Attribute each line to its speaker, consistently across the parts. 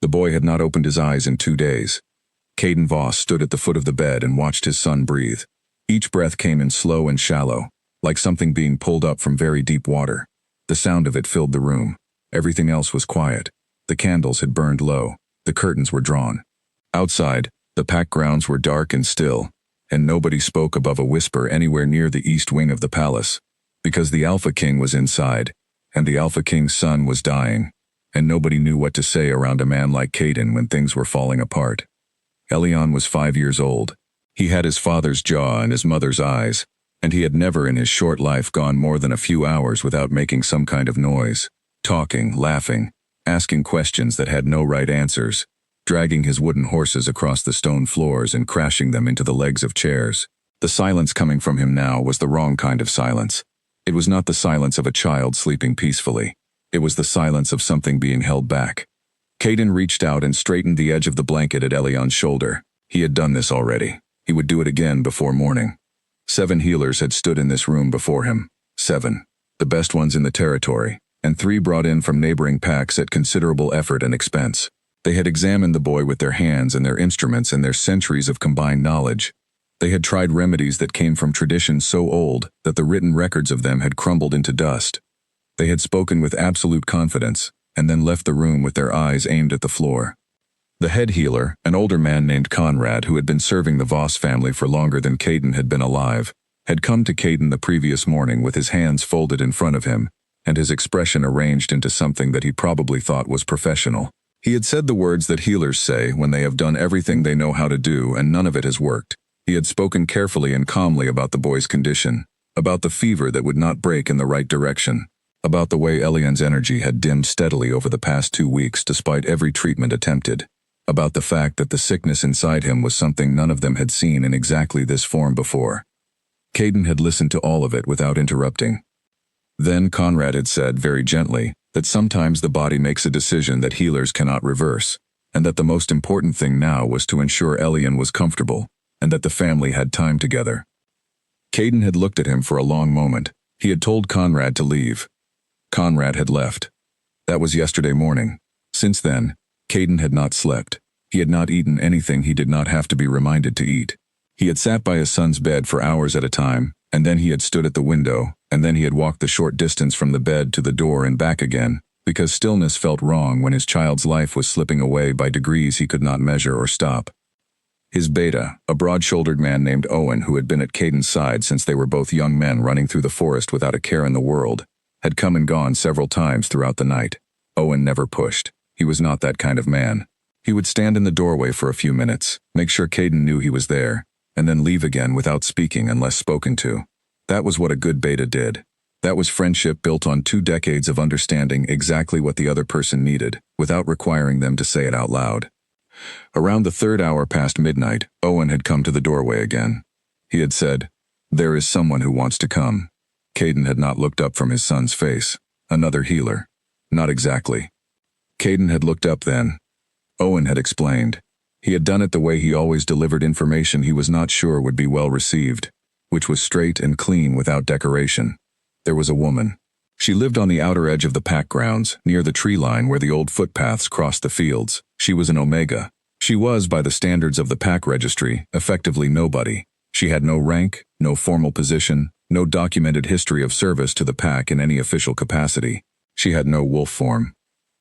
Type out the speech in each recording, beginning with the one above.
Speaker 1: The boy had not opened his eyes in 2 days. Caden Voss stood at the foot of the bed and watched his son breathe. Each breath came in slow and shallow, like something being pulled up from very deep water. The sound of it filled the room. Everything else was quiet. The candles had burned low. The curtains were drawn. Outside, the pack grounds were dark and still, and nobody spoke above a whisper anywhere near the east wing of the palace, because the Alpha King was inside, and the Alpha King's son was dying, and nobody knew what to say around a man like Caden when things were falling apart. Elion was 5 years old. He had his father's jaw and his mother's eyes, and he had never in his short life gone more than a few hours without making some kind of noise, talking, laughing, asking questions that had no right answers, dragging his wooden horses across the stone floors and crashing them into the legs of chairs. The silence coming from him now was the wrong kind of silence. It was not the silence of a child sleeping peacefully. It was the silence of something being held back. Caden reached out and straightened the edge of the blanket at Elion's shoulder. He had done this already. He would do it again before morning. 7 healers had stood in this room before him. 7. The best ones in the territory, and 3 brought in from neighboring packs at considerable effort and expense. They had examined the boy with their hands and their instruments and their centuries of combined knowledge. They had tried remedies that came from traditions so old that the written records of them had crumbled into dust. They had spoken with absolute confidence, and then left the room with their eyes aimed at the floor. The head healer, an older man named Conrad who had been serving the Voss family for longer than Caden had been alive, had come to Caden the previous morning with his hands folded in front of him, and his expression arranged into something that he probably thought was professional. He had said the words that healers say when they have done everything they know how to do and none of it has worked. He had spoken carefully and calmly about the boy's condition, about the fever that would not break in the right direction, about the way Elion's energy had dimmed steadily over the past 2 weeks despite every treatment attempted, about the fact that the sickness inside him was something none of them had seen in exactly this form before. Caden had listened to all of it without interrupting. Then Conrad had said, very gently, that sometimes the body makes a decision that healers cannot reverse, and that the most important thing now was to ensure Elion was comfortable, and that the family had time together. Caden had looked at him for a long moment. He had told Conrad to leave. Conrad had left. That was yesterday morning. Since then, Caden had not slept. He had not eaten anything he did not have to be reminded to eat. He had sat by his son's bed for hours at a time, and then he had stood at the window, and then he had walked the short distance from the bed to the door and back again, because stillness felt wrong when his child's life was slipping away by degrees he could not measure or stop. His beta, a broad-shouldered man named Owen who had been at Caden's side since they were both young men running through the forest without a care in the world, had come and gone several times throughout the night. Owen never pushed. He was not that kind of man. He would stand in the doorway for a few minutes, make sure Caden knew he was there, and then leave again without speaking unless spoken to. That was what a good beta did. That was friendship built on 2 decades of understanding exactly what the other person needed, without requiring them to say it out loud. Around the 3rd hour past midnight, Owen had come to the doorway again. He had said, "There is someone who wants to come." Caden had not looked up from his son's face. Another healer. Not exactly. Caden had looked up then. Owen had explained. He had done it the way he always delivered information he was not sure would be well received, which was straight and clean without decoration. There was a woman. She lived on the outer edge of the pack grounds, near the tree line where the old footpaths crossed the fields. She was an Omega. She was, by the standards of the pack registry, effectively nobody. She had no rank, no formal position, no documented history of service to the pack in any official capacity. She had no wolf form.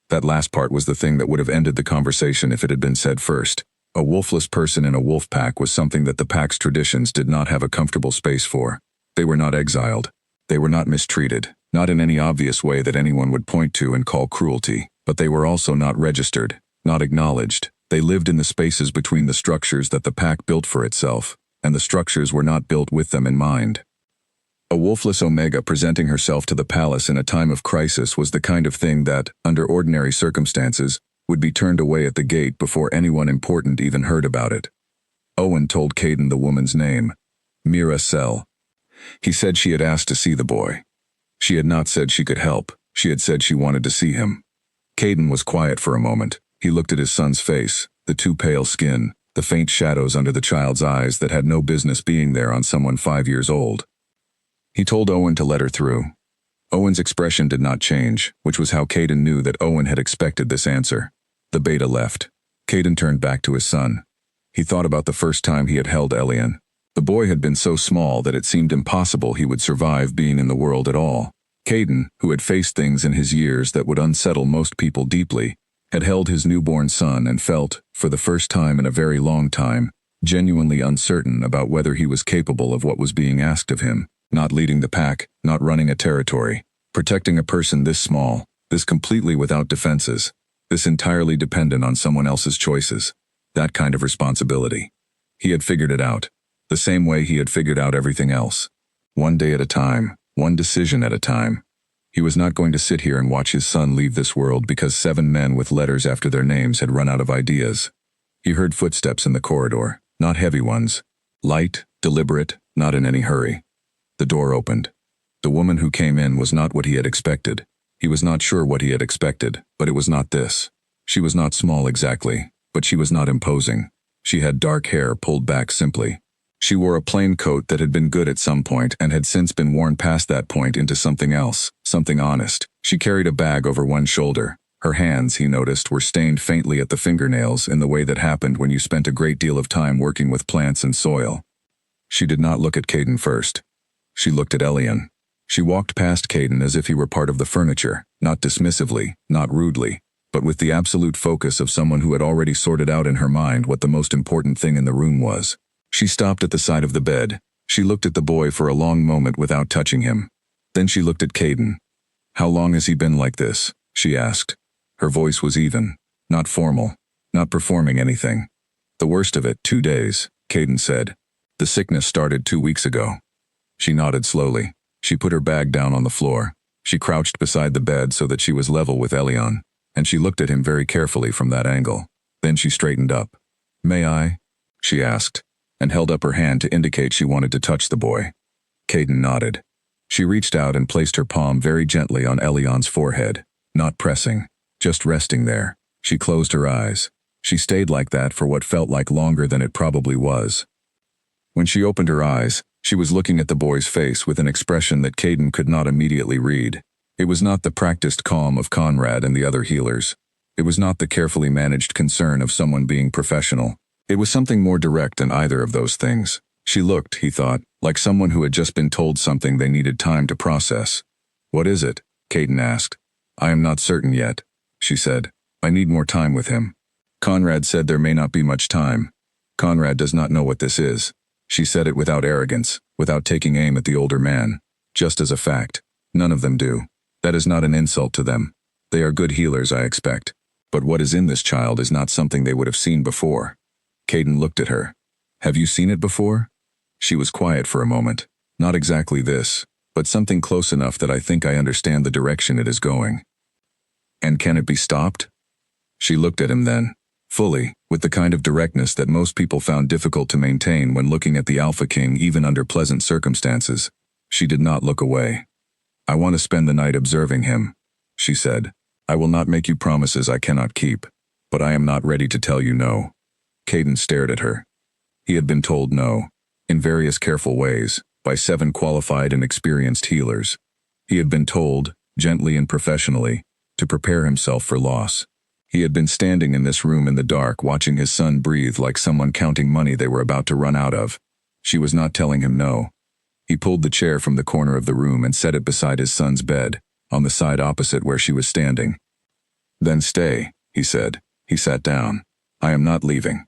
Speaker 1: That last part was the thing that would have ended the conversation if it had been said first. A wolfless person in a wolf pack was something that the pack's traditions did not have a comfortable space for. They were not exiled. They were not mistreated, not in any obvious way that anyone would point to and call cruelty, but they were also not registered, not acknowledged. They lived in the spaces between the structures that the pack built for itself, and the structures were not built with them in mind. A wolfless Omega presenting herself to the palace in a time of crisis was the kind of thing that, under ordinary circumstances, would be turned away at the gate before anyone important even heard about it. Owen told Caden the woman's name, Mira Sell. He said she had asked to see the boy. She had not said she could help. She had said she wanted to see him. Caden was quiet for a moment. He looked at his son's face, the too pale skin, the faint shadows under the child's eyes that had no business being there on someone 5 years old. He told Owen to let her through. Owen's expression did not change, which was how Caden knew that Owen had expected this answer. The beta left. Caden turned back to his son. He thought about the first time he had held Elian. The boy had been so small that it seemed impossible he would survive being in the world at all. Caden, who had faced things in his years that would unsettle most people deeply, had held his newborn son and felt, for the first time in a very long time, genuinely uncertain about whether he was capable of what was being asked of him, not leading the pack, not running a territory, protecting a person this small, this completely without defenses, this entirely dependent on someone else's choices. That kind of responsibility. He had figured it out, the same way he had figured out everything else. One day at a time, one decision at a time. He was not going to sit here and watch his son leave this world because 7 men with letters after their names had run out of ideas. He heard footsteps in the corridor, not heavy ones. Light, deliberate, not in any hurry. The door opened. The woman who came in was not what he had expected. He was not sure what he had expected, but it was not this. She was not small exactly, but she was not imposing. She had dark hair pulled back simply. She wore a plain coat that had been good at some point and had since been worn past that point into something else, something honest. She carried a bag over one shoulder. Her hands, he noticed, were stained faintly at the fingernails in the way that happened when you spent a great deal of time working with plants and soil. She did not look at Caden first. She looked at Elian. She walked past Caden as if he were part of the furniture, not dismissively, not rudely, but with the absolute focus of someone who had already sorted out in her mind what the most important thing in the room was. She stopped at the side of the bed. She looked at the boy for a long moment without touching him. Then she looked at Caden. "How long has he been like this?" she asked. Her voice was even, not formal, not performing anything. "The worst of it, 2 days," Caden said. "The sickness started 2 weeks ago." She nodded slowly. She put her bag down on the floor. She crouched beside the bed so that she was level with Elian, and she looked at him very carefully from that angle. Then she straightened up. "May I?" she asked, and held up her hand to indicate she wanted to touch the boy. Caden nodded. She reached out and placed her palm very gently on Elian's forehead, not pressing, just resting there. She closed her eyes. She stayed like that for what felt like longer than it probably was. When she opened her eyes, she was looking at the boy's face with an expression that Caden could not immediately read. It was not the practiced calm of Conrad and the other healers. It was not the carefully managed concern of someone being professional. It was something more direct than either of those things. She looked, he thought, like someone who had just been told something they needed time to process. "What is it?" Caden asked. "I am not certain yet," she said. "I need more time with him." Conrad said there may not be much time. Conrad does not know what this is. She said it without arrogance, without taking aim at the older man. Just as a fact. None of them do. That is not an insult to them. They are good healers, I expect. But what is in this child is not something they would have seen before. Caden looked at her. "Have you seen it before?" She was quiet for a moment. "Not exactly this, but something close enough that I think I understand the direction it is going." "And can it be stopped?" She looked at him then, fully, with the kind of directness that most people found difficult to maintain when looking at the Alpha King even under pleasant circumstances. She did not look away. "I want to spend the night observing him," she said. "I will not make you promises I cannot keep, but I am not ready to tell you no." Caden stared at her. He had been told no, in various careful ways, by 7 qualified and experienced healers. He had been told, gently and professionally, to prepare himself for loss. He had been standing in this room in the dark watching his son breathe like someone counting money they were about to run out of. She was not telling him no. He pulled the chair from the corner of the room and set it beside his son's bed, on the side opposite where she was standing. "Then stay," he said. He sat down. "I am not leaving."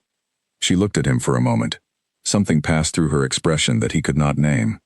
Speaker 1: She looked at him for a moment. Something passed through her expression that he could not name.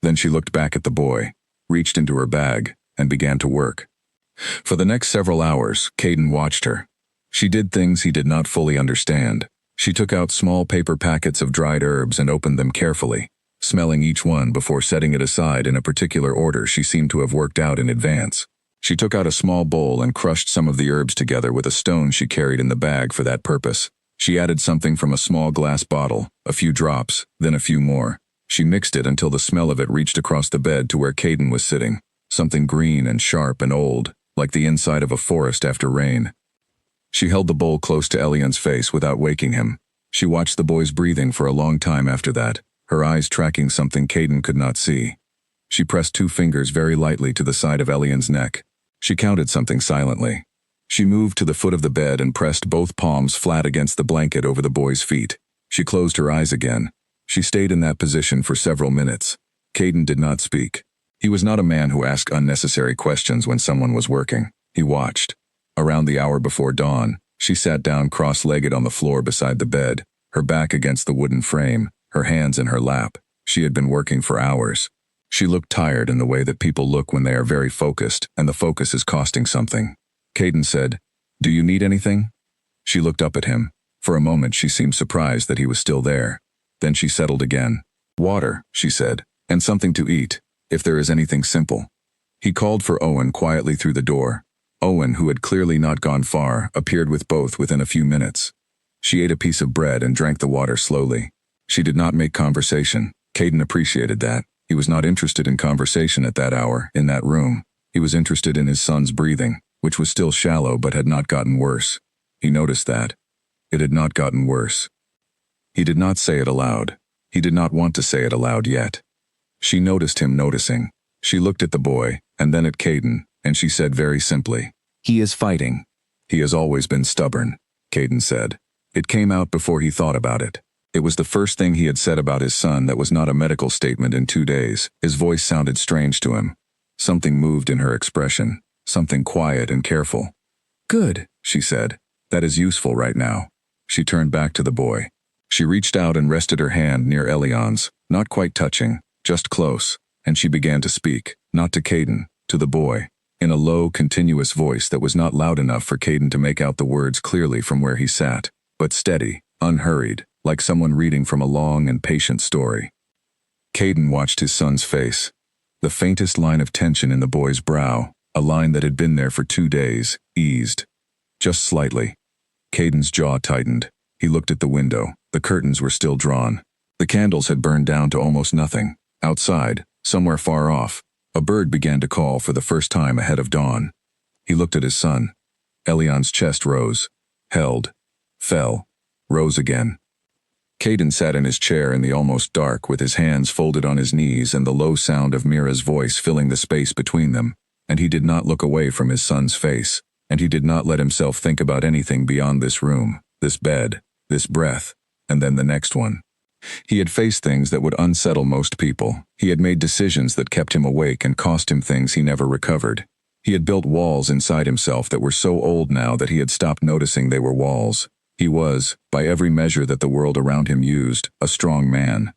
Speaker 1: Then she looked back at the boy, reached into her bag, and began to work. For the next several hours, Caden watched her. She did things he did not fully understand. She took out small paper packets of dried herbs and opened them carefully, smelling each one before setting it aside in a particular order she seemed to have worked out in advance. She took out a small bowl and crushed some of the herbs together with a stone she carried in the bag for that purpose. She added something from a small glass bottle, a few drops, then a few more. She mixed it until the smell of it reached across the bed to where Caden was sitting, something green and sharp and old, like the inside of a forest after rain. She held the bowl close to Elian's face without waking him. She watched the boy's breathing for a long time after that, her eyes tracking something Caden could not see. She pressed 2 fingers very lightly to the side of Elian's neck. She counted something silently. She moved to the foot of the bed and pressed both palms flat against the blanket over the boy's feet. She closed her eyes again. She stayed in that position for several minutes. Caden did not speak. He was not a man who asked unnecessary questions when someone was working. He watched. Around the hour before dawn, she sat down cross-legged on the floor beside the bed, her back against the wooden frame, her hands in her lap. She had been working for hours. She looked tired in the way that people look when they are very focused, and the focus is costing something. Caden said, "Do you need anything?" She looked up at him. For a moment she seemed surprised that he was still there. Then she settled again. "Water," she said, "and something to eat, if there is anything simple." He called for Owen quietly through the door. Owen, who had clearly not gone far, appeared with both within a few minutes. She ate a piece of bread and drank the water slowly. She did not make conversation. Caden appreciated that. He was not interested in conversation at that hour, in that room. He was interested in his son's breathing, which was still shallow but had not gotten worse. He noticed that. It had not gotten worse. He did not say it aloud. He did not want to say it aloud yet. She noticed him noticing. She looked at the boy, and then at Caden, and she said very simply, "He is fighting." "He has always been stubborn," Caden said. It came out before he thought about it. It was the first thing he had said about his son that was not a medical statement in 2 days. His voice sounded strange to him. Something moved in her expression, something quiet and careful. "Good," she said. "That is useful right now." She turned back to the boy. She reached out and rested her hand near Elian's, not quite touching, just close, and she began to speak, not to Caden, to the boy, in a low, continuous voice that was not loud enough for Caden to make out the words clearly from where he sat, but steady, unhurried, like someone reading from a long and patient story. Caden watched his son's face. The faintest line of tension in the boy's brow, a line that had been there for 2 days, eased. Just slightly. Caden's jaw tightened. He looked at the window. The curtains were still drawn. The candles had burned down to almost nothing. Outside, somewhere far off, a bird began to call for the first time ahead of dawn. He looked at his son. Elian's chest rose, held, fell, rose again. Caden sat in his chair in the almost dark with his hands folded on his knees and the low sound of Mira's voice filling the space between them, and he did not look away from his son's face, and he did not let himself think about anything beyond this room, this bed, this breath, and then the next one. He had faced things that would unsettle most people. He had made decisions that kept him awake and cost him things he never recovered. He had built walls inside himself that were so old now that he had stopped noticing they were walls. He was, by every measure that the world around him used, a strong man.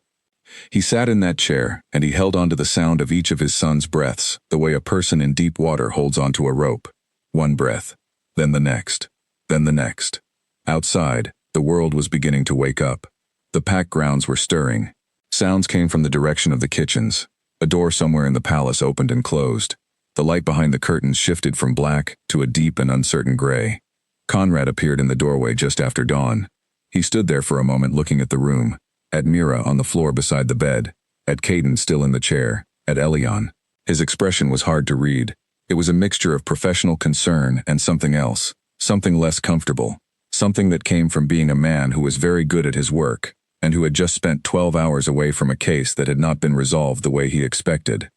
Speaker 1: He sat in that chair, and he held on to the sound of each of his son's breaths, the way a person in deep water holds onto a rope. One breath, then the next, then the next. Outside, the world was beginning to wake up. The packed grounds were stirring. Sounds came from the direction of the kitchens. A door somewhere in the palace opened and closed. The light behind the curtains shifted from black to a deep and uncertain gray. Conrad appeared in the doorway just after dawn. He stood there for a moment looking at the room, at Mira on the floor beside the bed, at Caden still in the chair, at Elian. His expression was hard to read. It was a mixture of professional concern and something else, something less comfortable, something that came from being a man who was very good at his work, and who had just spent 12 hours away from a case that had not been resolved the way he expected.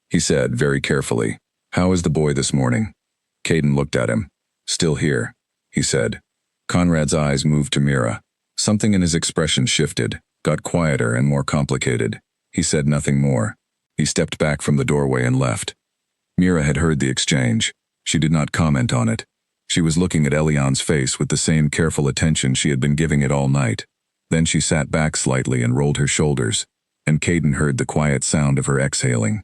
Speaker 1: He said, very carefully, "How is the boy this morning?" Caden looked at him. "Still here," he said. Conrad's eyes moved to Mira. Something in his expression shifted, got quieter and more complicated. He said nothing more. He stepped back from the doorway and left. Mira had heard the exchange. She did not comment on it. She was looking at Elian's face with the same careful attention she had been giving it all night. Then she sat back slightly and rolled her shoulders, and Caden heard the quiet sound of her exhaling.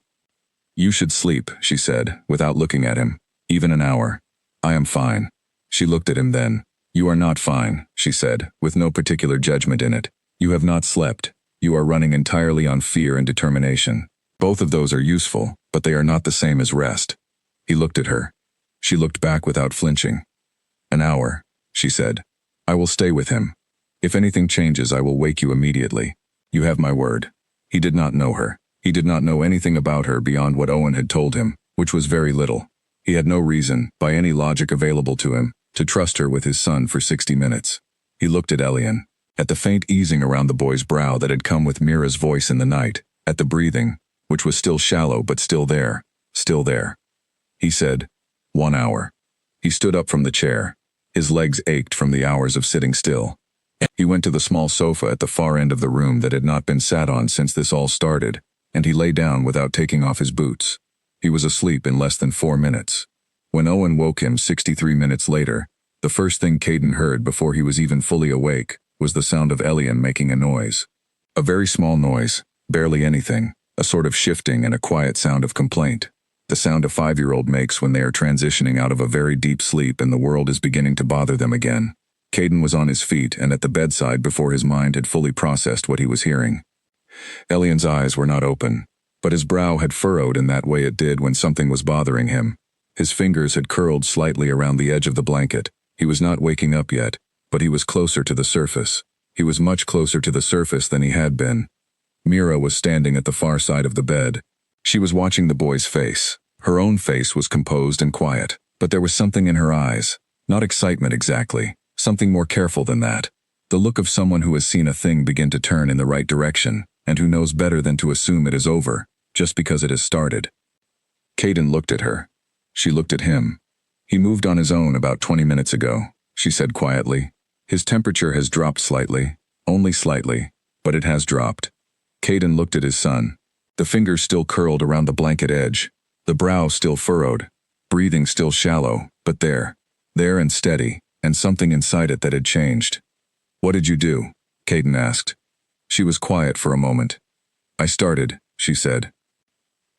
Speaker 1: "You should sleep," she said, without looking at him. "Even an hour." "I am fine." She looked at him then. "You are not fine," she said, with no particular judgment in it. "You have not slept. You are running entirely on fear and determination. Both of those are useful, but they are not the same as rest." He looked at her. She looked back without flinching. "An hour," she said. "I will stay with him. If anything changes, I will wake you immediately. You have my word." He did not know her. He did not know anything about her beyond what Owen had told him, which was very little. He had no reason, by any logic available to him, to trust her with his son for 60 minutes. He looked at Elian, at the faint easing around the boy's brow that had come with Mira's voice in the night, at the breathing, which was still shallow but still there, still there. He said, 1 hour. He stood up from the chair. His legs ached from the hours of sitting still. He went to the small sofa at the far end of the room that had not been sat on since this all started, and he lay down without taking off his boots. He was asleep in less than 4 minutes. When Owen woke him 63 minutes later, the first thing Caden heard before he was even fully awake was the sound of Elian making a noise. A very small noise, barely anything, a sort of shifting and a quiet sound of complaint. The sound a 5-year-old makes when they are transitioning out of a very deep sleep and the world is beginning to bother them again. Caden was on his feet and at the bedside before his mind had fully processed what he was hearing. Elian's eyes were not open, but his brow had furrowed in that way it did when something was bothering him. His fingers had curled slightly around the edge of the blanket. He was not waking up yet, but he was closer to the surface. He was much closer to the surface than he had been. Mira was standing at the far side of the bed. She was watching the boy's face. Her own face was composed and quiet, but there was something in her eyes. Not excitement exactly, something more careful than that. The look of someone who has seen a thing begin to turn in the right direction, and who knows better than to assume it is over, just because it has started. Caden looked at her. She looked at him. He moved on his own about 20 minutes ago, she said quietly. His temperature has dropped slightly, only slightly, but it has dropped. Caden looked at his son. The fingers still curled around the blanket edge, the brow still furrowed, breathing still shallow, but there and steady, and something inside it that had changed. "What did you do?" Caden asked. She was quiet for a moment. "I started," she said.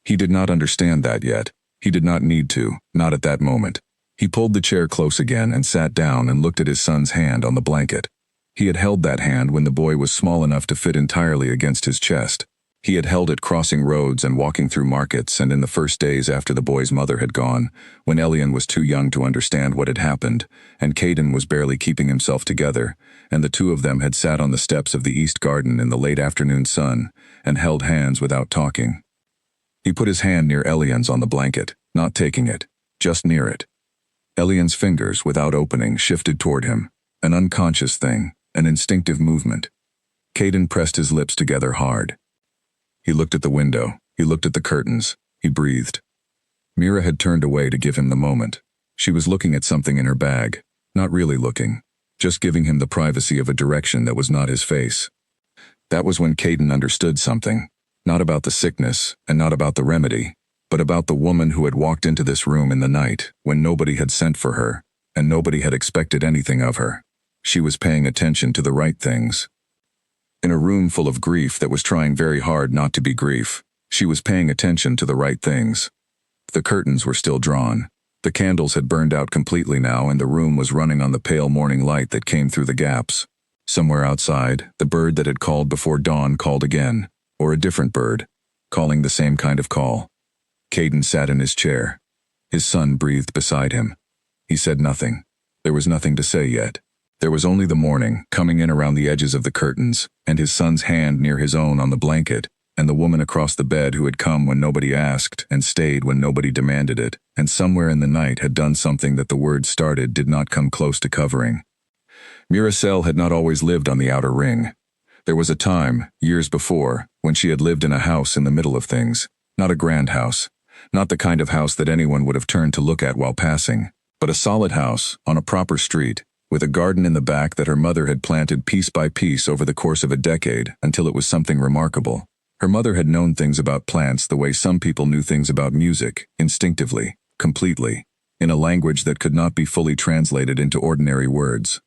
Speaker 1: He did not understand that yet. He did not need to, not at that moment. He pulled the chair close again and sat down and looked at his son's hand on the blanket. He had held that hand when the boy was small enough to fit entirely against his chest. He had held it crossing roads and walking through markets and in the first days after the boy's mother had gone, when Elian was too young to understand what had happened, and Caden was barely keeping himself together, and the two of them had sat on the steps of the east garden in the late afternoon sun and held hands without talking. He put his hand near Elian's on the blanket, not taking it, just near it. Elian's fingers, without opening, shifted toward him, an unconscious thing, an instinctive movement. Caden pressed his lips together hard. He looked at the window, he looked at the curtains, he breathed. Mira had turned away to give him the moment. She was looking at something in her bag, not really looking, just giving him the privacy of a direction that was not his face. That was when Caden understood something, not about the sickness and not about the remedy, but about the woman who had walked into this room in the night when nobody had sent for her and nobody had expected anything of her. She was paying attention to the right things. In a room full of grief that was trying very hard not to be grief, she was paying attention to the right things. The curtains were still drawn. The candles had burned out completely now and the room was running on the pale morning light that came through the gaps. Somewhere outside, the bird that had called before dawn called again, or a different bird, calling the same kind of call. Caden sat in his chair. His son breathed beside him. He said nothing. There was nothing to say yet. There was only the morning coming in around the edges of the curtains, and his son's hand near his own on the blanket, and the woman across the bed who had come when nobody asked and stayed when nobody demanded it, and somewhere in the night had done something that the word started did not come close to covering. Miracel had not always lived on the outer ring. There was a time, years before, when she had lived in a house in the middle of things, not a grand house, not the kind of house that anyone would have turned to look at while passing, but a solid house on a proper street, with a garden in the back that her mother had planted piece by piece over the course of a decade until it was something remarkable. Her mother had known things about plants the way some people knew things about music, instinctively, completely, in a language that could not be fully translated into ordinary words.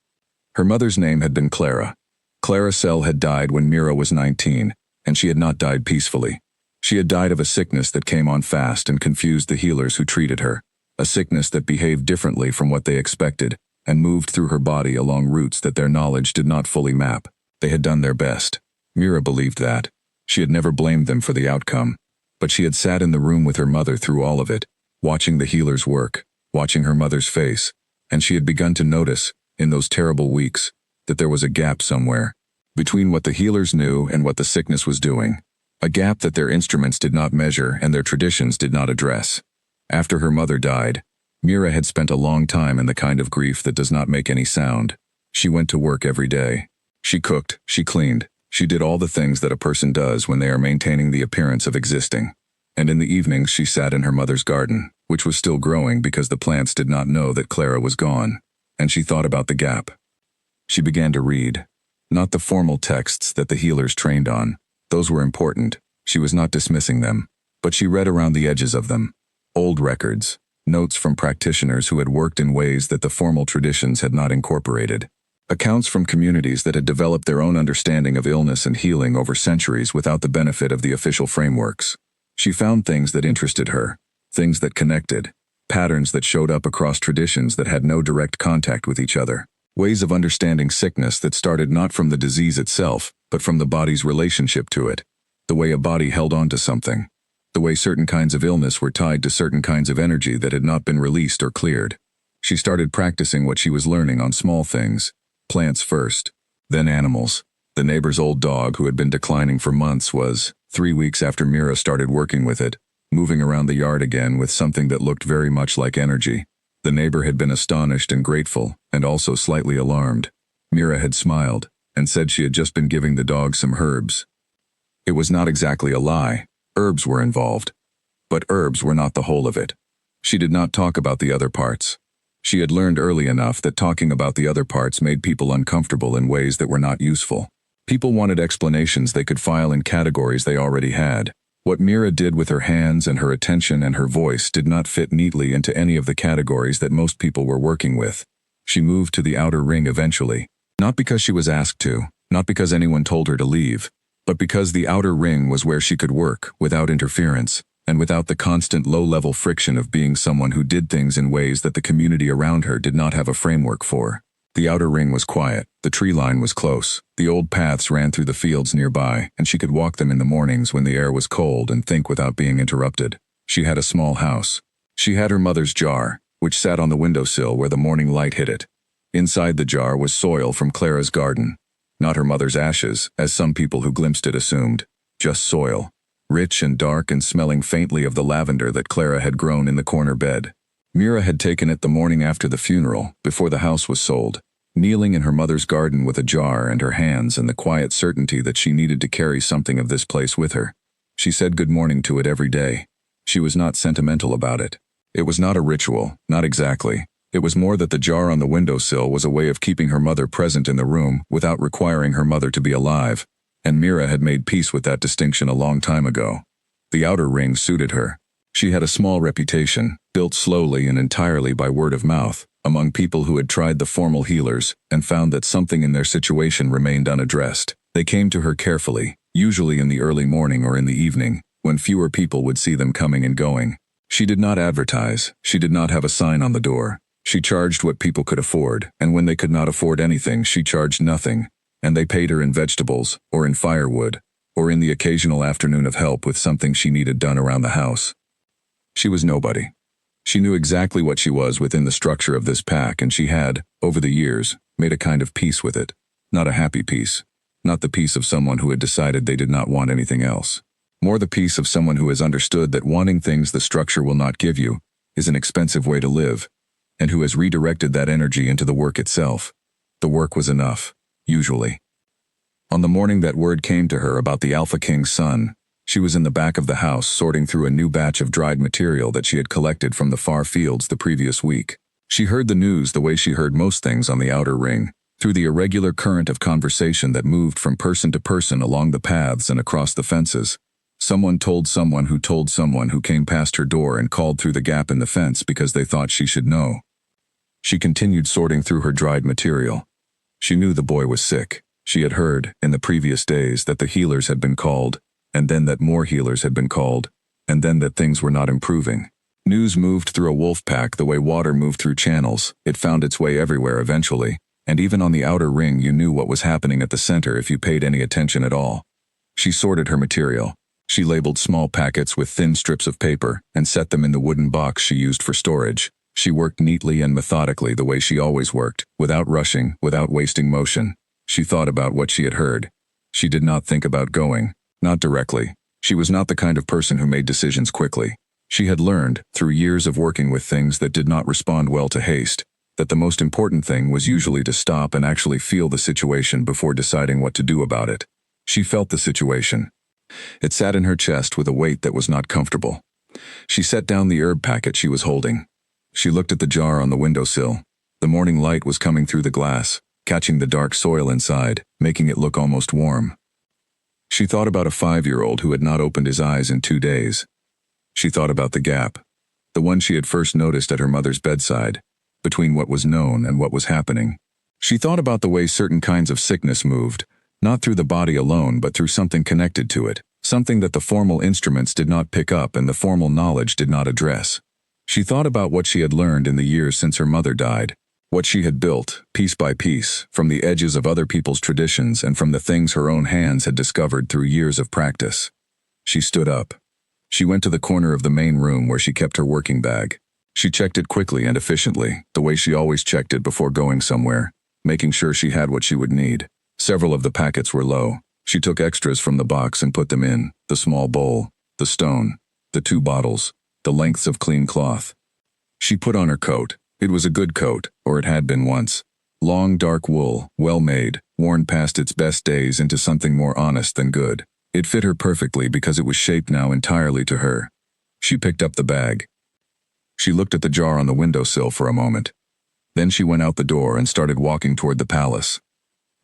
Speaker 1: Her mother's name had been Clara. Clara Sell had died when Mira was 19, and she had not died peacefully. She had died of a sickness that came on fast and confused the healers who treated her, a sickness that behaved differently from what they expected and moved through her body along routes that their knowledge did not fully map. They had done their best. Mira believed that. She had never blamed them for the outcome, but she had sat in the room with her mother through all of it, watching the healers work, watching her mother's face, and she had begun to notice, in those terrible weeks, that there was a gap somewhere, between what the healers knew and what the sickness was doing, a gap that their instruments did not measure and their traditions did not address. After her mother died, Mira had spent a long time in the kind of grief that does not make any sound. She went to work every day. She cooked, she cleaned, she did all the things that a person does when they are maintaining the appearance of existing. And in the evenings she sat in her mother's garden, which was still growing because the plants did not know that Clara was gone, and she thought about the gap. She began to read. Not the formal texts that the healers trained on. Those were important. She was not dismissing them. But she read around the edges of them. Old records, notes from practitioners who had worked in ways that the formal traditions had not incorporated. Accounts from communities that had developed their own understanding of illness and healing over centuries without the benefit of the official frameworks. She found things that interested her, things that connected, patterns that showed up across traditions that had no direct contact with each other. Ways of understanding sickness that started not from the disease itself, but from the body's relationship to it. The way a body held on to something. The way certain kinds of illness were tied to certain kinds of energy that had not been released or cleared. She started practicing what she was learning on small things. Plants first, then animals. The neighbor's old dog, who had been declining for months, was, 3 weeks after Mira started working with it, moving around the yard again with something that looked very much like energy. The neighbor had been astonished and grateful, and also slightly alarmed. Mira had smiled, and said she had just been giving the dog some herbs. It was not exactly a lie. Herbs were involved. But herbs were not the whole of it. She did not talk about the other parts. She had learned early enough that talking about the other parts made people uncomfortable in ways that were not useful. People wanted explanations they could file in categories they already had. What Mira did with her hands and her attention and her voice did not fit neatly into any of the categories that most people were working with. She moved to the outer ring eventually. Not because she was asked to, not because anyone told her to leave, but because the outer ring was where she could work without interference, and without the constant low-level friction of being someone who did things in ways that the community around her did not have a framework for. The outer ring was quiet, the tree line was close, the old paths ran through the fields nearby, and she could walk them in the mornings when the air was cold and think without being interrupted. She had a small house. She had her mother's jar, which sat on the windowsill where the morning light hit it. Inside the jar was soil from Clara's garden. Not her mother's ashes, as some people who glimpsed it assumed. Just soil. Rich and dark and smelling faintly of the lavender that Clara had grown in the corner bed. Mira had taken it the morning after the funeral, before the house was sold, kneeling in her mother's garden with a jar and her hands and the quiet certainty that she needed to carry something of this place with her. She said good morning to it every day. She was not sentimental about it. It was not a ritual, not exactly. It was more that the jar on the windowsill was a way of keeping her mother present in the room without requiring her mother to be alive, and Mira had made peace with that distinction a long time ago. The outer ring suited her. She had a small reputation, built slowly and entirely by word of mouth, among people who had tried the formal healers and found that something in their situation remained unaddressed. They came to her carefully, usually in the early morning or in the evening, when fewer people would see them coming and going. She did not advertise. She did not have a sign on the door. She charged what people could afford, and when they could not afford anything, she charged nothing, and they paid her in vegetables, or in firewood, or in the occasional afternoon of help with something she needed done around the house. She was nobody. She knew exactly what she was within the structure of this pack, and she had, over the years, made a kind of peace with it. Not a happy peace. Not the peace of someone who had decided they did not want anything else. More the peace of someone who has understood that wanting things the structure will not give you is an expensive way to live, and who has redirected that energy into the work itself. The work was enough, usually. On the morning that word came to her about the Alpha King's son, she was in the back of the house sorting through a new batch of dried material that she had collected from the far fields the previous week. She heard the news the way she heard most things on the outer ring, through the irregular current of conversation that moved from person to person along the paths and across the fences. Someone told someone who came past her door and called through the gap in the fence because they thought she should know. She continued sorting through her dried material. She knew the boy was sick. She had heard, in the previous days, that the healers had been called, and then that more healers had been called, and then that things were not improving. News moved through a wolf pack the way water moved through channels. It found its way everywhere eventually, and even on the outer ring you knew what was happening at the center if you paid any attention at all. She sorted her material. She labeled small packets with thin strips of paper and set them in the wooden box she used for storage. She worked neatly and methodically the way she always worked, without rushing, without wasting motion. She thought about what she had heard. She did not think about going. Not directly. She was not the kind of person who made decisions quickly. She had learned, through years of working with things that did not respond well to haste, that the most important thing was usually to stop and actually feel the situation before deciding what to do about it. She felt the situation. It sat in her chest with a weight that was not comfortable. She set down the herb packet she was holding. She looked at the jar on the windowsill. The morning light was coming through the glass, catching the dark soil inside, making it look almost warm. She thought about a 5-year-old who had not opened his eyes in 2 days. She thought about the gap, the one she had first noticed at her mother's bedside, between what was known and what was happening. She thought about the way certain kinds of sickness moved, not through the body alone but through something connected to it, something that the formal instruments did not pick up and the formal knowledge did not address. She thought about what she had learned in the years since her mother died, what she had built, piece by piece, from the edges of other people's traditions and from the things her own hands had discovered through years of practice. She stood up. She went to the corner of the main room where she kept her working bag. She checked it quickly and efficiently, the way she always checked it before going somewhere, making sure she had what she would need. Several of the packets were low. She took extras from the box and put them in, the small bowl, the stone, the 2 bottles, the lengths of clean cloth. She put on her coat. It was a good coat, or it had been once. Long dark wool, well made, worn past its best days into something more honest than good. It fit her perfectly because it was shaped now entirely to her. She picked up the bag. She looked at the jar on the windowsill for a moment. Then she went out the door and started walking toward the palace.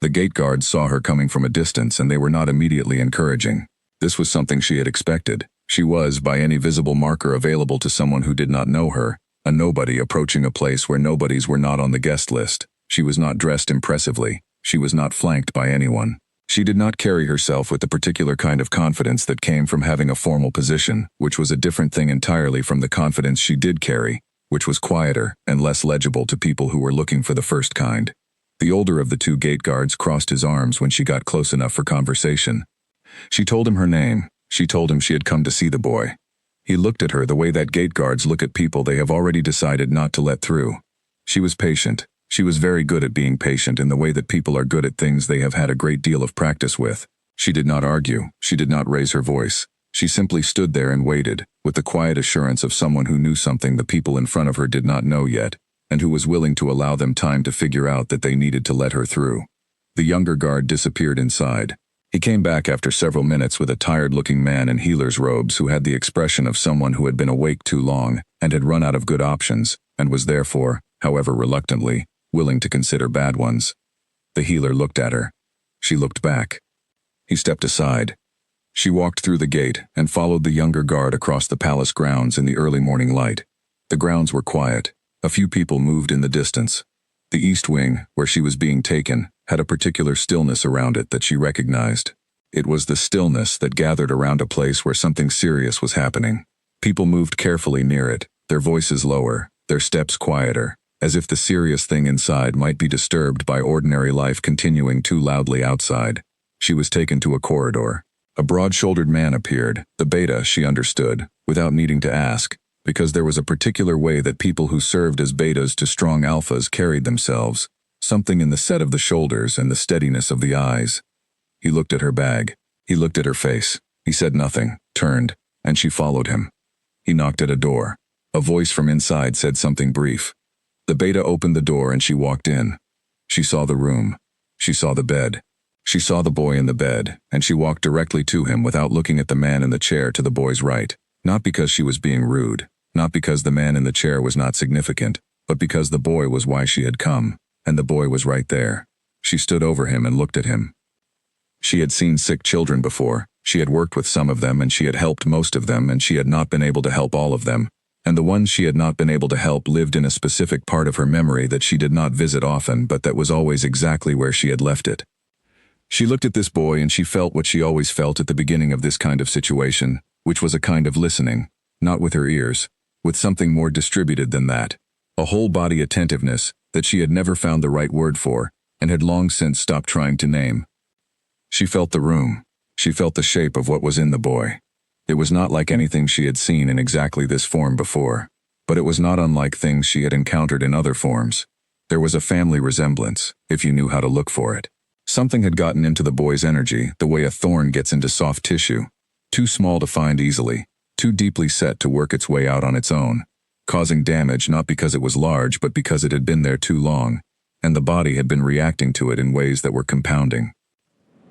Speaker 1: The gate guards saw her coming from a distance and they were not immediately encouraging. This was something she had expected. She was, by any visible marker available to someone who did not know her, a nobody approaching a place where nobodies were not on the guest list. She was not dressed impressively. She was not flanked by anyone. She did not carry herself with the particular kind of confidence that came from having a formal position, which was a different thing entirely from the confidence she did carry, which was quieter and less legible to people who were looking for the first kind. The older of the 2 gate guards crossed his arms when she got close enough for conversation. She told him her name. She told him she had come to see the boy. He looked at her the way that gate guards look at people they have already decided not to let through. She was patient. She was very good at being patient in the way that people are good at things they have had a great deal of practice with. She did not argue. She did not raise her voice. She simply stood there and waited, with the quiet assurance of someone who knew something the people in front of her did not know yet, and who was willing to allow them time to figure out that they needed to let her through. The younger guard disappeared inside. He came back after several minutes with a tired-looking man in healer's robes who had the expression of someone who had been awake too long and had run out of good options, and was therefore, however reluctantly, willing to consider bad ones. The healer looked at her. She looked back. He stepped aside. She walked through the gate and followed the younger guard across the palace grounds in the early morning light. The grounds were quiet. A few people moved in the distance. The east wing, where she was being taken, had a particular stillness around it that she recognized. It was the stillness that gathered around a place where something serious was happening. People moved carefully near it, their voices lower, their steps quieter, as if the serious thing inside might be disturbed by ordinary life continuing too loudly outside. She was taken to a corridor. A broad-shouldered man appeared, the beta, she understood, without needing to ask, because there was a particular way that people who served as betas to strong alphas carried themselves, something in the set of the shoulders and the steadiness of the eyes. He looked at her bag. He looked at her face. He said nothing, turned, and she followed him. He knocked at a door. A voice from inside said something brief. The beta opened the door and she walked in. She saw the room. She saw the bed. She saw the boy in the bed, and she walked directly to him without looking at the man in the chair to the boy's right, not because she was being rude, not because the man in the chair was not significant, but because the boy was why she had come, and the boy was right there. She stood over him and looked at him. She had seen sick children before. She had worked with some of them and she had helped most of them, and she had not been able to help all of them. And the ones she had not been able to help lived in a specific part of her memory that she did not visit often, but that was always exactly where she had left it. She looked at this boy and she felt what she always felt at the beginning of this kind of situation, which was a kind of listening, not with her ears, with something more distributed than that, a whole-body attentiveness that she had never found the right word for and had long since stopped trying to name. She felt the room. She felt the shape of what was in the boy. It was not like anything she had seen in exactly this form before, but it was not unlike things she had encountered in other forms. There was a family resemblance, if you knew how to look for it. Something had gotten into the boy's energy the way a thorn gets into soft tissue, too small to find easily, too deeply set to work its way out on its own, causing damage not because it was large but because it had been there too long, and the body had been reacting to it in ways that were compounding.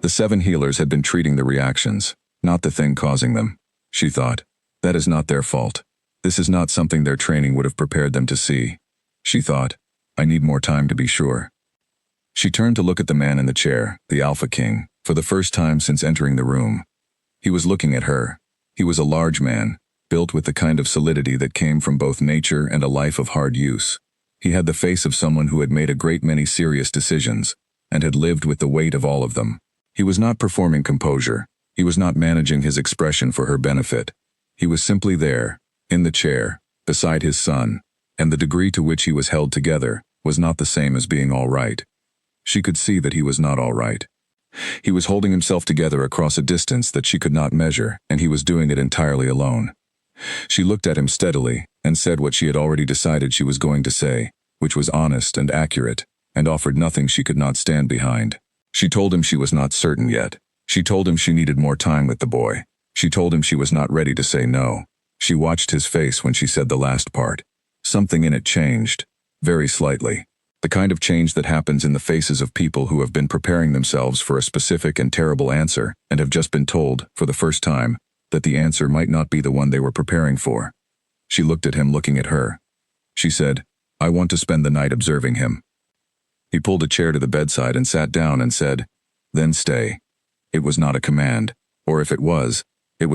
Speaker 1: The 7 healers had been treating the reactions, not the thing causing them, she thought. That is not their fault. This is not something their training would have prepared them to see. She thought, I need more time to be sure. She turned to look at the man in the chair, the Alpha King, for the first time since entering the room. He was looking at her. He was a large man, built with the kind of solidity that came from both nature and a life of hard use. He had the face of someone who had made a great many serious decisions, and had lived with the weight of all of them. He was not performing composure. He was not managing his expression for her benefit. He was simply there, in the chair, beside his son, and the degree to which he was held together was not the same as being all right. She could see that he was not all right. He was holding himself together across a distance that she could not measure, and he was doing it entirely alone. She looked at him steadily and said what she had already decided she was going to say, which was honest and accurate, and offered nothing she could not stand behind. She told him she was not certain yet. She told him she needed more time with the boy. She told him she was not ready to say no. She watched his face when she said the last part. Something in it changed, very slightly. The kind of change that happens in the faces of people who have been preparing themselves for a specific and terrible answer and have just been told, for the first time, that the answer might not be the one they were preparing for. She looked at him looking at her. She said, I want to spend the night observing him. He pulled a chair to the bedside and sat down and said, then stay. It was not a command, or if it was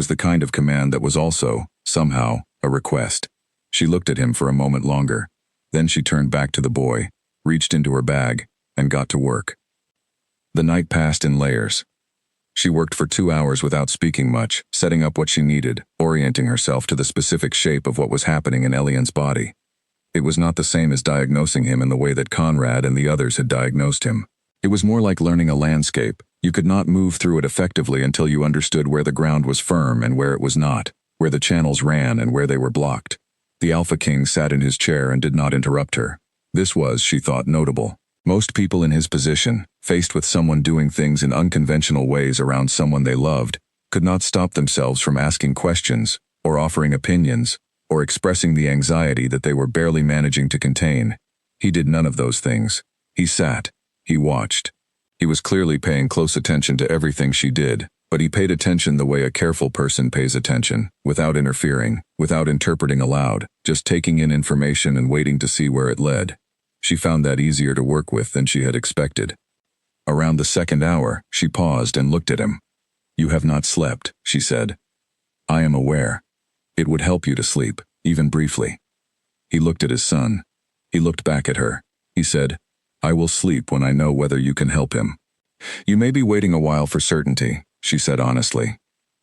Speaker 1: the kind of command that was also, somehow, a request. She looked at him for a moment longer. Then she turned back to the boy, reached into her bag, and got to work. The night passed in layers. She worked for 2 hours without speaking much, setting up what she needed, orienting herself to the specific shape of what was happening in Elian's body. It was not the same as diagnosing him in the way that Conrad and the others had diagnosed him. It was more like learning a landscape. You could not move through it effectively until you understood where the ground was firm and where it was not, where the channels ran and where they were blocked. The Alpha King sat in his chair and did not interrupt her. This was, she thought, notable. Most people in his position, faced with someone doing things in unconventional ways around someone they loved, could not stop themselves from asking questions, or offering opinions, or expressing the anxiety that they were barely managing to contain. He did none of those things. He sat. He watched. He was clearly paying close attention to everything she did, but he paid attention the way a careful person pays attention, without interfering, without interpreting aloud, just taking in information and waiting to see where it led. She found that easier to work with than she had expected. Around the second hour, she paused and looked at him. You have not slept, she said. I am aware. It would help you to sleep, even briefly. He looked at his son. He looked back at her. He said, I will sleep when I know whether you can help him. You may be waiting a while for certainty, she said honestly.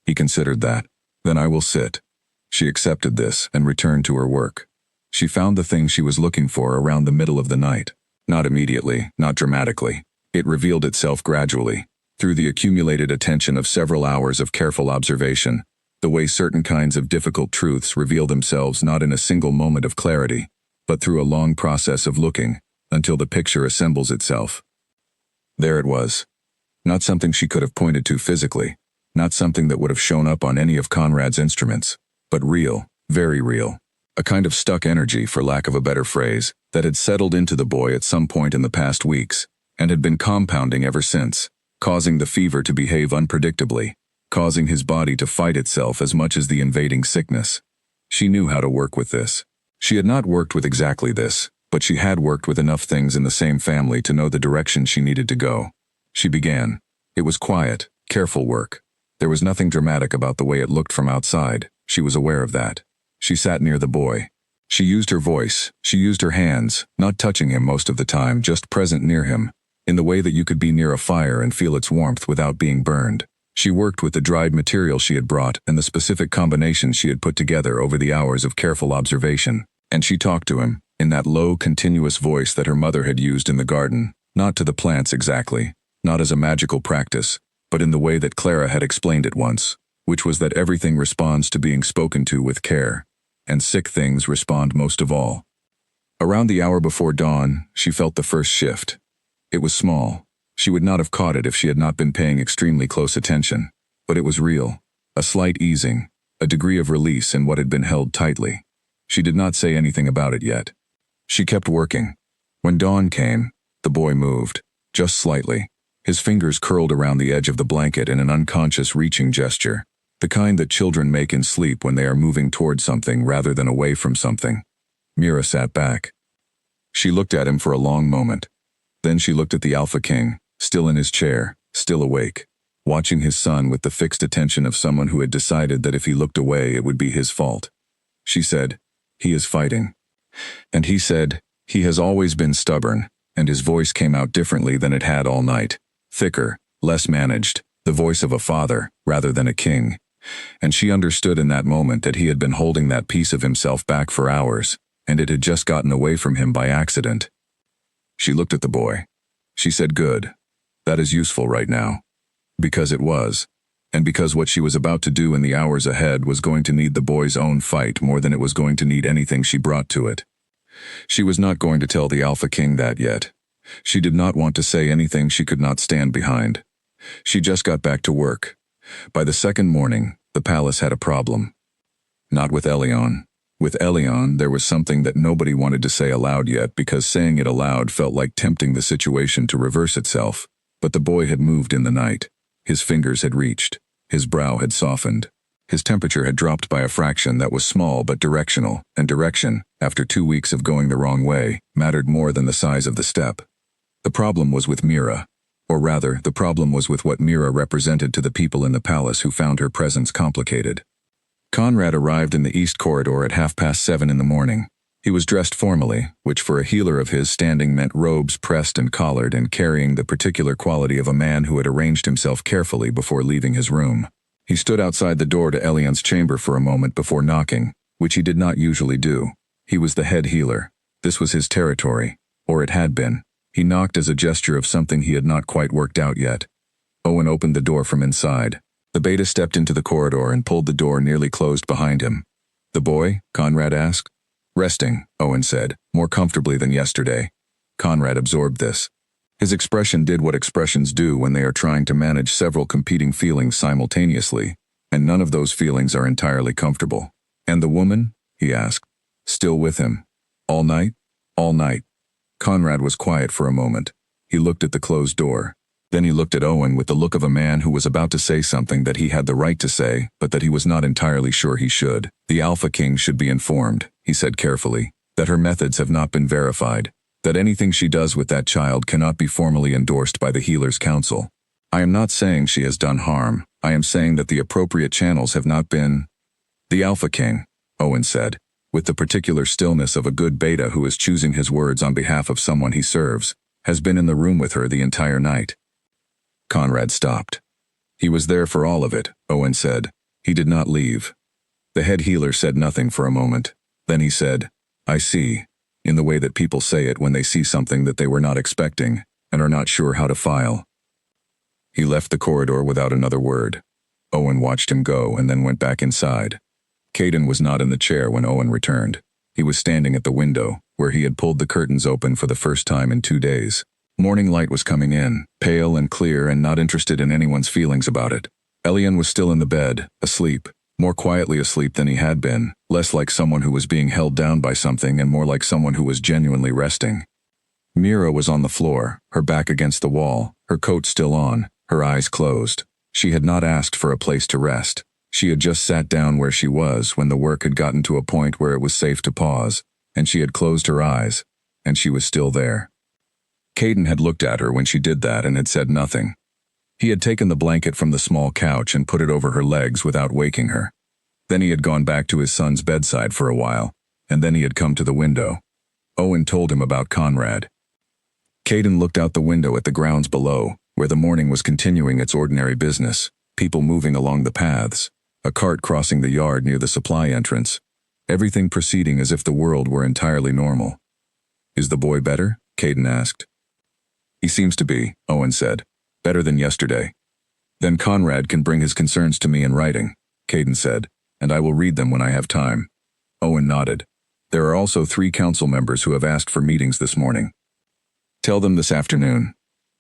Speaker 1: He considered that. Then I will sit. She accepted this and returned to her work. She found the thing she was looking for around the middle of the night. Not immediately, not dramatically. It revealed itself gradually, through the accumulated attention of several hours of careful observation, the way certain kinds of difficult truths reveal themselves not in a single moment of clarity, but through a long process of looking, until the picture assembles itself. There it was. Not something she could have pointed to physically, not something that would have shown up on any of Conrad's instruments, but real, very real. A kind of stuck energy, for lack of a better phrase, that had settled into the boy at some point in the past weeks, and had been compounding ever since, causing the fever to behave unpredictably, causing his body to fight itself as much as the invading sickness. She knew how to work with this. She had not worked with exactly this, but she had worked with enough things in the same family to know the direction she needed to go. She began. It was quiet, careful work. There was nothing dramatic about the way it looked from outside. She was aware of that. She sat near the boy. She used her voice. She used her hands, not touching him most of the time, just present near him, in the way that you could be near a fire and feel its warmth without being burned. She worked with the dried material she had brought and the specific combinations she had put together over the hours of careful observation. And she talked to him, in that low, continuous voice that her mother had used in the garden, not to the plants exactly, not as a magical practice, but in the way that Clara had explained it once, which was that everything responds to being spoken to with care, and sick things respond most of all. Around the hour before dawn, she felt the first shift. It was small. She would not have caught it if she had not been paying extremely close attention, but it was real. A slight easing, a degree of release in what had been held tightly. She did not say anything about it yet. She kept working. When dawn came, the boy moved, just slightly. His fingers curled around the edge of the blanket in an unconscious reaching gesture. The kind that children make in sleep when they are moving toward something rather than away from something. Mira sat back. She looked at him for a long moment. Then she looked at the Alpha King, still in his chair, still awake, watching his son with the fixed attention of someone who had decided that if he looked away it would be his fault. She said, "He is fighting." And he said, "He has always been stubborn," and his voice came out differently than it had all night. Thicker, less managed, the voice of a father, rather than a king. And she understood in that moment that he had been holding that piece of himself back for hours, and it had just gotten away from him by accident. She looked at the boy. She said, "Good. That is useful right now." Because it was. And because what she was about to do in the hours ahead was going to need the boy's own fight more than it was going to need anything she brought to it. She was not going to tell the Alpha King that yet. She did not want to say anything she could not stand behind. She just got back to work. By the second morning, the palace had a problem. Not with Elion. With Elion, there was something that nobody wanted to say aloud yet because saying it aloud felt like tempting the situation to reverse itself. But the boy had moved in the night. His fingers had reached. His brow had softened. His temperature had dropped by a fraction that was small but directional, and direction, after 2 weeks of going the wrong way, mattered more than the size of the step. The problem was with Mira. Or rather, the problem was with what Mira represented to the people in the palace who found her presence complicated. Conrad arrived in the east corridor at 7:30 in the morning. He was dressed formally, which for a healer of his standing meant robes pressed and collared and carrying the particular quality of a man who had arranged himself carefully before leaving his room. He stood outside the door to Elion's chamber for a moment before knocking, which he did not usually do. He was the head healer. This was his territory, or it had been. He knocked as a gesture of something he had not quite worked out yet. Owen opened the door from inside. The beta stepped into the corridor and pulled the door nearly closed behind him. "The boy?" Conrad asked. "Resting," Owen said, "more comfortably than yesterday." Conrad absorbed this. His expression did what expressions do when they are trying to manage several competing feelings simultaneously, and none of those feelings are entirely comfortable. "And the woman?" he asked. "Still with him? All night?" "All night." Conrad was quiet for a moment. He looked at the closed door. Then he looked at Owen with the look of a man who was about to say something that he had the right to say, but that he was not entirely sure he should. "The Alpha King should be informed," he said carefully, "that her methods have not been verified, that anything she does with that child cannot be formally endorsed by the Healers' Council. I am not saying she has done harm. I am saying that the appropriate channels have not been—" "The Alpha King," Owen said, with the particular stillness of a good beta who is choosing his words on behalf of someone he serves, "has been in the room with her the entire night." Conrad stopped. "He was there for all of it," Owen said. "He did not leave." The head healer said nothing for a moment. Then he said, "I see," in the way that people say it when they see something that they were not expecting and are not sure how to file. He left the corridor without another word. Owen watched him go and then went back inside. Caden was not in the chair when Owen returned. He was standing at the window, where he had pulled the curtains open for the first time in 2 days. Morning light was coming in, pale and clear and not interested in anyone's feelings about it. Elion was still in the bed, asleep, more quietly asleep than he had been, less like someone who was being held down by something and more like someone who was genuinely resting. Mira was on the floor, her back against the wall, her coat still on, her eyes closed. She had not asked for a place to rest. She had just sat down where she was when the work had gotten to a point where it was safe to pause, and she had closed her eyes, and she was still there. Caden had looked at her when she did that and had said nothing. He had taken the blanket from the small couch and put it over her legs without waking her. Then he had gone back to his son's bedside for a while, and then he had come to the window. Owen told him about Conrad. Caden looked out the window at the grounds below, where the morning was continuing its ordinary business, people moving along the paths, a cart crossing the yard near the supply entrance, everything proceeding as if the world were entirely normal. "Is the boy better?" Caden asked. "He seems to be," Owen said. "Better than yesterday." "Then Conrad can bring his concerns to me in writing," Caden said, "and I will read them when I have time." Owen nodded. "There are also 3 council members who have asked for meetings this morning. Tell them this afternoon."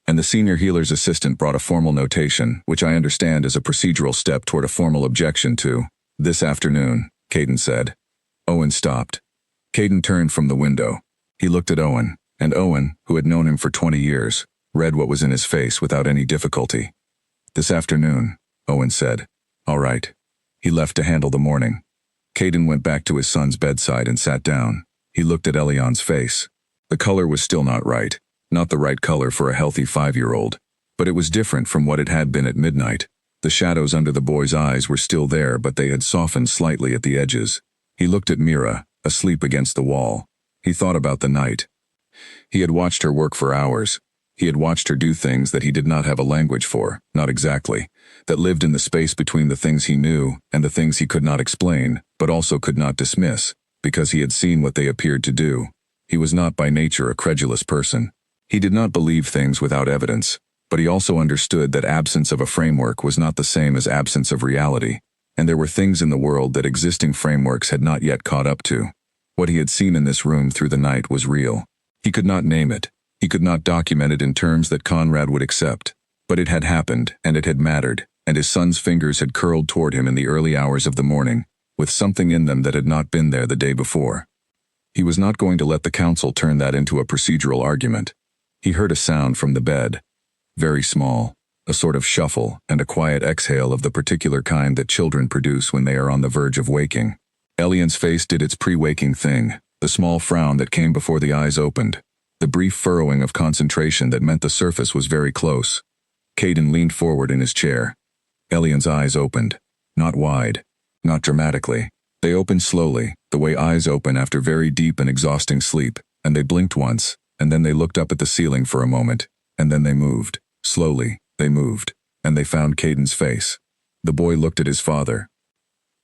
Speaker 1: And the senior healer's assistant brought a formal notation, which I understand is a procedural step toward a formal objection to. "This afternoon," Caden said. Owen stopped. Caden turned from the window. He looked at Owen, and Owen, who had known him for 20 years, read what was in his face without any difficulty. "This afternoon," Owen said. "All right." He left to handle the morning. Caden went back to his son's bedside and sat down. He looked at Elian's face. The color was still not right. Not the right color for a healthy 5-year-old. But it was different from what it had been at midnight. The shadows under the boy's eyes were still there, but they had softened slightly at the edges. He looked at Mira, asleep against the wall. He thought about the night. He had watched her work for hours. He had watched her do things that he did not have a language for, not exactly, that lived in the space between the things he knew and the things he could not explain, but also could not dismiss, because he had seen what they appeared to do. He was not by nature a credulous person. He did not believe things without evidence, but he also understood that absence of a framework was not the same as absence of reality, and there were things in the world that existing frameworks had not yet caught up to. What he had seen in this room through the night was real. He could not name it. He could not document it in terms that Conrad would accept. But it had happened, and it had mattered, and his son's fingers had curled toward him in the early hours of the morning, with something in them that had not been there the day before. He was not going to let the council turn that into a procedural argument. He heard a sound from the bed. Very small, a sort of shuffle and a quiet exhale of the particular kind that children produce when they are on the verge of waking. Elian's face did its pre-waking thing, the small frown that came before the eyes opened, the brief furrowing of concentration that meant the surface was very close. Caden leaned forward in his chair. Elian's eyes opened. Not wide. Not dramatically. They opened slowly, the way eyes open after very deep and exhausting sleep, and they blinked once, and then they looked up at the ceiling for a moment, and then they moved. Slowly, they moved, and they found Caden's face. The boy looked at his father.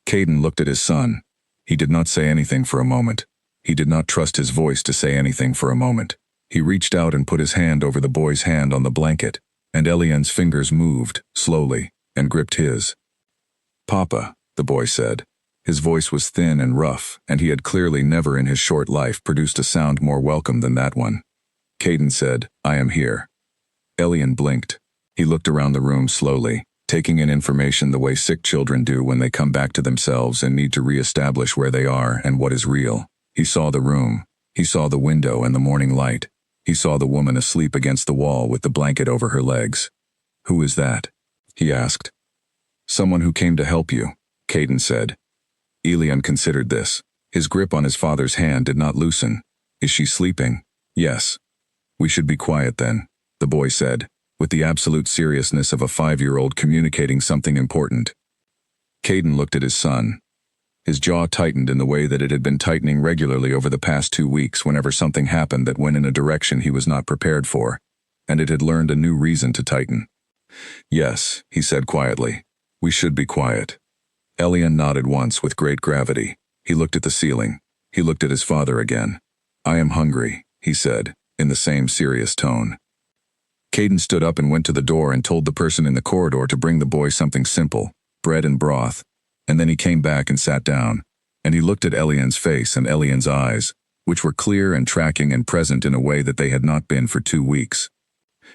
Speaker 1: Caden looked at his son. He did not say anything for a moment. He did not trust his voice to say anything for a moment. He reached out and put his hand over the boy's hand on the blanket, and Elian's fingers moved, slowly, and gripped his. "Papa," the boy said. His voice was thin and rough, and he had clearly never in his short life produced a sound more welcome than that one. Caden said, "I am here." Elian blinked. He looked around the room slowly, taking in information the way sick children do when they come back to themselves and need to re-establish where they are and what is real. He saw the room. He saw the window and the morning light. He saw the woman asleep against the wall with the blanket over her legs. "Who is that?" he asked. "Someone who came to help you," Caden said. Elian considered this. His grip on his father's hand did not loosen. "Is she sleeping?" "Yes." "We should be quiet then," the boy said, with the absolute seriousness of a 5-year-old communicating something important. Caden looked at his son. His jaw tightened in the way that it had been tightening regularly over the past 2 weeks whenever something happened that went in a direction he was not prepared for, and it had learned a new reason to tighten. "Yes," he said quietly. "We should be quiet." Elian nodded once with great gravity. He looked at the ceiling. He looked at his father again. "I am hungry," he said, in the same serious tone. Caden stood up and went to the door and told the person in the corridor to bring the boy something simple, bread and broth, and then he came back and sat down, and he looked at Elian's face and Elian's eyes, which were clear and tracking and present in a way that they had not been for 2 weeks.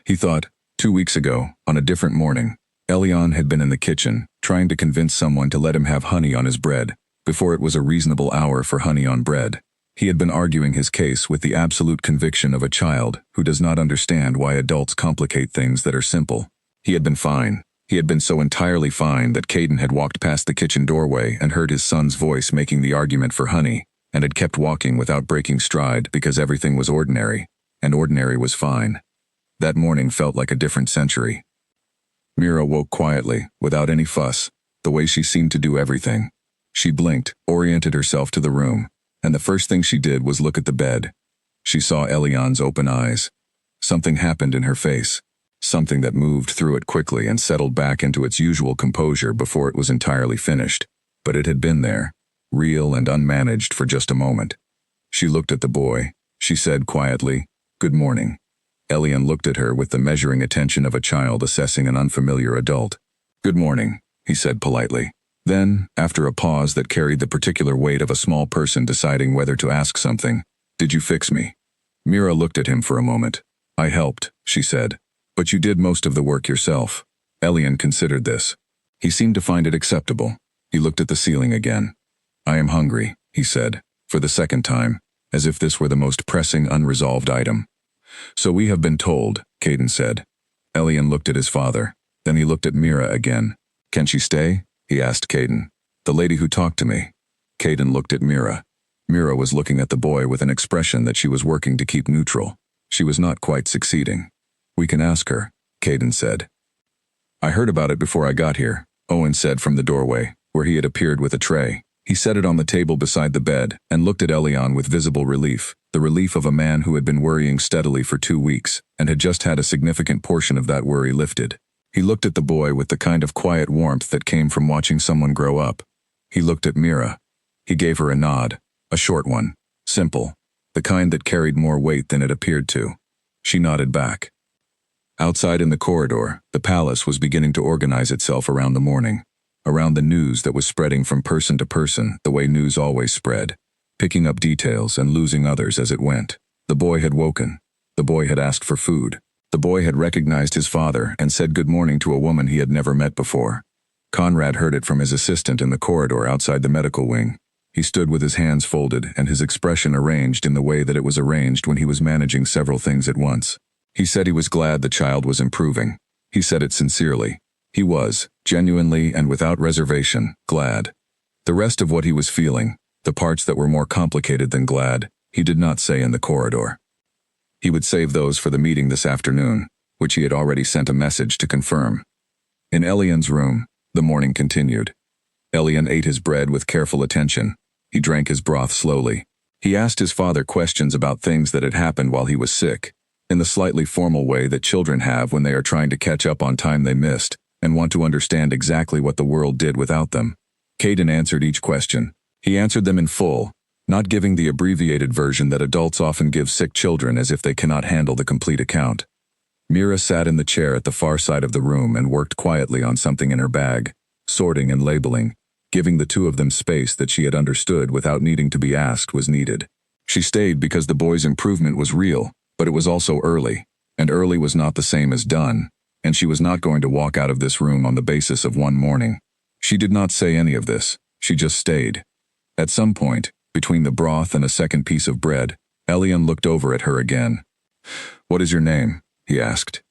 Speaker 1: He thought, 2 weeks ago, on a different morning, Elian had been in the kitchen, trying to convince someone to let him have honey on his bread, before it was a reasonable hour for honey on bread. He had been arguing his case with the absolute conviction of a child who does not understand why adults complicate things that are simple. He had been fine. He had been so entirely fine that Caden had walked past the kitchen doorway and heard his son's voice making the argument for honey, and had kept walking without breaking stride because everything was ordinary, and ordinary was fine. That morning felt like a different century. Mira woke quietly, without any fuss, the way she seemed to do everything. She blinked, oriented herself to the room, and the first thing she did was look at the bed. She saw Elian's open eyes. Something happened in her face. Something that moved through it quickly and settled back into its usual composure before it was entirely finished. But it had been there, real and unmanaged for just a moment. She looked at the boy. She said quietly, "Good morning." Elian looked at her with the measuring attention of a child assessing an unfamiliar adult. "Good morning," he said politely. Then, after a pause that carried the particular weight of a small person deciding whether to ask something, "Did you fix me?" Mira looked at him for a moment. "I helped," she said. "But you did most of the work yourself." Elian considered this. He seemed to find it acceptable. He looked at the ceiling again. "I am hungry," he said, for the second time, as if this were the most pressing unresolved item. "So we have been told," Caden said. Elian looked at his father. Then he looked at Mira again. "Can she stay?" he asked Caden. The lady who talked to me. Caden looked at Mira. Mira was looking at the boy with an expression that she was working to keep neutral. She was not quite succeeding. We can ask her, Caden said. I heard about it before I got here, Owen said from the doorway, where he had appeared with a tray. He set it on the table beside the bed and looked at Elian with visible relief, the relief of a man who had been worrying steadily for 2 weeks and had just had a significant portion of that worry lifted. He looked at the boy with the kind of quiet warmth that came from watching someone grow up. He looked at Mira. He gave her a nod, a short one, simple, the kind that carried more weight than it appeared to. She nodded back. Outside in the corridor, the palace was beginning to organize itself around the morning, around the news that was spreading from person to person the way news always spread, picking up details and losing others as it went. The boy had woken. The boy had asked for food. The boy had recognized his father and said good morning to a woman he had never met before. Conrad heard it from his assistant in the corridor outside the medical wing. He stood with his hands folded and his expression arranged in the way that it was arranged when he was managing several things at once. He said he was glad the child was improving. He said it sincerely. He was, genuinely and without reservation, glad. The rest of what he was feeling, the parts that were more complicated than glad, he did not say in the corridor. He would save those for the meeting this afternoon, which he had already sent a message to confirm. In Elian's room, the morning continued. Elian ate his bread with careful attention. He drank his broth slowly. He asked his father questions about things that had happened while he was sick, in the slightly formal way that children have when they are trying to catch up on time they missed, and want to understand exactly what the world did without them. Caden answered each question. He answered them in full, not giving the abbreviated version that adults often give sick children as if they cannot handle the complete account. Mira sat in the chair at the far side of the room and worked quietly on something in her bag, sorting and labeling, giving the two of them space that she had understood without needing to be asked was needed. She stayed because the boy's improvement was real, but it was also early, and early was not the same as done, and she was not going to walk out of this room on the basis of one morning. She did not say any of this, she just stayed. At some point, between the broth and a second piece of bread, Elian looked over at her again. What is your name? He asked.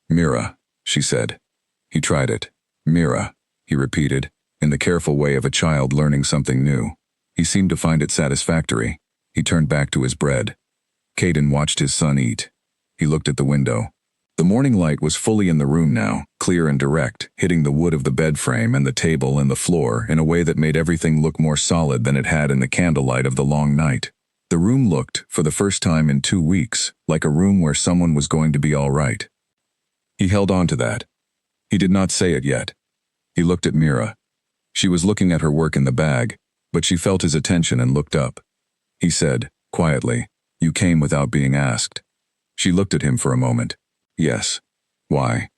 Speaker 1: Mira, she said. He tried it. Mira, he repeated, in the careful way of a child learning something new. He seemed to find it satisfactory. He turned back to his bread. Caden watched his son eat. He looked at the window. The morning light was fully in the room now, clear and direct, hitting the wood of the bed frame and the table and the floor in a way that made everything look more solid than it had in the candlelight of the long night. The room looked, for the first time in 2 weeks, like a room where someone was going to be all right. He held on to that. He did not say it yet. He looked at Mira. She was looking at her work in the bag, but she felt his attention and looked up. He said, quietly, "You came without being asked." She looked at him for a moment. Yes. Why?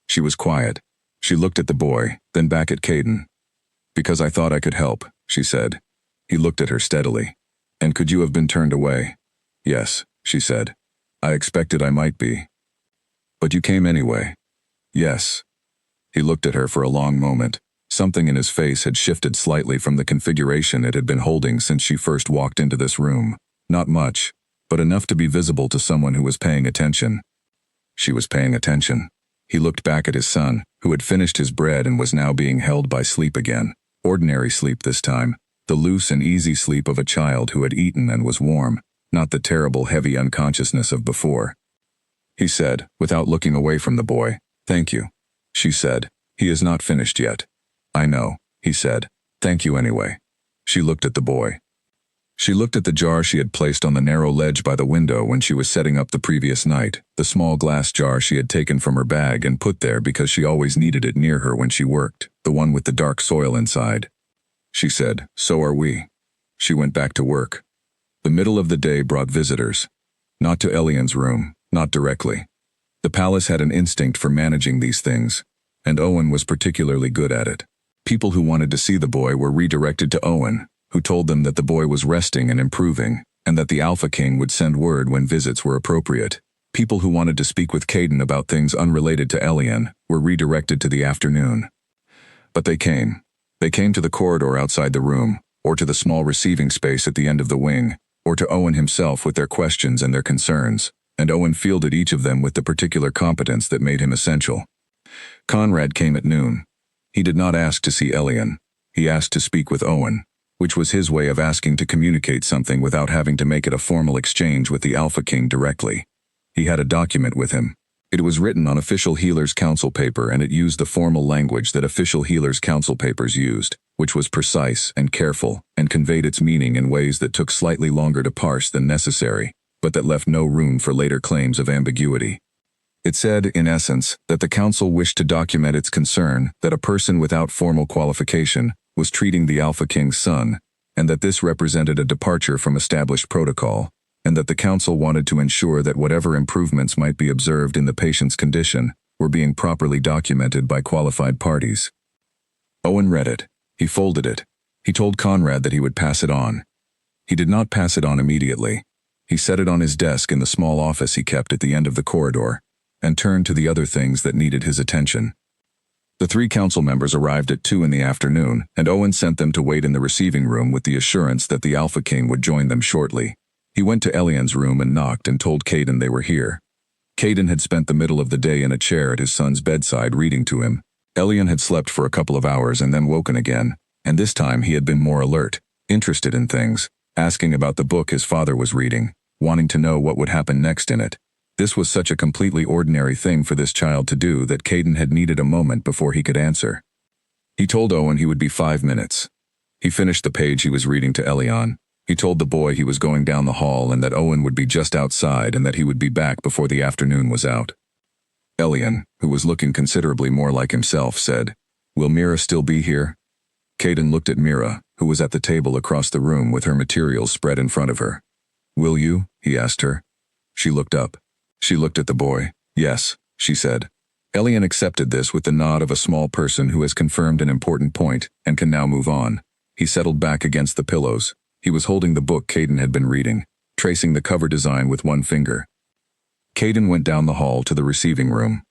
Speaker 1: She was quiet. She looked at the boy, then back at Caden. Because I thought I could help, she said. He looked at her steadily. And could you have been turned away? Yes, she said. I expected I might be. But you came anyway. Yes. He looked at her for a long moment. Something in his face had shifted slightly from the configuration it had been holding since she first walked into this room. Not much, but enough to be visible to someone who was paying attention. She was paying attention. He looked back at his son, who had finished his bread and was now being held by sleep again. Ordinary sleep this time, the loose and easy sleep of a child who had eaten and was warm, not the terrible heavy unconsciousness of before. He said, without looking away from the boy, "Thank you." She said, "He is not finished yet." "I know," he said. "Thank you anyway." She looked at the boy. She looked at the jar she had placed on the narrow ledge by the window when she was setting up the previous night, the small glass jar she had taken from her bag and put there because she always needed it near her when she worked, the one with the dark soil inside. She said, "So are we." She went back to work. The middle of the day brought visitors. Not to Elian's room, not directly. The palace had an instinct for managing these things, and Owen was particularly good at it. People who wanted to see the boy were redirected to Owen, who told them that the boy was resting and improving, and that the Alpha King would send word when visits were appropriate. People who wanted to speak with Caden about things unrelated to Elian were redirected to the afternoon. But they came. They came to the corridor outside the room, or to the small receiving space at the end of the wing, or to Owen himself with their questions and their concerns, and Owen fielded each of them with the particular competence that made him essential. Conrad came at noon. He did not ask to see Elian. He asked to speak with Owen, which was his way of asking to communicate something without having to make it a formal exchange with the Alpha King directly. He had a document with him. It was written on official Healers Council paper, and it used the formal language that official Healers Council papers used, which was precise and careful, and conveyed its meaning in ways that took slightly longer to parse than necessary, but that left no room for later claims of ambiguity. It said, in essence, that the Council wished to document its concern that a person without formal qualification was treating the Alpha King's son, and that this represented a departure from established protocol, and that the Council wanted to ensure that whatever improvements might be observed in the patient's condition were being properly documented by qualified parties. Owen read it. He folded it. He told Conrad that he would pass it on. He did not pass it on immediately. He set it on his desk in the small office he kept at the end of the corridor, and turned to the other things that needed his attention. The 3 council members arrived at 2 in the afternoon, and Owen sent them to wait in the receiving room with the assurance that the Alpha King would join them shortly. He went to Elian's room and knocked and told Caden they were here. Caden had spent the middle of the day in a chair at his son's bedside reading to him. Elian had slept for a couple of hours and then woken again, and this time he had been more alert, interested in things, asking about the book his father was reading, wanting to know what would happen next in it. This was such a completely ordinary thing for this child to do that Caden had needed a moment before he could answer. He told Owen he would be 5 minutes. He finished the page he was reading to Elian. He told the boy he was going down the hall and that Owen would be just outside and that he would be back before the afternoon was out. Elian, who was looking considerably more like himself, said, "Will Mira still be here?" Caden looked at Mira, who was at the table across the room with her materials spread in front of her. "Will you?" he asked her. She looked up. She looked at the boy. "Yes," she said. Elian accepted this with the nod of a small person who has confirmed an important point and can now move on. He settled back against the pillows. He was holding the book Caden had been reading, tracing the cover design with one finger. Caden went down the hall to the receiving room.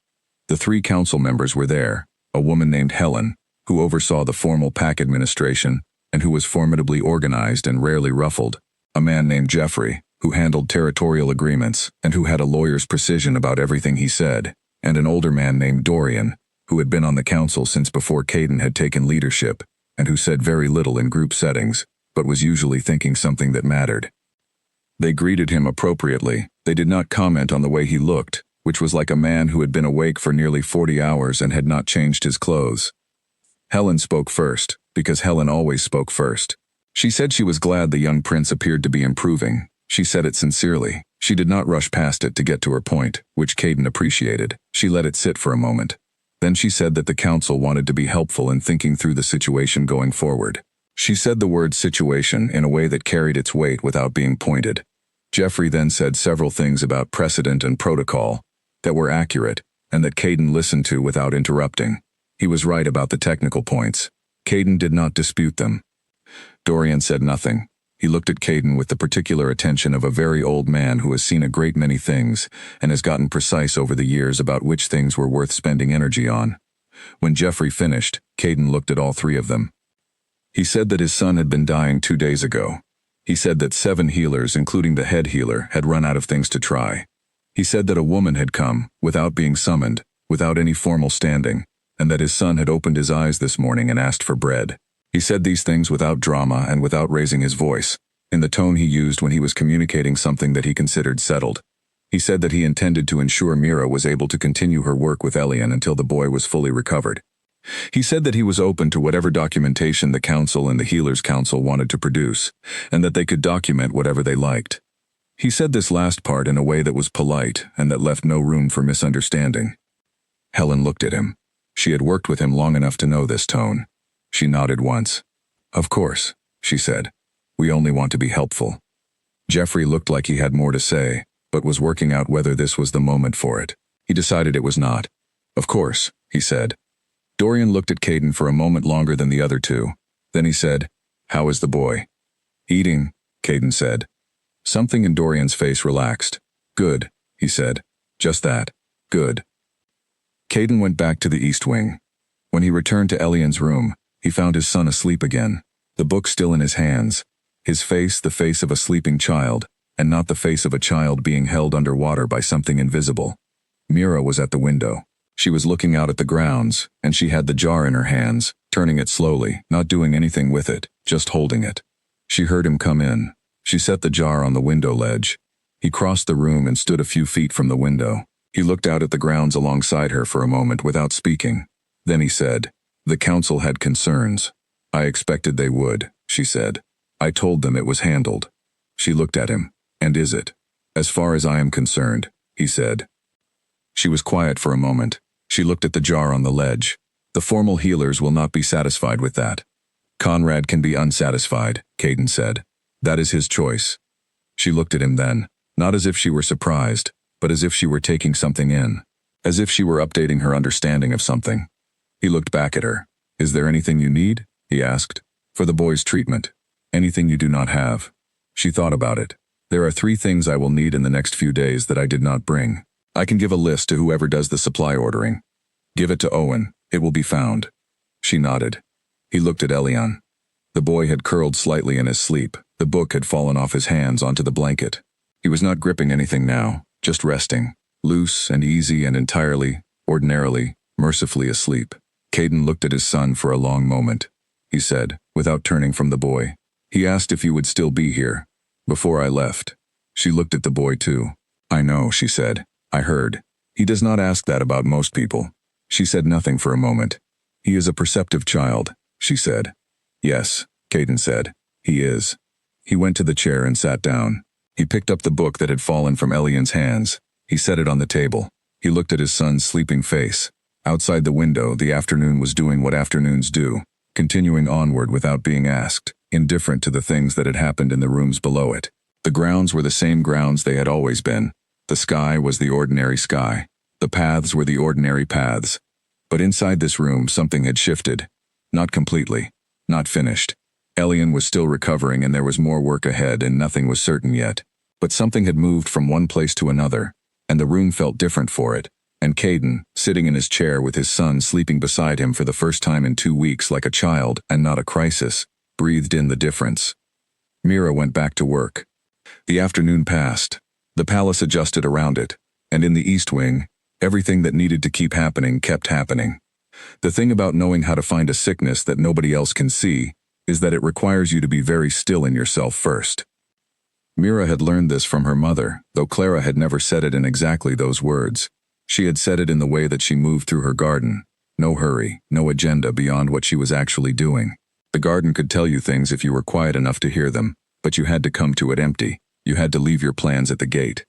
Speaker 1: The 3 council members were there, a woman named Helen, who oversaw the formal pack administration and who was formidably organized and rarely ruffled, a man named Jeffrey, who handled territorial agreements and who had a lawyer's precision about everything he said, and an older man named Dorian, who had been on the council since before Caden had taken leadership, and who said very little in group settings, but was usually thinking something that mattered. They greeted him appropriately. They did not comment on the way he looked, which was like a man who had been awake for nearly 40 hours and had not changed his clothes. Helen spoke first, because Helen always spoke first. She said she was glad the young prince appeared to be improving. She said it sincerely. She did not rush past it to get to her point, which Caden appreciated. She let it sit for a moment. Then she said that the council wanted to be helpful in thinking through the situation going forward. She said the word situation in a way that carried its weight without being pointed. Jeffrey then said several things about precedent and protocol that were accurate and that Caden listened to without interrupting. He was right about the technical points. Caden did not dispute them. Dorian said nothing. He looked at Caden with the particular attention of a very old man who has seen a great many things and has gotten precise over the years about which things were worth spending energy on. When Jeffrey finished, Caden looked at all 3 of them. He said that his son had been dying 2 days ago. He said that 7 healers, including the head healer, had run out of things to try. He said that a woman had come, without being summoned, without any formal standing, and that his son had opened his eyes this morning and asked for bread. He said these things without drama and without raising his voice, in the tone he used when he was communicating something that he considered settled. He said that he intended to ensure Mira was able to continue her work with Elian until the boy was fully recovered. He said that he was open to whatever documentation the Council and the Healers Council wanted to produce, and that they could document whatever they liked. He said this last part in a way that was polite and that left no room for misunderstanding. Helen looked at him. She had worked with him long enough to know this tone. She nodded once. "Of course," she said. "We only want to be helpful." Jeffrey looked like he had more to say, but was working out whether this was the moment for it. He decided it was not. "Of course," he said. Dorian looked at Caden for a moment longer than the other 2. Then he said, "How is the boy?" "Eating," Caden said. Something in Dorian's face relaxed. "Good," he said. "Just that. Good." Caden went back to the East Wing. When he returned to Elian's room, he found his son asleep again, the book still in his hands, his face the face of a sleeping child, and not the face of a child being held underwater by something invisible. Mira was at the window. She was looking out at the grounds, and she had the jar in her hands, turning it slowly, not doing anything with it, just holding it. She heard him come in. She set the jar on the window ledge. He crossed the room and stood a few feet from the window. He looked out at the grounds alongside her for a moment without speaking. Then he said, "The council had concerns. I expected they would," she said. "I told them it was handled." She looked at him. "And is it?" "As far as I am concerned," he said. She was quiet for a moment. She looked at the jar on the ledge. "The formal healers will not be satisfied with that." "Conrad can be unsatisfied," Caden said. "That is his choice." She looked at him then, not as if she were surprised, but as if she were taking something in, as if she were updating her understanding of something. He looked back at her. "Is there anything you need?" he asked. "For the boy's treatment. Anything you do not have?" She thought about it. "There are 3 things I will need in the next few days that I did not bring. I can give a list to whoever does the supply ordering. Give it to Owen. It will be found." She nodded. He looked at Elian. The boy had curled slightly in his sleep. The book had fallen off his hands onto the blanket. He was not gripping anything now, just resting, loose and easy and entirely, ordinarily, mercifully asleep. Caden looked at his son for a long moment. He said, without turning from the boy, "He asked if you would still be here. Before I left." She looked at the boy too. "I know," she said. "I heard. He does not ask that about most people." She said nothing for a moment. "He is a perceptive child," she said. "Yes," Caden said. "He is." He went to the chair and sat down. He picked up the book that had fallen from Elian's hands. He set it on the table. He looked at his son's sleeping face. Outside the window, the afternoon was doing what afternoons do, continuing onward without being asked, indifferent to the things that had happened in the rooms below it. The grounds were the same grounds they had always been. The sky was the ordinary sky. The paths were the ordinary paths. But inside this room, something had shifted. Not completely. Not finished. Elian was still recovering and there was more work ahead and nothing was certain yet. But something had moved from one place to another, and the room felt different for it. And Caden, sitting in his chair with his son sleeping beside him for the first time in 2 weeks like a child and not a crisis, breathed in the difference. Mira went back to work. The afternoon passed. The palace adjusted around it, and in the East Wing, everything that needed to keep happening kept happening. The thing about knowing how to find a sickness that nobody else can see is that it requires you to be very still in yourself first. Mira had learned this from her mother, though Clara had never said it in exactly those words. She had said it in the way that she moved through her garden. No hurry, no agenda beyond what she was actually doing. The garden could tell you things if you were quiet enough to hear them, but you had to come to it empty. You had to leave your plans at the gate.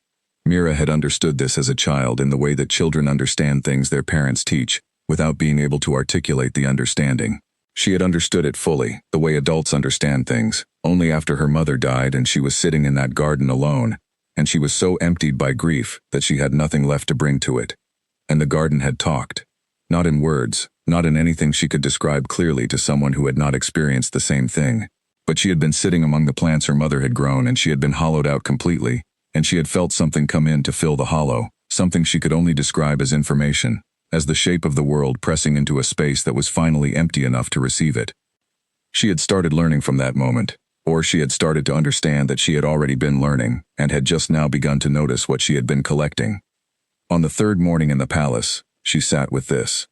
Speaker 1: Mira had understood this as a child in the way that children understand things their parents teach, without being able to articulate the understanding. She had understood it fully, the way adults understand things, only after her mother died and she was sitting in that garden alone, and she was so emptied by grief that she had nothing left to bring to it. And the garden had talked. Not in words, not in anything she could describe clearly to someone who had not experienced the same thing. But she had been sitting among the plants her mother had grown and she had been hollowed out completely, and she had felt something come in to fill the hollow, something she could only describe as information, as the shape of the world pressing into a space that was finally empty enough to receive it. She had started learning from that moment, or she had started to understand that she had already been learning, and had just now begun to notice what she had been collecting. On the 3rd morning in the palace, she sat with this.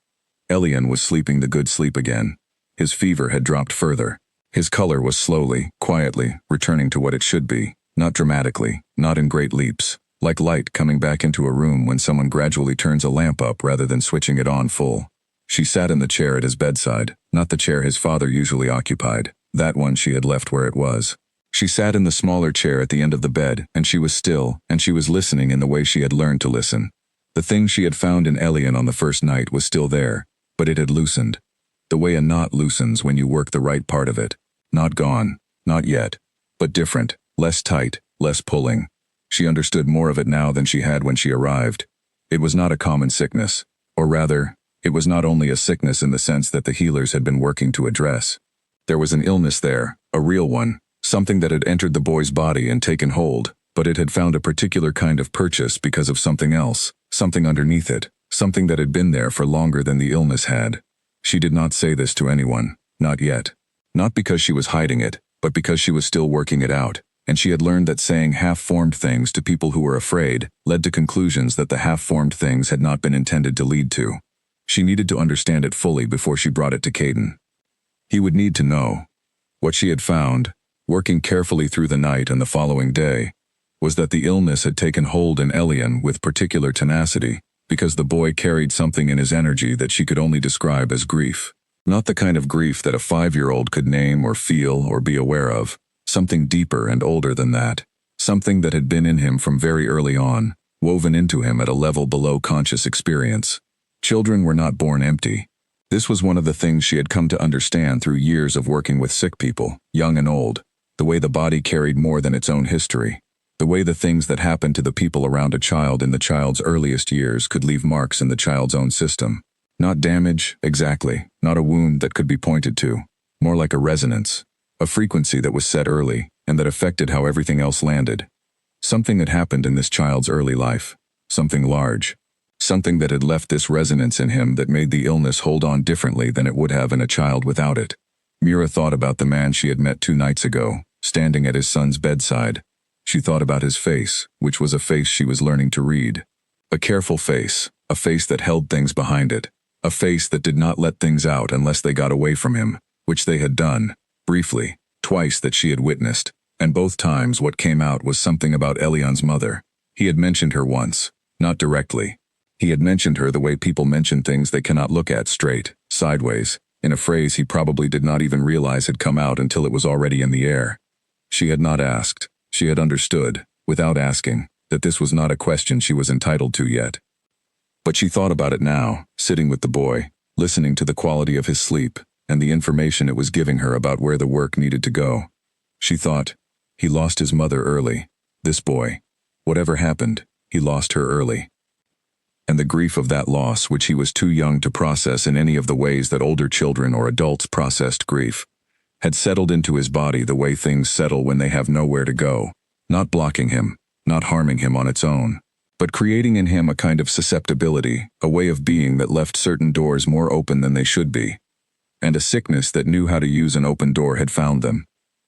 Speaker 1: Elian was sleeping the good sleep again. His fever had dropped further. His color was slowly, quietly, returning to what it should be, not dramatically, not in great leaps, like light coming back into a room when someone gradually turns a lamp up rather than switching it on full. She sat in the chair at his bedside, not the chair his father usually occupied, that one she had left where it was. She sat in the smaller chair at the end of the bed, and she was still, and she was listening in the way she had learned to listen. The thing she had found in Elian on the first night was still there, but it had loosened. The way a knot loosens when you work the right part of it. Not gone, not yet, but different, less tight, less pulling. She understood more of it now than she had when she arrived. It was not a common sickness, or rather, it was not only a sickness in the sense that the healers had been working to address. There was an illness there, a real one, something that had entered the boy's body and taken hold, but it had found a particular kind of purchase because of something else, something underneath it, something that had been there for longer than the illness had. She did not say this to anyone, not yet. Not because she was hiding it, but because she was still working it out, and she had learned that saying half-formed things to people who were afraid led to conclusions that the half-formed things had not been intended to lead to. She needed to understand it fully before she brought it to Caden. He would need to know. What she had found, working carefully through the night and the following day, was that the illness had taken hold in Elian with particular tenacity, because the boy carried something in his energy that she could only describe as grief. Not the kind of grief that a 5-year-old could name or feel or be aware of, something deeper and older than that, something that had been in him from very early on, woven into him at a level below conscious experience. Children were not born empty. This was one of the things she had come to understand through years of working with sick people, young and old, the way the body carried more than its own history, the way the things that happened to the people around a child in the child's earliest years could leave marks in the child's own system. Not damage, exactly, not a wound that could be pointed to, more like a resonance, a frequency that was set early and that affected how everything else landed. Something had happened in this child's early life, something large, something that had left this resonance in him that made the illness hold on differently than it would have in a child without it. Mira thought about the man she had met 2 nights ago, standing at his son's bedside. She thought about his face, which was a face she was learning to read. A careful face, a face that held things behind it, a face that did not let things out unless they got away from him, which they had done, briefly, twice that she had witnessed, and both times what came out was something about Elian's mother. He had mentioned her once, not directly. He had mentioned her the way people mention things they cannot look at straight, sideways, in a phrase he probably did not even realize had come out until it was already in the air. She had not asked. She had understood, without asking, that this was not a question she was entitled to yet. But she thought about it now, sitting with the boy, listening to the quality of his sleep, and the information it was giving her about where the work needed to go. She thought, he lost his mother early. This boy. Whatever happened, he lost her early. And the grief of that loss, which he was too young to process in any of the ways that older children or adults processed grief, had settled into his body the way things settle when they have nowhere to go, not blocking him, not harming him on its own, but creating in him a kind of susceptibility, a way of being that left certain doors more open than they should be. And a sickness that knew how to use an open door had found them.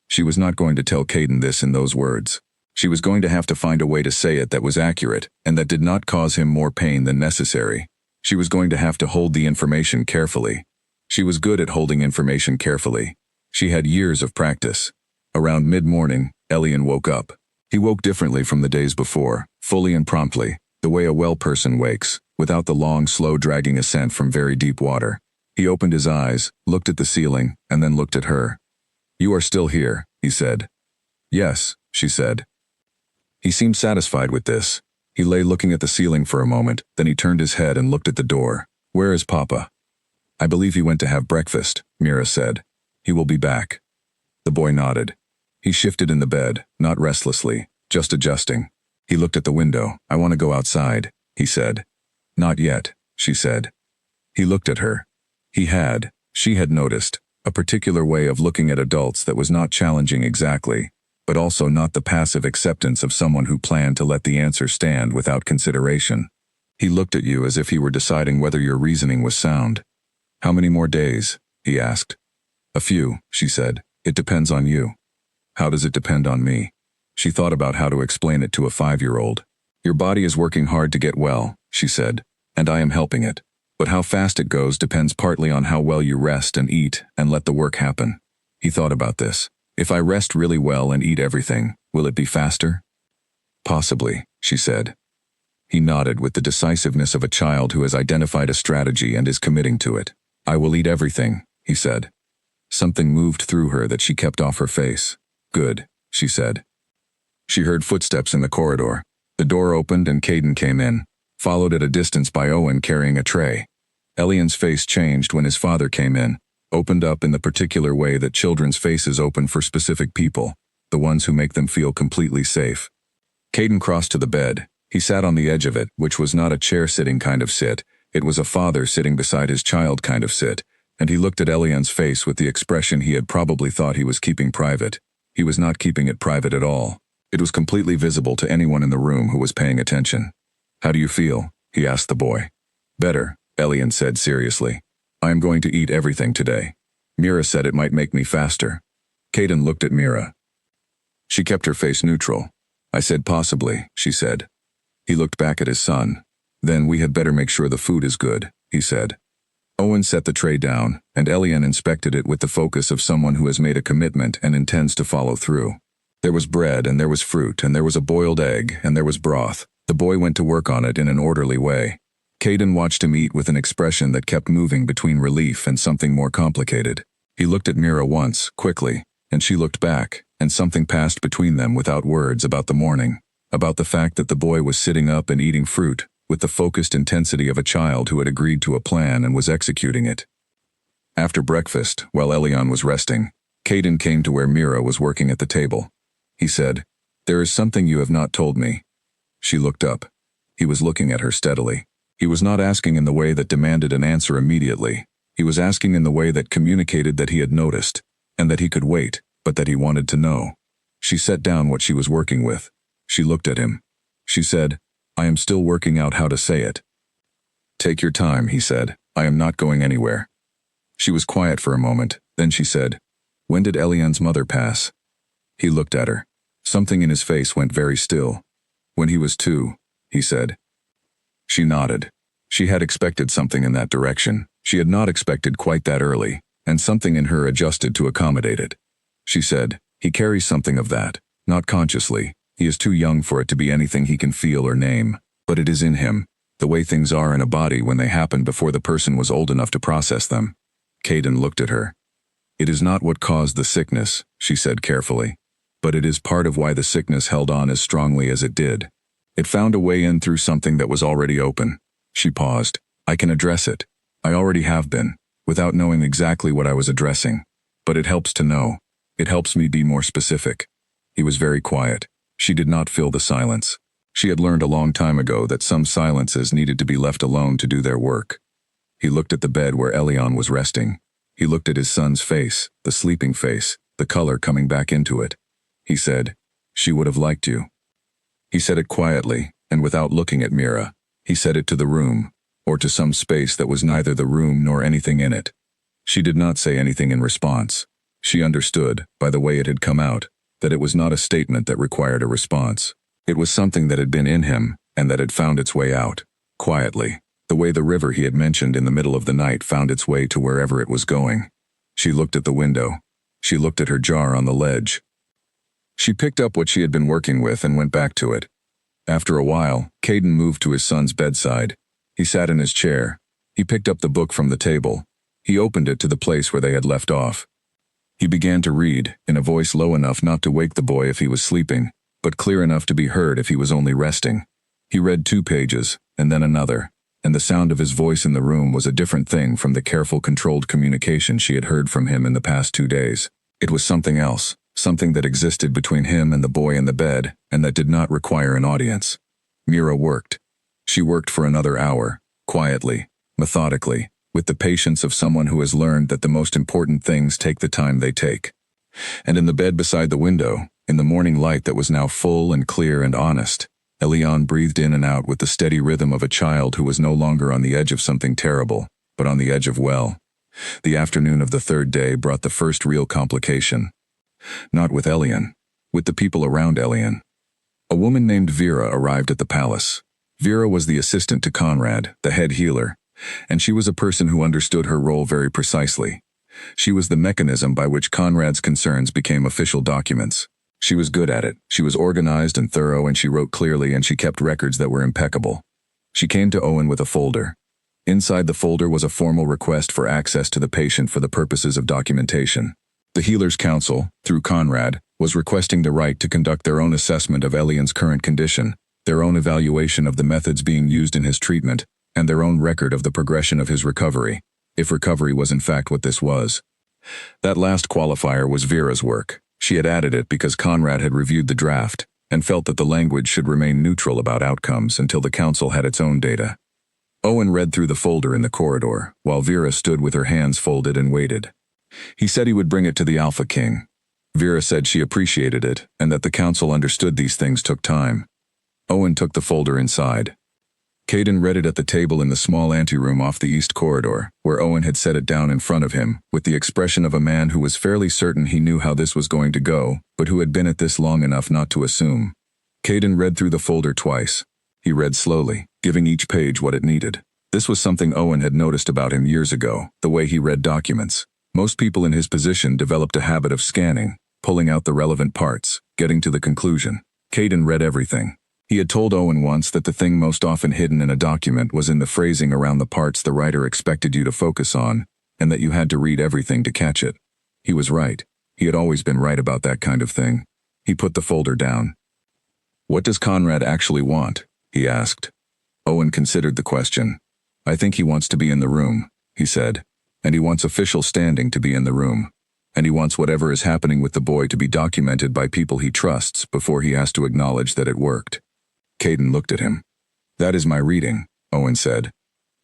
Speaker 1: She was not going to tell Caden this in those words. She was going to have to find a way to say it that was accurate and that did not cause him more pain than necessary. She was going to have to hold the information carefully. She was good at holding information carefully. She had years of practice. Around mid-morning, Elian woke up. He woke differently from the days before, fully and promptly, the way a well person wakes, without the long, slow dragging ascent from very deep water. He opened his eyes, looked at the ceiling, and then looked at her. "You are still here," he said. "Yes," she said. He seemed satisfied with this. He lay looking at the ceiling for a moment, then he turned his head and looked at the door. "Where is Papa?" "I believe he went to have breakfast," Mira said. "He will be back." The boy nodded. He shifted in the bed, not restlessly, just adjusting. He looked at the window. "I want to go outside," he said. "Not yet," she said. He looked at her. She had noticed, a particular way of looking at adults that was not challenging exactly, but also not the passive acceptance of someone who planned to let the answer stand without consideration. He looked at you as if he were deciding whether your reasoning was sound. "How many more days?" he asked. "A few," she said. "It depends on you." "How does it depend on me?" She thought about how to explain it to a 5-year-old. "Your body is working hard to get well," she said, "and I am helping it. But how fast it goes depends partly on how well you rest and eat and let the work happen." He thought about this. "If I rest really well and eat everything, will it be faster?" "Possibly," she said. He nodded with the decisiveness of a child who has identified a strategy and is committing to it. "I will eat everything," he said. Something moved through her that she kept off her face. "Good," she said. She heard footsteps in the corridor. The door opened and Caden came in, followed at a distance by Owen carrying a tray. Elian's face changed when his father came in, opened up in the particular way that children's faces open for specific people, the ones who make them feel completely safe. Caden crossed to the bed. He sat on the edge of it, which was not a chair-sitting kind of sit. It was a father sitting beside his child kind of sit, and he looked at Elian's face with the expression he had probably thought he was keeping private. He was not keeping it private at all. It was completely visible to anyone in the room who was paying attention. "How do you feel?" he asked the boy. "Better," Elian said seriously. "I am going to eat everything today. Mira said it might make me faster." Caden looked at Mira. She kept her face neutral. "I said possibly," she said. He looked back at his son. "Then we had better make sure the food is good," he said. Owen set the tray down, and Elian inspected it with the focus of someone who has made a commitment and intends to follow through. There was bread, and there was fruit, and there was a boiled egg, and there was broth. The boy went to work on it in an orderly way. Caden watched him eat with an expression that kept moving between relief and something more complicated. He looked at Mira once, quickly, and she looked back, and something passed between them without words about the morning, about the fact that the boy was sitting up and eating fruit, with the focused intensity of a child who had agreed to a plan and was executing it. After breakfast, while Elian was resting, Caden came to where Mira was working at the table. He said, "There is something you have not told me." She looked up. He was looking at her steadily. He was not asking in the way that demanded an answer immediately. He was asking in the way that communicated that he had noticed, and that he could wait, but that he wanted to know. She set down what she was working with. She looked at him. She said, "I am still working out how to say it." "Take your time," he said. "I am not going anywhere." She was quiet for a moment, then she said, "When did Elian's mother pass?" He looked at her. Something in his face went very still. "When he was 2, he said. She nodded. She had expected something in that direction. She had not expected quite that early, and something in her adjusted to accommodate it. She said, "He carries something of that, not consciously. He is too young for it to be anything he can feel or name, but it is in him, the way things are in a body when they happen before the person was old enough to process them." Caden looked at her. "It is not what caused the sickness," she said carefully, "but it is part of why the sickness held on as strongly as it did. It found a way in through something that was already open." She paused. "I can address it. I already have been, without knowing exactly what I was addressing. But it helps to know. It helps me be more specific." He was very quiet. She did not fill the silence. She had learned a long time ago that some silences needed to be left alone to do their work. He looked at the bed where Elian was resting. He looked at his son's face, the sleeping face, the color coming back into it. He said, "She would have liked you." He said it quietly, and without looking at Mira. He said it to the room, or to some space that was neither the room nor anything in it. She did not say anything in response. She understood, by the way it had come out, that it was not a statement that required a response. It was something that had been in him, and that had found its way out, quietly, the way the river he had mentioned in the middle of the night found its way to wherever it was going. She looked at the window. She looked at her jar on the ledge. She picked up what she had been working with and went back to it. After a while, Caden moved to his son's bedside. He sat in his chair. He picked up the book from the table. He opened it to the place where they had left off. He began to read, in a voice low enough not to wake the boy if he was sleeping, but clear enough to be heard if he was only resting. He read 2 pages, and then another, and the sound of his voice in the room was a different thing from the careful, controlled communication she had heard from him in the past 2 days. It was something else, something that existed between him and the boy in the bed, and that did not require an audience. Mira worked. She worked for another hour, quietly, methodically, with the patience of someone who has learned that the most important things take the time they take. And in the bed beside the window, in the morning light that was now full and clear and honest, Elian breathed in and out with the steady rhythm of a child who was no longer on the edge of something terrible, but on the edge of well. The afternoon of the 3rd day brought the first real complication. Not with Elian, with the people around Elian. A woman named Vera arrived at the palace. Vera was the assistant to Conrad, the head healer, and she was a person who understood her role very precisely. She was the mechanism by which Conrad's concerns became official documents. She was good at it. She was organized and thorough, and she wrote clearly, and she kept records that were impeccable. She came to Owen with a folder. Inside the folder was a formal request for access to the patient for the purposes of documentation. The Healers' Council, through Conrad, was requesting the right to conduct their own assessment of Elian's current condition, their own evaluation of the methods being used in his treatment, and their own record of the progression of his recovery, if recovery was in fact what this was. That last qualifier was Vera's work. She had added it because Conrad had reviewed the draft, and felt that the language should remain neutral about outcomes until the council had its own data. Owen read through the folder in the corridor, while Vera stood with her hands folded and waited. He said he would bring it to the Alpha King. Vera said she appreciated it, and that the council understood these things took time. Owen took the folder inside. Caden read it at the table in the small anteroom off the east corridor, where Owen had set it down in front of him, with the expression of a man who was fairly certain he knew how this was going to go, but who had been at this long enough not to assume. Caden read through the folder twice. He read slowly, giving each page what it needed. This was something Owen had noticed about him years ago, the way he read documents. Most people in his position developed a habit of scanning, pulling out the relevant parts, getting to the conclusion. Caden read everything. He had told Owen once that the thing most often hidden in a document was in the phrasing around the parts the writer expected you to focus on, and that you had to read everything to catch it. He was right. He had always been right about that kind of thing. He put the folder down. "What does Conrad actually want?" he asked. Owen considered the question. "I think he wants to be in the room," he said. "And he wants official standing to be in the room. And he wants whatever is happening with the boy to be documented by people he trusts before he has to acknowledge that it worked." Caden looked at him. "That is my reading," Owen said.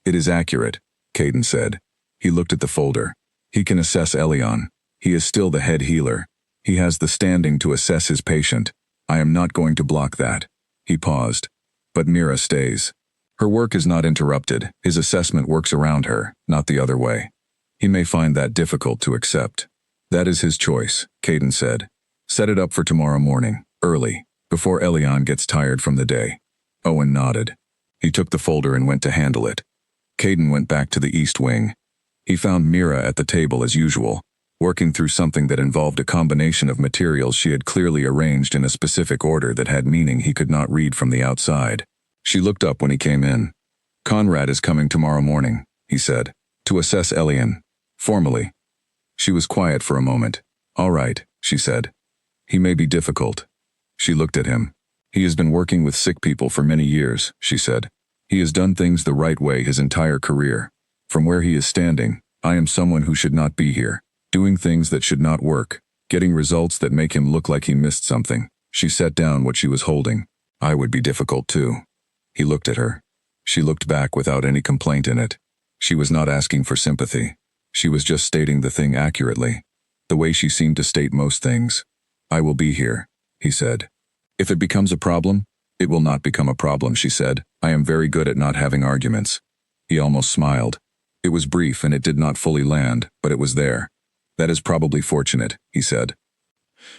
Speaker 1: "It is accurate," Caden said. He looked at the folder. "He can assess Elion. He is still the head healer. He has the standing to assess his patient. I am not going to block that." He paused. "But Mira stays. Her work is not interrupted. His assessment works around her, not the other way. He may find that difficult to accept." "That is his choice," Caden said. "Set it up for tomorrow morning, early, before Elion gets tired from the day." Owen nodded. He took the folder and went to handle it. Caden went back to the East Wing. He found Mira at the table as usual, working through something that involved a combination of materials she had clearly arranged in a specific order that had meaning he could not read from the outside. She looked up when he came in. "Conrad is coming tomorrow morning," he said, "to assess Elion. Formally." She was quiet for a moment. "All right," she said. "He may be difficult." She looked at him. "He has been working with sick people for many years," she said. "He has done things the right way his entire career. From where he is standing, I am someone who should not be here, doing things that should not work, getting results that make him look like he missed something." She set down what she was holding. "I would be difficult too." He looked at her. She looked back without any complaint in it. She was not asking for sympathy. She was just stating the thing accurately, the way she seemed to state most things. "I will be here," he said. "If it becomes a problem, it will not become a problem," she said. "I am very good at not having arguments." He almost smiled. It was brief and it did not fully land, but it was there. "That is probably fortunate," he said.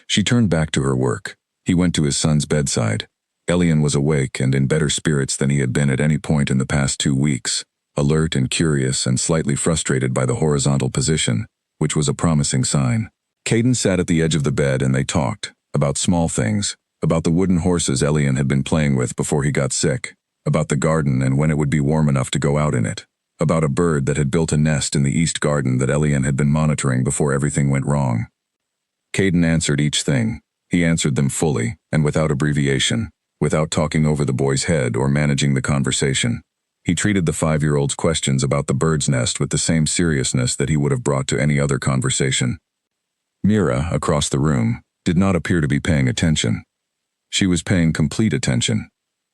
Speaker 1: She turned back to her work. He went to his son's bedside. Elion was awake and in better spirits than he had been at any point in the past 2 weeks, alert and curious and slightly frustrated by the horizontal position, which was a promising sign. Caden sat at the edge of the bed and they talked, about small things, about the wooden horses Elion had been playing with before he got sick, about the garden and when it would be warm enough to go out in it, about a bird that had built a nest in the east garden that Elion had been monitoring before everything went wrong. Caden answered each thing. He answered them fully, and without abbreviation, without talking over the boy's head or managing the conversation. He treated the 5-year-old's questions about the bird's nest with the same seriousness that he would have brought to any other conversation. Mira, across the room, did not appear to be paying attention. She was paying complete attention.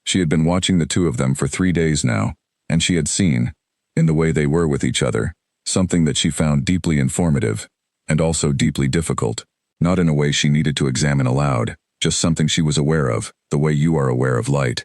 Speaker 1: She had been watching the two of them for 3 days now, and she had seen, in the way they were with each other, something that she found deeply informative, and also deeply difficult, not in a way she needed to examine aloud, just something she was aware of, the way you are aware of light.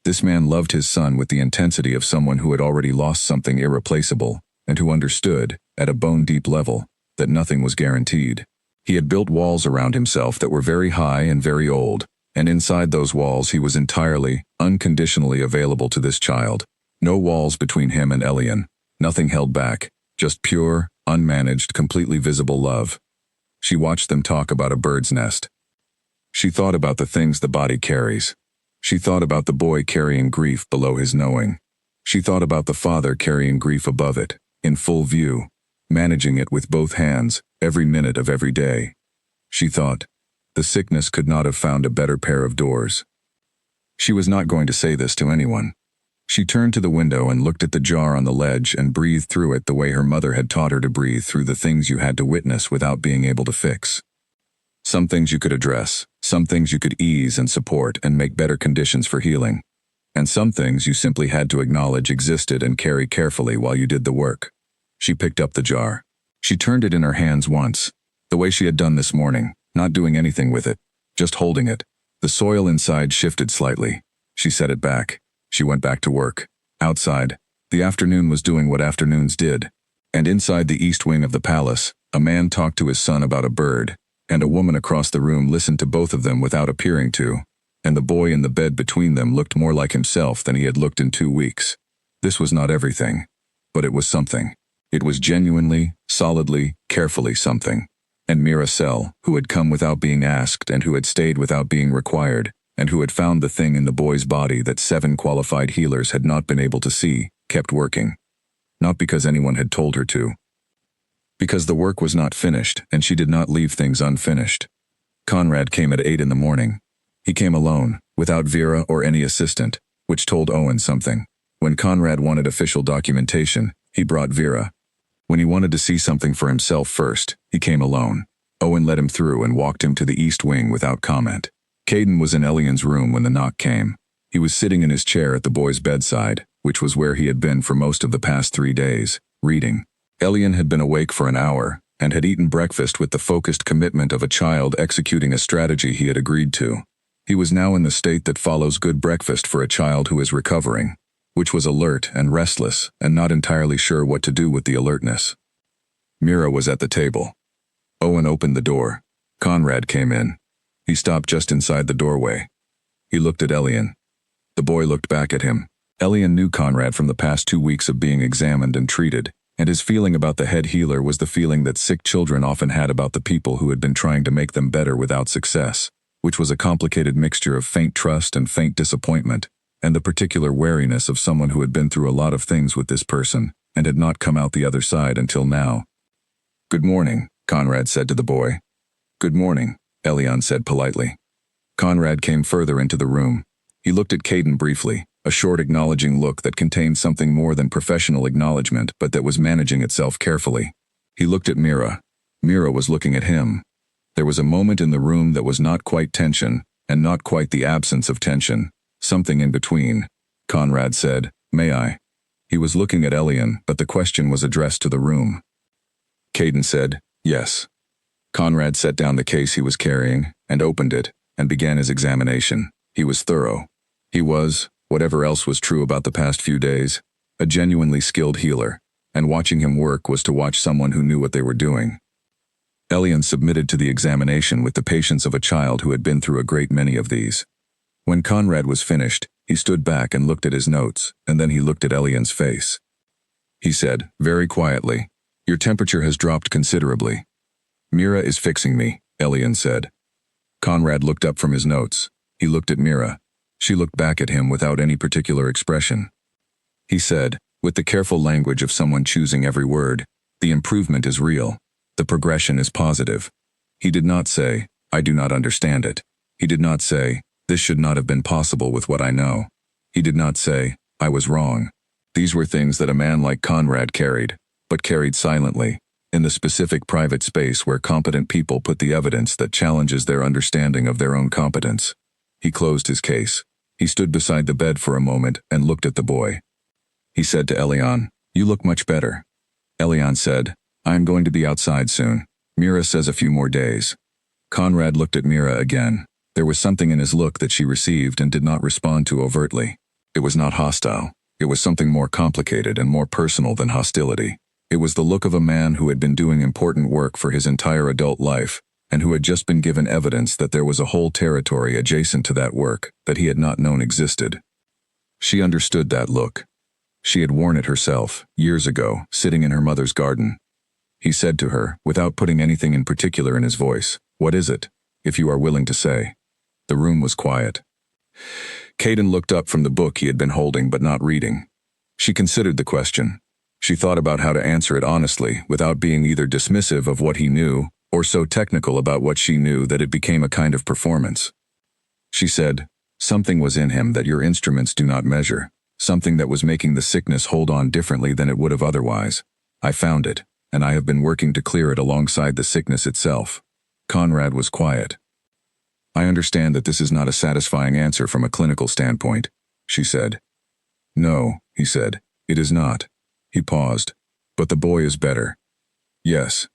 Speaker 1: This man loved his son with the intensity of someone who had already lost something irreplaceable, and who understood, at a bone-deep level, that nothing was guaranteed. He had built walls around himself that were very high and very old, and inside those walls he was entirely, unconditionally available to this child. No walls between him and Elion, nothing held back, just pure, unmanaged, completely visible love. She watched them talk about a bird's nest. She thought about the things the body carries. She thought about the boy carrying grief below his knowing. She thought about the father carrying grief above it, in full view, managing it with both hands, every minute of every day. She thought, the sickness could not have found a better pair of doors. She was not going to say this to anyone. She turned to the window and looked at the jar on the ledge and breathed through it the way her mother had taught her to breathe through the things you had to witness without being able to fix. Some things you could address, some things you could ease and support and make better conditions for healing, and some things you simply had to acknowledge existed and carry carefully while you did the work. She picked up the jar. She turned it in her hands once, the way she had done this morning, not doing anything with it, just holding it. The soil inside shifted slightly. She set it back. She went back to work. Outside, the afternoon was doing what afternoons did, and inside the east wing of the palace, a man talked to his son about a bird, and a woman across the room listened to both of them without appearing to, and the boy in the bed between them looked more like himself than he had looked in 2 weeks. This was not everything, but it was something. It was genuinely, solidly, carefully something. And Mira Cell, who had come without being asked and who had stayed without being required, and who had found the thing in the boy's body that 7 qualified healers had not been able to see, kept working. Not because anyone had told her to. Because the work was not finished, and she did not leave things unfinished. Conrad came at 8 in the morning. He came alone, without Vera or any assistant, which told Owen something. When Conrad wanted official documentation, he brought Vera. When he wanted to see something for himself first, he came alone. Owen let him through and walked him to the east wing without comment. Caden was in Elian's room when the knock came. He was sitting in his chair at the boy's bedside, which was where he had been for most of the past 3 days, reading. Elian had been awake for an hour, and had eaten breakfast with the focused commitment of a child executing a strategy he had agreed to. He was now in the state that follows good breakfast for a child who is recovering, which was alert and restless and not entirely sure what to do with the alertness. Mira was at the table. Owen opened the door. Conrad came in. He stopped just inside the doorway. He looked at Elian. The boy looked back at him. Elian knew Conrad from the past 2 weeks of being examined and treated, and his feeling about the head healer was the feeling that sick children often had about the people who had been trying to make them better without success, which was a complicated mixture of faint trust and faint disappointment, and the particular wariness of someone who had been through a lot of things with this person, and had not come out the other side until now. "Good morning," Conrad said to the boy. "Good morning," Elian said politely. Conrad came further into the room. He looked at Caden briefly, a short acknowledging look that contained something more than professional acknowledgement but that was managing itself carefully. He looked at Mira. Mira was looking at him. There was a moment in the room that was not quite tension, and not quite the absence of tension. Something in between. Conrad said, "May I?" He was looking at Elian, but the question was addressed to the room. Caden said, "Yes." Conrad set down the case he was carrying, and opened it, and began his examination. He was thorough. He was, whatever else was true about the past few days, a genuinely skilled healer, and watching him work was to watch someone who knew what they were doing. Elian submitted to the examination with the patience of a child who had been through a great many of these. When Conrad was finished, he stood back and looked at his notes, and then he looked at Elian's face. He said, very quietly, "Your temperature has dropped considerably." "Mira is fixing me," Elian said. Conrad looked up from his notes. He looked at Mira. She looked back at him without any particular expression. He said, with the careful language of someone choosing every word, "The improvement is real. The progression is positive." He did not say, "I do not understand it." He did not say, "This should not have been possible with what I know." He did not say, "I was wrong." These were things that a man like Conrad carried, but carried silently, in the specific private space where competent people put the evidence that challenges their understanding of their own competence. He closed his case. He stood beside the bed for a moment and looked at the boy. He said to Elian, "You look much better." Elian said, "I am going to be outside soon. Mira says a few more days." Conrad looked at Mira again. There was something in his look that she received and did not respond to overtly. It was not hostile. It was something more complicated and more personal than hostility. It was the look of a man who had been doing important work for his entire adult life, and who had just been given evidence that there was a whole territory adjacent to that work that he had not known existed. She understood that look. She had worn it herself, years ago, sitting in her mother's garden. He said to her, without putting anything in particular in his voice, "What is it, if you are willing to say?" The room was quiet. Caden looked up from the book he had been holding but not reading. She considered the question. She thought about how to answer it honestly, without being either dismissive of what he knew, or so technical about what she knew that it became a kind of performance. She said, "Something was in him that your instruments do not measure, something that was making the sickness hold on differently than it would have otherwise. I found it, and I have been working to clear it alongside the sickness itself." Conrad was quiet. "I understand that this is not a satisfying answer from a clinical standpoint," she said. "No," he said, "it is not." He paused. "But the boy is better." "Yes."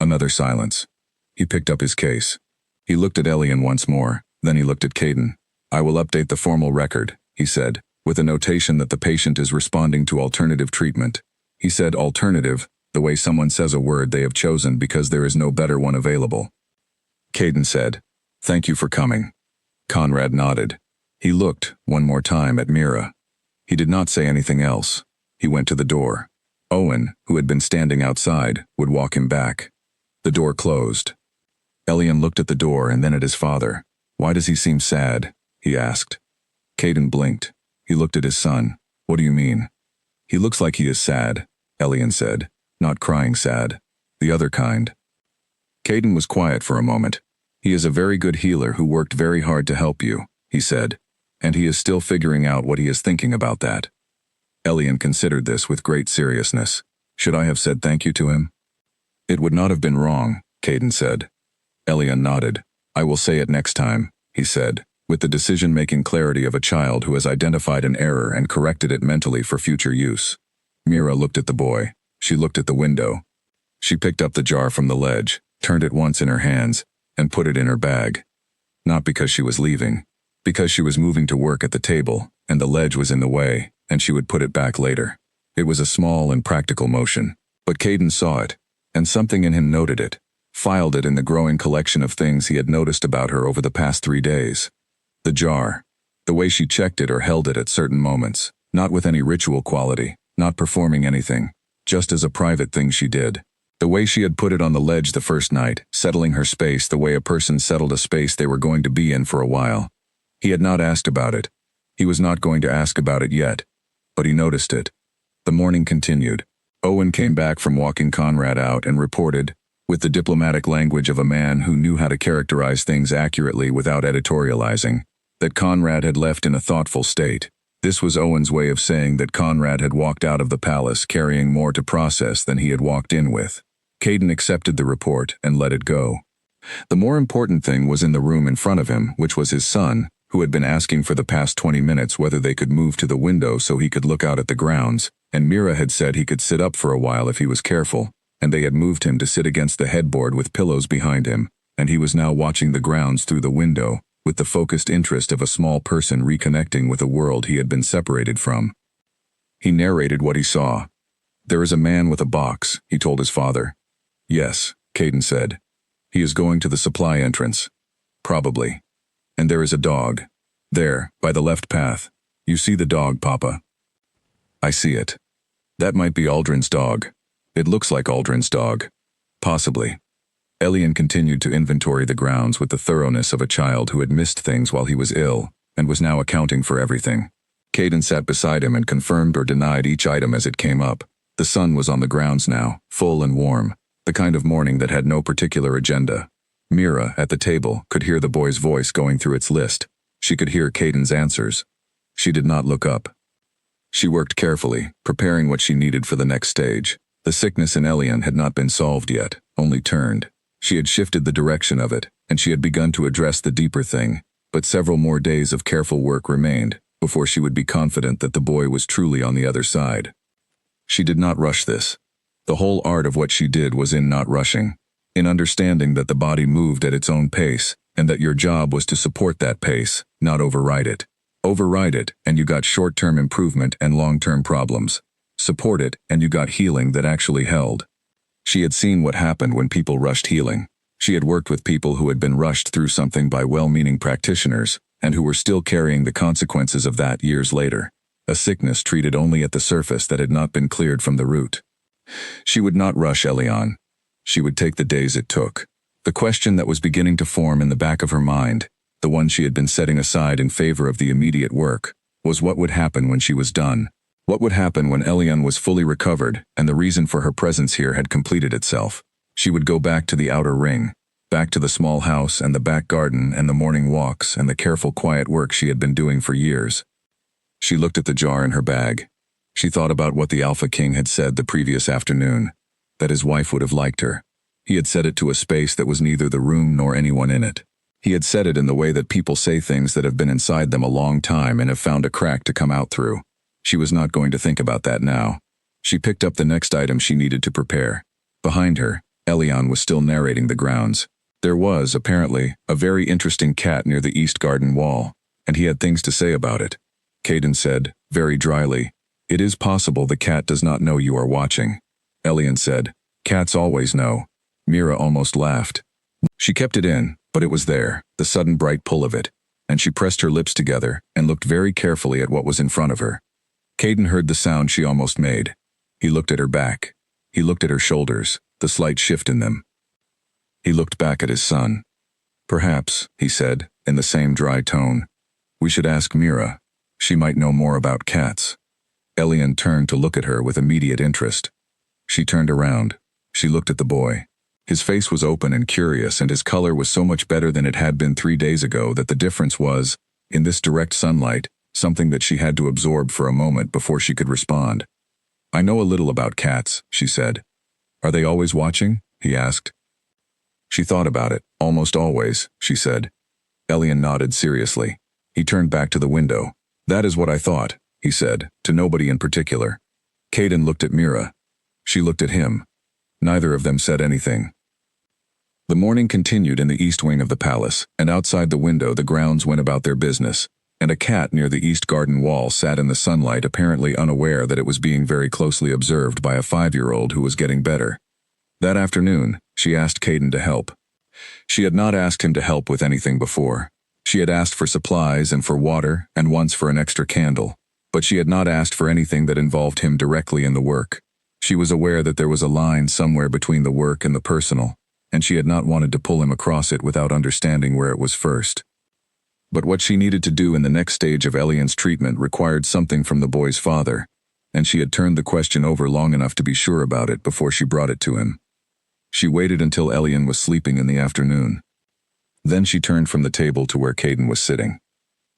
Speaker 1: Another silence. He picked up his case. He looked at Elian once more, then he looked at Caden. "I will update the formal record," he said, "with a notation that the patient is responding to alternative treatment." He said alternative, the way someone says a word they have chosen because there is no better one available. Caden said, "Thank you for coming." Conrad nodded. He looked, one more time, at Mira. He did not say anything else. He went to the door. Owen, who had been standing outside, would walk him back. The door closed. Elian looked at the door and then at his father. "Why does he seem sad?" he asked. Caden blinked. He looked at his son. "What do you mean?" "He looks like he is sad," Elian said. "Not crying sad. The other kind." Caden was quiet for a moment. "He is a very good healer who worked very hard to help you," he said. "And he is still figuring out what he is thinking about that." Elian considered this with great seriousness. "Should I have said thank you to him?" "It would not have been wrong," Caden said. Elian nodded. "I will say it next time," he said, with the decision-making clarity of a child who has identified an error and corrected it mentally for future use. Mira looked at the boy. She looked at the window. She picked up the jar from the ledge, turned it once in her hands, and put it in her bag. Not because she was leaving, because she was moving to work at the table, and the ledge was in the way, and she would put it back later. It was a small and practical motion, but Caden saw it, and something in him noted it, filed it in the growing collection of things he had noticed about her over the past 3 days. The jar, the way she checked it or held it at certain moments, not with any ritual quality, not performing anything, just as a private thing she did. The way she had put it on the ledge the first night, settling her space the way a person settled a space they were going to be in for a while. He had not asked about it. He was not going to ask about it yet, but he noticed it. The morning continued. Owen came back from walking Conrad out and reported, with the diplomatic language of a man who knew how to characterize things accurately without editorializing, that Conrad had left in a thoughtful state. This was Owen's way of saying that Conrad had walked out of the palace carrying more to process than he had walked in with. Caden accepted the report and let it go. The more important thing was in the room in front of him, which was his son, who had been asking for the past 20 minutes whether they could move to the window so he could look out at the grounds, and Mira had said he could sit up for a while if he was careful, and they had moved him to sit against the headboard with pillows behind him, and he was now watching the grounds through the window, with the focused interest of a small person reconnecting with a world he had been separated from. He narrated what he saw. "There is a man with a box," he told his father. "Yes," Caden said. "He is going to the supply entrance. Probably. And there is a dog. There, by the left path. You see the dog, Papa?" "I see it. That might be Aldrin's dog. It looks like Aldrin's dog. Possibly." Elian continued to inventory the grounds with the thoroughness of a child who had missed things while he was ill, and was now accounting for everything. Caden sat beside him and confirmed or denied each item as it came up. The sun was on the grounds now, full and warm, the kind of morning that had no particular agenda. Mira, at the table, could hear the boy's voice going through its list. She could hear Caden's answers. She did not look up. She worked carefully, preparing what she needed for the next stage. The sickness in Elian had not been solved yet, only turned. She had shifted the direction of it, and she had begun to address the deeper thing, but several more days of careful work remained, before she would be confident that the boy was truly on the other side. She did not rush this. The whole art of what she did was in not rushing, in understanding that the body moved at its own pace, and that your job was to support that pace, not override it. Override it, and you got short-term improvement and long-term problems. Support it, and you got healing that actually held. She had seen what happened when people rushed healing. She had worked with people who had been rushed through something by well-meaning practitioners, and who were still carrying the consequences of that years later. A sickness treated only at the surface that had not been cleared from the root. She would not rush Elian. She would take the days it took. The question that was beginning to form in the back of her mind, the one she had been setting aside in favor of the immediate work, was what would happen when she was done. What would happen when Elian was fully recovered and the reason for her presence here had completed itself? She would go back to the outer ring, back to the small house and the back garden and the morning walks and the careful quiet work she had been doing for years. She looked at the jar in her bag. She thought about what the Alpha King had said the previous afternoon, that his wife would have liked her. He had said it to a space that was neither the room nor anyone in it. He had said it in the way that people say things that have been inside them a long time and have found a crack to come out through. She was not going to think about that now. She picked up the next item she needed to prepare. Behind her, Elian was still narrating the grounds. There was, apparently, a very interesting cat near the east garden wall, and he had things to say about it. Caden said, very dryly, "It is possible the cat does not know you are watching." Elian said, "Cats always know." Mira almost laughed. She kept it in, but it was there, the sudden bright pull of it, and she pressed her lips together and looked very carefully at what was in front of her. Caden heard the sound she almost made. He looked at her back. He looked at her shoulders, the slight shift in them. He looked back at his son. "Perhaps," he said, in the same dry tone, "we should ask Mira. She might know more about cats." Elian turned to look at her with immediate interest. She turned around. She looked at the boy. His face was open and curious, and his color was so much better than it had been 3 days ago that the difference was, in this direct sunlight, something that she had to absorb for a moment before she could respond. "I know a little about cats," she said. "Are they always watching?" he asked. She thought about it. "Almost always," she said. Elian nodded seriously. He turned back to the window. "That is what I thought," he said, to nobody in particular. Caden looked at Mira. She looked at him. Neither of them said anything. The morning continued in the east wing of the palace, and outside the window the grounds went about their business, and a cat near the east garden wall sat in the sunlight, apparently unaware that it was being very closely observed by a 5-year-old who was getting better. That afternoon, she asked Caden to help. She had not asked him to help with anything before. She had asked for supplies and for water, and once for an extra candle, but she had not asked for anything that involved him directly in the work. She was aware that there was a line somewhere between the work and the personal, and she had not wanted to pull him across it without understanding where it was first. But what she needed to do in the next stage of Elian's treatment required something from the boy's father, and she had turned the question over long enough to be sure about it before she brought it to him. She waited until Elian was sleeping in the afternoon. Then she turned from the table to where Caden was sitting.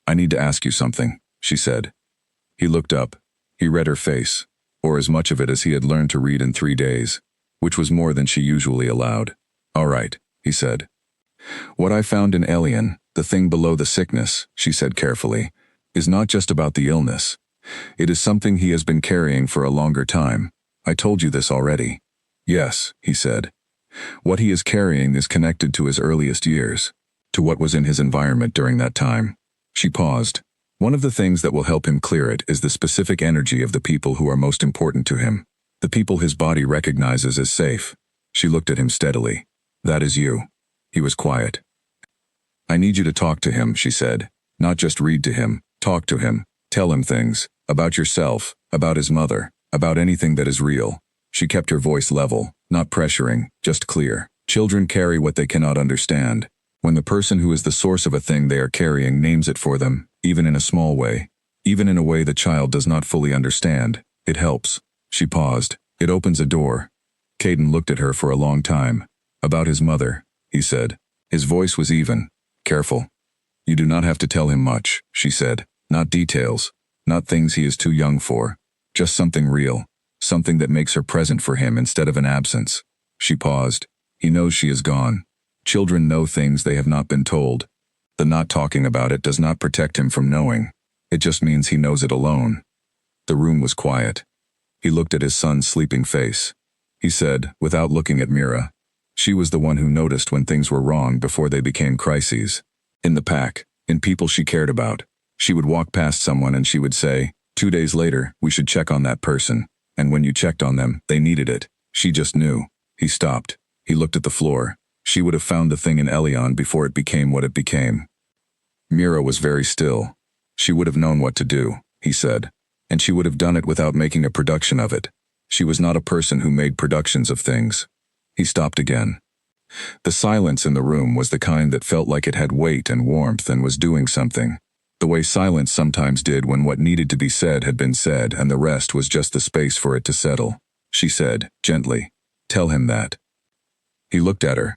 Speaker 1: "I need to ask you something," she said. He looked up. He read her face, or as much of it as he had learned to read in 3 days, which was more than she usually allowed. "All right," he said. "What I found in Elian, the thing below the sickness," she said carefully, "is not just about the illness. It is something he has been carrying for a longer time. I told you this already." "Yes," he said. "What he is carrying is connected to his earliest years, to what was in his environment during that time." She paused. "One of the things that will help him clear it is the specific energy of the people who are most important to him, the people his body recognizes as safe." She looked at him steadily. "That is you." He was quiet. "I need you to talk to him," she said. "Not just read to him. Talk to him. Tell him things. About yourself, about his mother, about anything that is real." She kept her voice level, not pressuring, just clear. Children carry what they cannot understand. When the person who is the source of a thing they are carrying names it for them, even in a small way, even in a way the child does not fully understand, it helps. She paused. "It opens a door." Caden looked at her for a long time. "About his mother," he said. His voice was even. "Careful. You do not have to tell him much," she said. "Not details. Not things he is too young for. Just something real. Something that makes her present for him instead of an absence." She paused. "He knows she is gone. Children know things they have not been told. The not talking about it does not protect him from knowing. It just means he knows it alone." The room was quiet. He looked at his son's sleeping face. He said, without looking at Mira, "She was the one who noticed when things were wrong before they became crises. In the pack, in people she cared about. She would walk past someone and she would say, 2 days later, we should check on that person. And when you checked on them, they needed it. She just knew." He stopped. He looked at the floor. She would have found the thing in Elian before it became what it became. Mira was very still. She would have known what to do, he said. And she would have done it without making a production of it. She was not a person who made productions of things. He stopped again. The silence in the room was the kind that felt like it had weight and warmth and was doing something. The way silence sometimes did when what needed to be said had been said and the rest was just the space for it to settle. She said, gently, "Tell him that." He looked at her.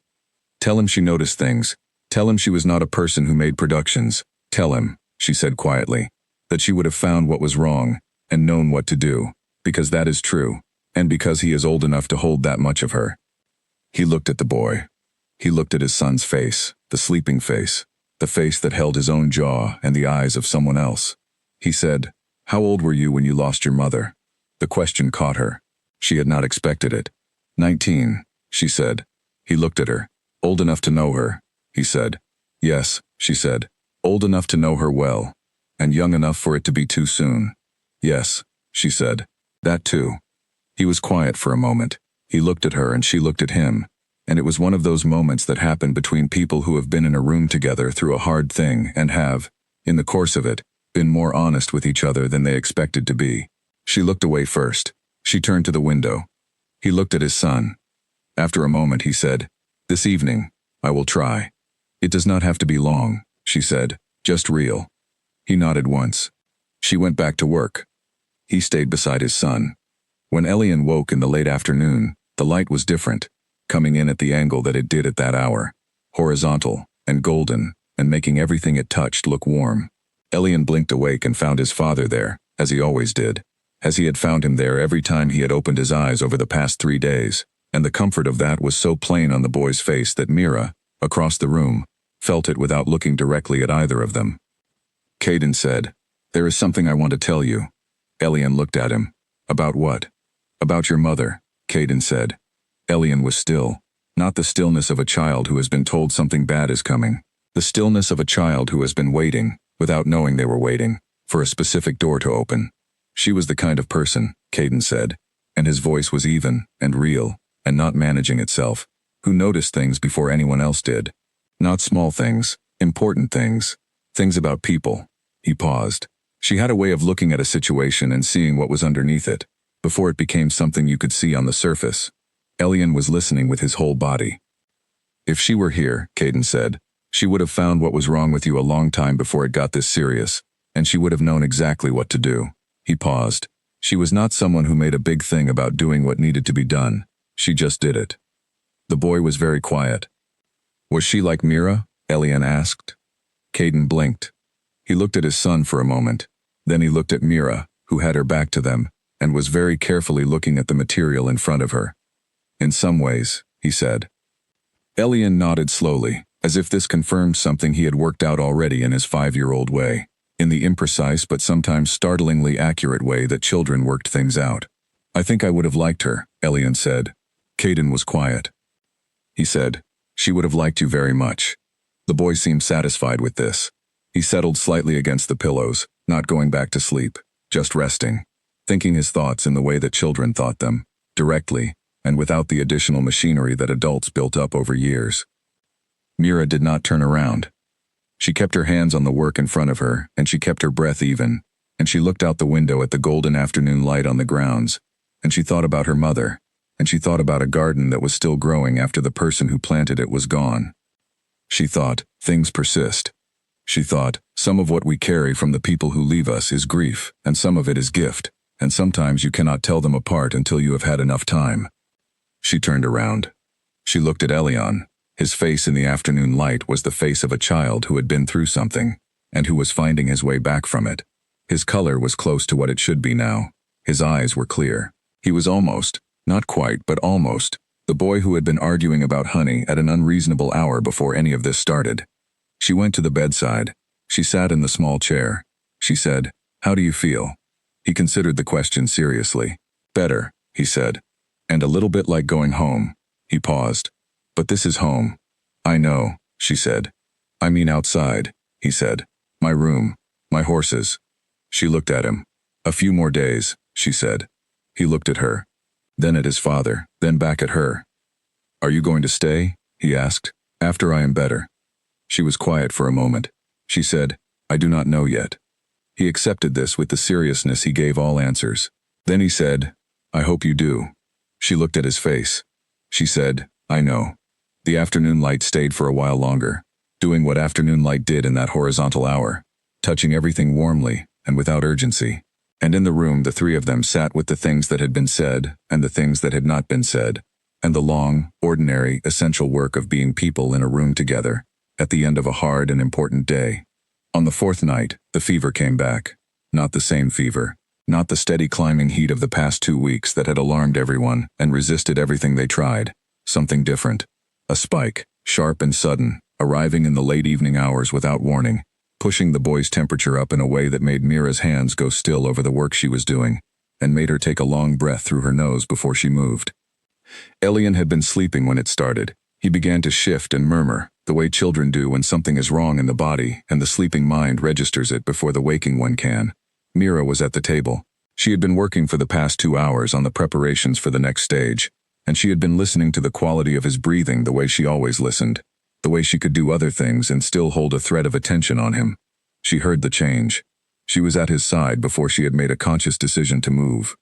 Speaker 1: "Tell him she noticed things. Tell him she was not a person who made productions. Tell him," she said quietly, "that she would have found what was wrong and known what to do, because that is true, and because he is old enough to hold that much of her." He looked at the boy. He looked at his son's face, the sleeping face, the face that held his own jaw and the eyes of someone else. He said, "How old were you when you lost your mother?" The question caught her. She had not expected it. 19, she said. He looked at her. "Old enough to know her," he said. "Yes," she said. "Old enough to know her well, and young enough for it to be too soon." "Yes," she said. "That too." He was quiet for a moment. He looked at her and she looked at him, and it was one of those moments that happen between people who have been in a room together through a hard thing and have, in the course of it, been more honest with each other than they expected to be. She looked away first. She turned to the window. He looked at his son. After a moment he said, "This evening, I will try." "It does not have to be long," she said, "just real." He nodded once. She went back to work. He stayed beside his son. When Elian woke in the late afternoon, the light was different, coming in at the angle that it did at that hour, horizontal and golden, and making everything it touched look warm. Elian blinked awake and found his father there, as he always did, as he had found him there every time he had opened his eyes over the past 3 days, and the comfort of that was so plain on the boy's face that Mira, across the room, felt it without looking directly at either of them. Caden said, "There is something I want to tell you." Elian looked at him. "About what?" "About your mother," Caden said. Elian was still, not the stillness of a child who has been told something bad is coming, the stillness of a child who has been waiting, without knowing they were waiting, for a specific door to open. She was the kind of person, Caden said, and his voice was even and real, and not managing itself, who noticed things before anyone else did. Not small things, important things, things about people. He paused. She had a way of looking at a situation and seeing what was underneath it, before it became something you could see on the surface. Elian was listening with his whole body. "If she were here," Caden said, "she would have found what was wrong with you a long time before it got this serious, and she would have known exactly what to do." He paused. She was not someone who made a big thing about doing what needed to be done. She just did it. The boy was very quiet. "Was she like Mira?" Elian asked. Caden blinked. He looked at his son for a moment. Then he looked at Mira, who had her back to them, and was very carefully looking at the material in front of her. "In some ways," he said. Elian nodded slowly, as if this confirmed something he had worked out already in his 5-year-old way, in the imprecise but sometimes startlingly accurate way that children worked things out. "I think I would have liked her," Elian said. Caden was quiet. He said, "She would have liked you very much." The boy seemed satisfied with this. He settled slightly against the pillows, not going back to sleep, just resting, thinking his thoughts in the way that children thought them, directly, and without the additional machinery that adults built up over years. Mira did not turn around. She kept her hands on the work in front of her, and she kept her breath even, and she looked out the window at the golden afternoon light on the grounds, and she thought about her mother, and she thought about a garden that was still growing after the person who planted it was gone. She thought, things persist. She thought, some of what we carry from the people who leave us is grief, and some of it is gift, and sometimes you cannot tell them apart until you have had enough time. She turned around. She looked at Elian. His face in the afternoon light was the face of a child who had been through something, and who was finding his way back from it. His color was close to what it should be now. His eyes were clear. He was almost, not quite, but almost, the boy who had been arguing about honey at an unreasonable hour before any of this started. She went to the bedside. She sat in the small chair. She said, "How do you feel?" He considered the question seriously. "Better," he said. "And a little bit like going home." He paused. "But this is home." "I know," she said. "I mean outside," he said. "My room, my horses." She looked at him. "A few more days," she said. He looked at her, then at his father, then back at her. "Are you going to stay?" he asked. "After I am better." She was quiet for a moment. She said, "I do not know yet." He accepted this with the seriousness he gave all answers. Then he said, "I hope you do." She looked at his face. She said, "I know." The afternoon light stayed for a while longer, doing what afternoon light did in that horizontal hour, touching everything warmly and without urgency. And in the room the three of them sat with the things that had been said and the things that had not been said, and the long, ordinary, essential work of being people in a room together, at the end of a hard and important day. On the 4th night, the fever came back. Not the same fever. Not the steady climbing heat of the past 2 weeks that had alarmed everyone and resisted everything they tried. Something different. A spike, sharp and sudden, arriving in the late evening hours without warning, pushing the boy's temperature up in a way that made Mira's hands go still over the work she was doing, and made her take a long breath through her nose before she moved. Elian had been sleeping when it started. He began to shift and murmur, the way children do when something is wrong in the body and the sleeping mind registers it before the waking one can. Mira was at the table. She had been working for the past 2 hours on the preparations for the next stage, and she had been listening to the quality of his breathing the way she always listened, the way she could do other things and still hold a thread of attention on him. She heard the change. She was at his side before she had made a conscious decision to move.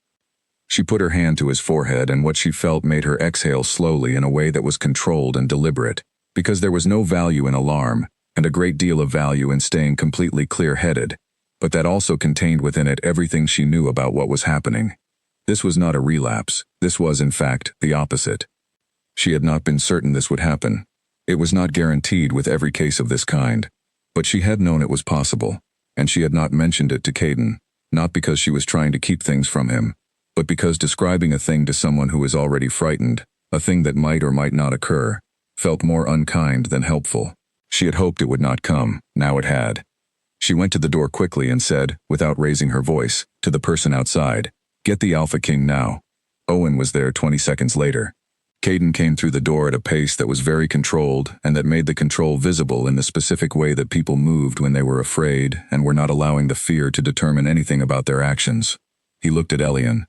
Speaker 1: She put her hand to his forehead, and what she felt made her exhale slowly in a way that was controlled and deliberate, because there was no value in alarm, and a great deal of value in staying completely clear-headed, but that also contained within it everything she knew about what was happening. This was not a relapse. This was, in fact, the opposite. She had not been certain this would happen. It was not guaranteed with every case of this kind, but she had known it was possible, and she had not mentioned it to Caden, not because she was trying to keep things from him, but because describing a thing to someone who is already frightened, a thing that might or might not occur, felt more unkind than helpful. She had hoped it would not come. Now it had. She went to the door quickly and said, without raising her voice, to the person outside, "Get the Alpha King now." Owen was there 20 seconds later. Caden came through the door at a pace that was very controlled and that made the control visible in the specific way that people moved when they were afraid and were not allowing the fear to determine anything about their actions. He looked at Elian.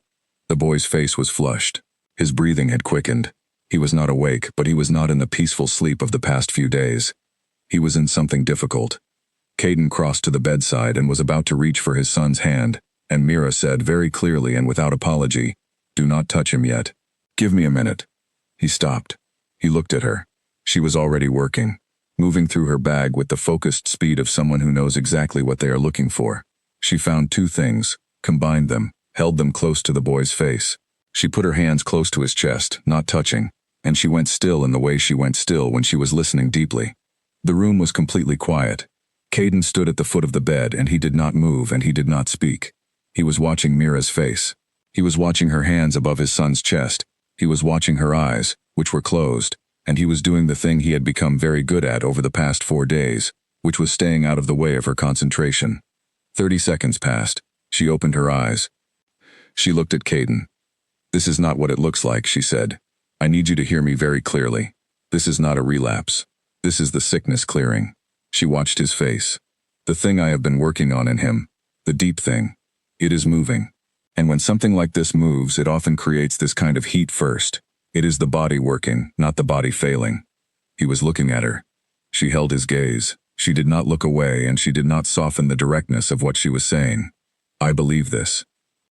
Speaker 1: The boy's face was flushed. His breathing had quickened. He was not awake, but he was not in the peaceful sleep of the past few days. He was in something difficult. Caden crossed to the bedside and was about to reach for his son's hand, and Mira said very clearly and without apology, "Do not touch him yet. Give me a minute." He stopped. He looked at her. She was already working, moving through her bag with the focused speed of someone who knows exactly what they are looking for. She found two things, combined them, held them close to the boy's face. She put her hands close to his chest, not touching, and she went still in the way she went still when she was listening deeply. The room was completely quiet. Caden stood at the foot of the bed, and he did not move and he did not speak. He was watching Mira's face. He was watching her hands above his son's chest. He was watching her eyes, which were closed, and he was doing the thing he had become very good at over the past 4 days, which was staying out of the way of her concentration. 30 seconds passed. She opened her eyes. She looked at Caden. "This is not what it looks like," she said. "I need you to hear me very clearly. This is not a relapse. This is the sickness clearing." She watched his face. "The thing I have been working on in him, the deep thing, it is moving. And when something like this moves, it often creates this kind of heat first. It is the body working, not the body failing." He was looking at her. She held his gaze. She did not look away, and she did not soften the directness of what she was saying. "I believe this.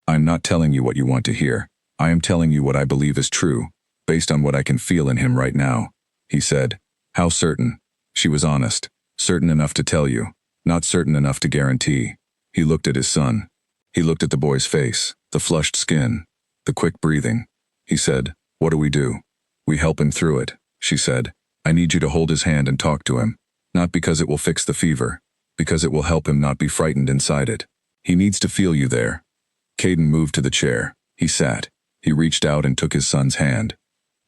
Speaker 1: I'm not telling you what you want to hear. I am telling you what I believe is true, based on what I can feel in him right now," he said. "How certain?" She was honest. "Certain enough to tell you, not certain enough to guarantee." He looked at his son. He looked at the boy's face, the flushed skin, the quick breathing. He said, "What do we do?" "We help him through it," she said. "I need you to hold his hand and talk to him. Not because it will fix the fever, because it will help him not be frightened inside it. He needs to feel you there." Caden moved to the chair. He sat. He reached out and took his son's hand.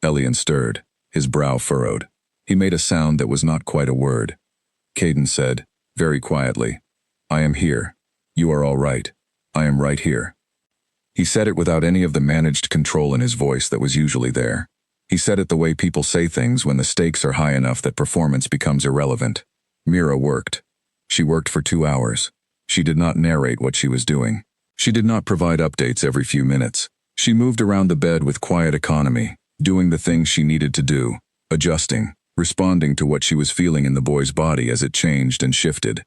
Speaker 1: Elian stirred, his brow furrowed. He made a sound that was not quite a word. Caden said, very quietly, "I am here. You are all right. I am right here." He said it without any of the managed control in his voice that was usually there. He said it the way people say things when the stakes are high enough that performance becomes irrelevant. Mira worked. She worked for 2 hours. She did not narrate what she was doing. She did not provide updates every few minutes. She moved around the bed with quiet economy, doing the things she needed to do, adjusting, responding to what she was feeling in the boy's body as it changed and shifted.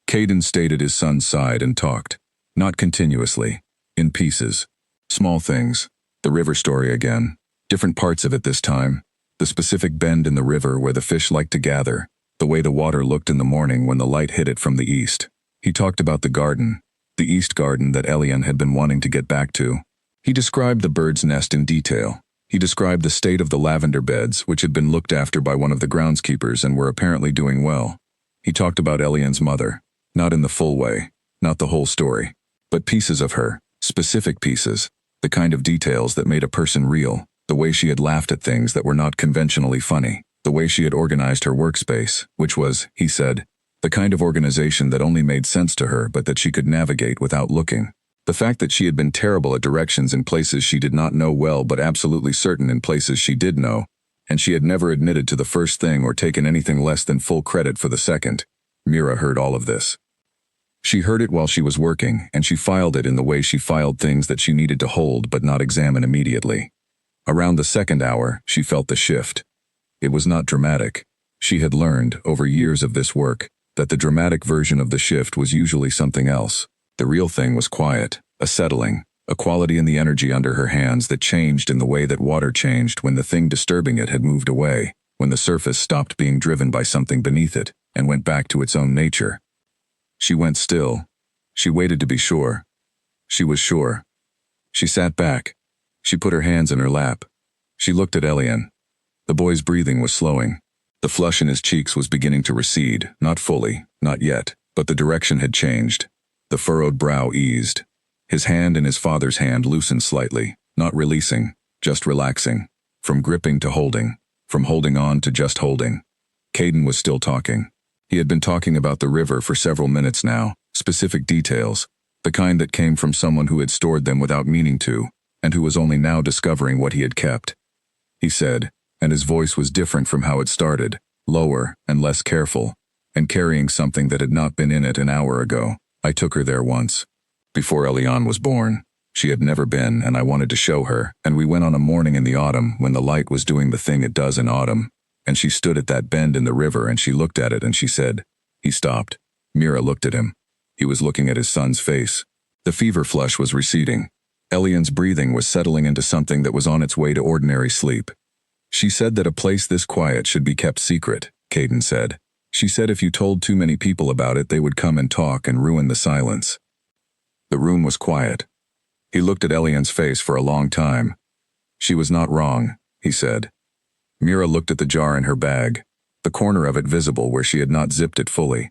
Speaker 1: Caden stayed at his son's side and talked. Not continuously. In pieces. Small things. The river story again. Different parts of it this time. The specific bend in the river where the fish liked to gather. The way the water looked in the morning when the light hit it from the east. He talked about the garden. The east garden that Elian had been wanting to get back to. He described the bird's nest in detail. He described the state of the lavender beds, which had been looked after by one of the groundskeepers and were apparently doing well. He talked about Elian's mother. Not in the full way. Not the whole story. But pieces of her. Specific pieces. The kind of details that made a person real. The way she had laughed at things that were not conventionally funny. The way she had organized her workspace, which was, he said, the kind of organization that only made sense to her but that she could navigate without looking. The fact that she had been terrible at directions in places she did not know well but absolutely certain in places she did know, and she had never admitted to the first thing or taken anything less than full credit for the second. Mira heard all of this. She heard it while she was working, and she filed it in the way she filed things that she needed to hold but not examine immediately. Around the second hour, she felt the shift. It was not dramatic. She had learned, over years of this work, that the dramatic version of the shift was usually something else. The real thing was quiet, a settling, a quality in the energy under her hands that changed in the way that water changed when the thing disturbing it had moved away, when the surface stopped being driven by something beneath it and went back to its own nature. She went still. She waited to be sure. She was sure. She sat back. She put her hands in her lap. She looked at Elian. The boy's breathing was slowing. The flush in his cheeks was beginning to recede, not fully, not yet, but the direction had changed. The furrowed brow eased. His hand in his father's hand loosened slightly, not releasing, just relaxing. From gripping to holding, from holding on to just holding. Caden was still talking. He had been talking about the river for several minutes now, specific details, the kind that came from someone who had stored them without meaning to, and who was only now discovering what he had kept. He said, and his voice was different from how it started, lower and less careful, and carrying something that had not been in it an hour ago. I took her there once. Before Elian was born. She had never been, and I wanted to show her, and we went on a morning in the autumn when the light was doing the thing it does in autumn, and she stood at that bend in the river and she looked at it and she said, he stopped. Mira looked at him. He was looking at his son's face. The fever flush was receding. Elian's breathing was settling into something that was on its way to ordinary sleep. She said that a place this quiet should be kept secret, Caden said. She said if you told too many people about it they would come and talk and ruin the silence. The room was quiet. He looked at Elian's face for a long time. She was not wrong, he said. Mira looked at the jar in her bag, the corner of it visible where she had not zipped it fully.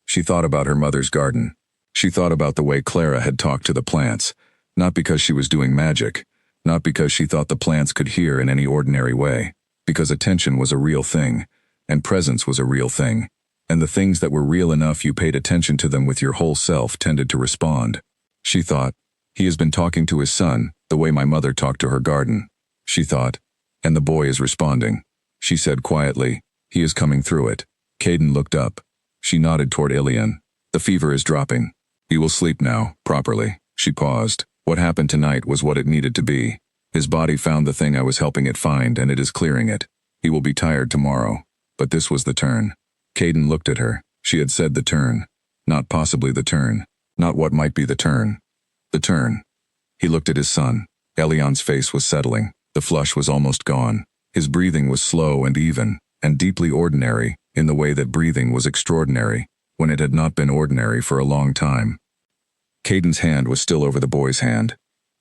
Speaker 1: She thought about her mother's garden. She thought about the way Clara had talked to the plants, not because she was doing magic, not because she thought the plants could hear in any ordinary way, because attention was a real thing, and presence was a real thing, and the things that were real enough you paid attention to them with your whole self tended to respond. She thought, he has been talking to his son, the way my mother talked to her garden. She thought, and the boy is responding. She said quietly, he is coming through it. Caden looked up. She nodded toward Elian. The fever is dropping. He will sleep now, properly. She paused. What happened tonight was what it needed to be. His body found the thing I was helping it find, and it is clearing it. He will be tired tomorrow. But this was the turn. Caden looked at her. She had said the turn. Not possibly the turn. Not what might be the turn. The turn. He looked at his son. Elian's face was settling. The flush was almost gone. His breathing was slow and even, and deeply ordinary, in the way that breathing was extraordinary, when it had not been ordinary for a long time. Caden's hand was still over the boy's hand.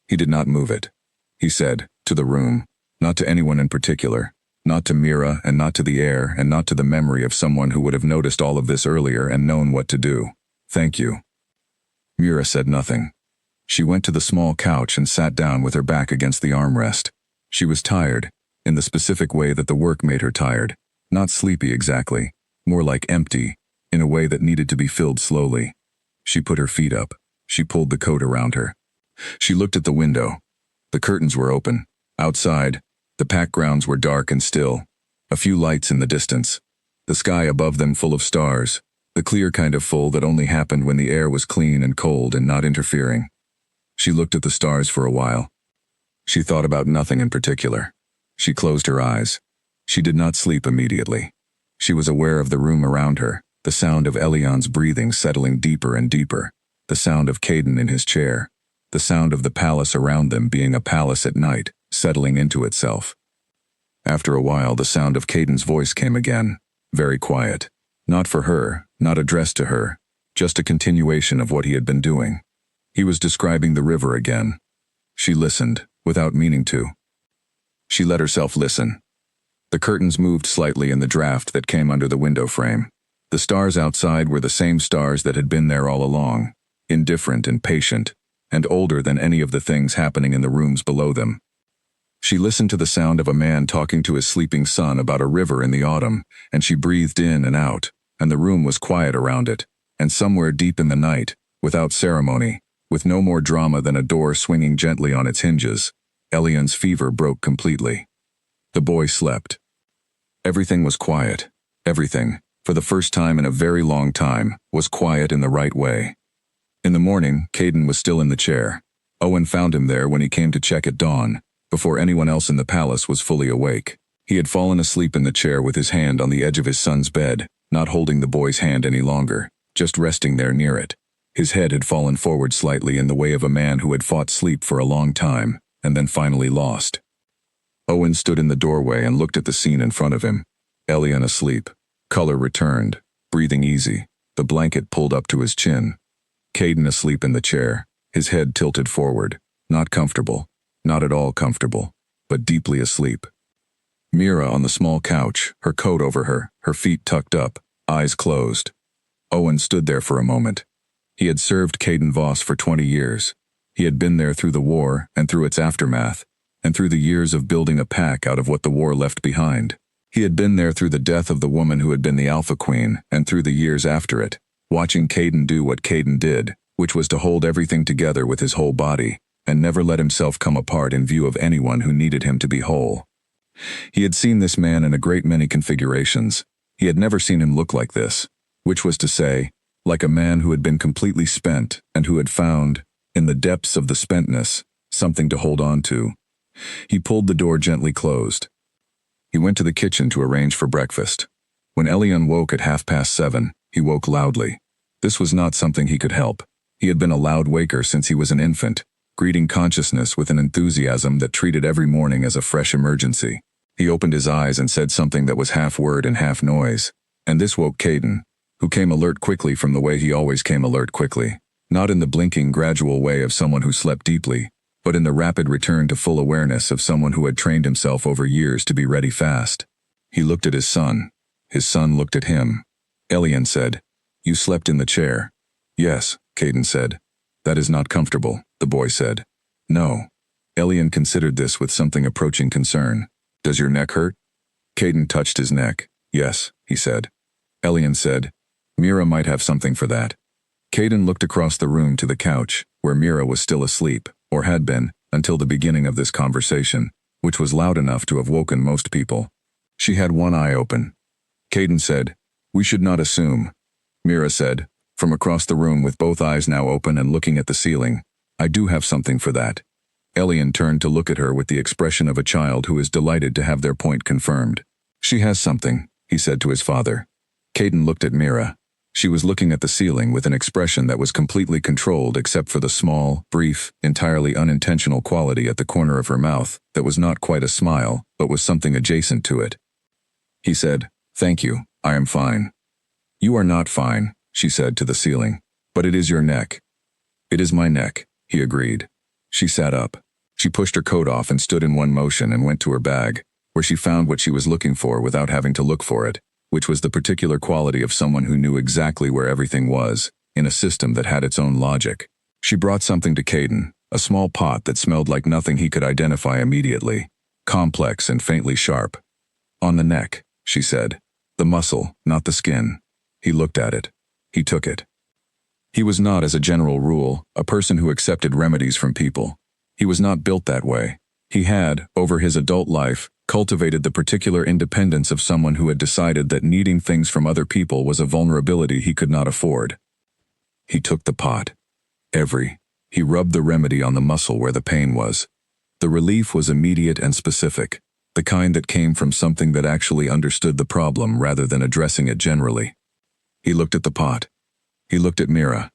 Speaker 1: He did not move it. He said, to the room, not to anyone in particular, not to Mira and not to the air and not to the memory of someone who would have noticed all of this earlier and known what to do. Thank you. Mira said nothing. She went to the small couch and sat down with her back against the armrest. She was tired, in the specific way that the work made her tired. Not sleepy exactly, more like empty, in a way that needed to be filled slowly. She put her feet up. She pulled the coat around her. She looked at the window. The curtains were open. Outside, the packed grounds were dark and still. A few lights in the distance. The sky above them full of stars. The clear kind of full that only happened when the air was clean and cold and not interfering. She looked at the stars for a while. She thought about nothing in particular. She closed her eyes. She did not sleep immediately. She was aware of the room around her, the sound of Elian's breathing settling deeper and deeper, the sound of Caden in his chair, the sound of the palace around them being a palace at night, settling into itself. After a while, the sound of Caden's voice came again, very quiet. Not for her, not addressed to her, just a continuation of what he had been doing. He was describing the river again. She listened, without meaning to. She let herself listen. The curtains moved slightly in the draft that came under the window frame. The stars outside were the same stars that had been there all along, indifferent and patient, and older than any of the things happening in the rooms below them. She listened to the sound of a man talking to his sleeping son about a river in the autumn, and she breathed in and out, and the room was quiet around it, and somewhere deep in the night, without ceremony, with no more drama than a door swinging gently on its hinges, Elian's fever broke completely. The boy slept. Everything was quiet. Everything, for the first time in a very long time, was quiet in the right way. In the morning, Caden was still in the chair. Owen found him there when he came to check at dawn, before anyone else in the palace was fully awake. He had fallen asleep in the chair with his hand on the edge of his son's bed, not holding the boy's hand any longer, just resting there near it. His head had fallen forward slightly in the way of a man who had fought sleep for a long time, and then finally lost. Owen stood in the doorway and looked at the scene in front of him. Elian asleep. Color returned, breathing easy, the blanket pulled up to his chin. Caden asleep in the chair, his head tilted forward, not comfortable, not at all comfortable, but deeply asleep. Mira on the small couch, her coat over her, her feet tucked up, eyes closed. Owen stood there for a moment. He had served Caden Voss for 20 years. He had been there through the war and through its aftermath, and through the years of building a pack out of what the war left behind. He had been there through the death of the woman who had been the Alpha Queen and through the years after it, watching Caden do what Caden did, which was to hold everything together with his whole body, and never let himself come apart in view of anyone who needed him to be whole. He had seen this man in a great many configurations. He had never seen him look like this, which was to say, like a man who had been completely spent and who had found, in the depths of the spentness, something to hold on to. He pulled the door gently closed. He went to the kitchen to arrange for breakfast. When Elian woke at 7:30, he woke loudly. This was not something he could help. He had been a loud waker since he was an infant, greeting consciousness with an enthusiasm that treated every morning as a fresh emergency. He opened his eyes and said something that was half word and half noise, and this woke Caden, who came alert quickly from the way he always came alert quickly, not in the blinking, gradual way of someone who slept deeply, but in the rapid return to full awareness of someone who had trained himself over years to be ready fast. He looked at his son. His son looked at him. Elian said, "You slept in the chair." "Yes," Caden said. "That is not comfortable," the boy said. "No." Elian considered this with something approaching concern. "Does your neck hurt?" Caden touched his neck. "Yes," he said. Elian said, "Mira might have something for that." Caden looked across the room to the couch, where Mira was still asleep, or had been, until the beginning of this conversation, which was loud enough to have woken most people. She had one eye open. Caden said, "We should not assume." Mira said, from across the room with both eyes now open and looking at the ceiling, "I do have something for that." Elian turned to look at her with the expression of a child who is delighted to have their point confirmed. "She has something," he said to his father. Caden looked at Mira. She was looking at the ceiling with an expression that was completely controlled except for the small, brief, entirely unintentional quality at the corner of her mouth that was not quite a smile, but was something adjacent to it. He said, "Thank you, I am fine." "You are not fine," she said to the ceiling, "but it is your neck." "It is my neck," he agreed. She sat up. She pushed her coat off and stood in one motion and went to her bag, where she found what she was looking for without having to look for it, which was the particular quality of someone who knew exactly where everything was, in a system that had its own logic. She brought something to Caden, a small pot that smelled like nothing he could identify immediately, complex and faintly sharp. "On the neck," she said. "The muscle, not the skin." He looked at it. He took it. He was not, as a general rule, a person who accepted remedies from people. He was not built that way. He had, over his adult life, cultivated the particular independence of someone who had decided that needing things from other people was a vulnerability he could not afford. He took the pot. He rubbed the remedy on the muscle where the pain was. The relief was immediate and specific, the kind that came from something that actually understood the problem rather than addressing it generally. He looked at the pot. He looked at Mira.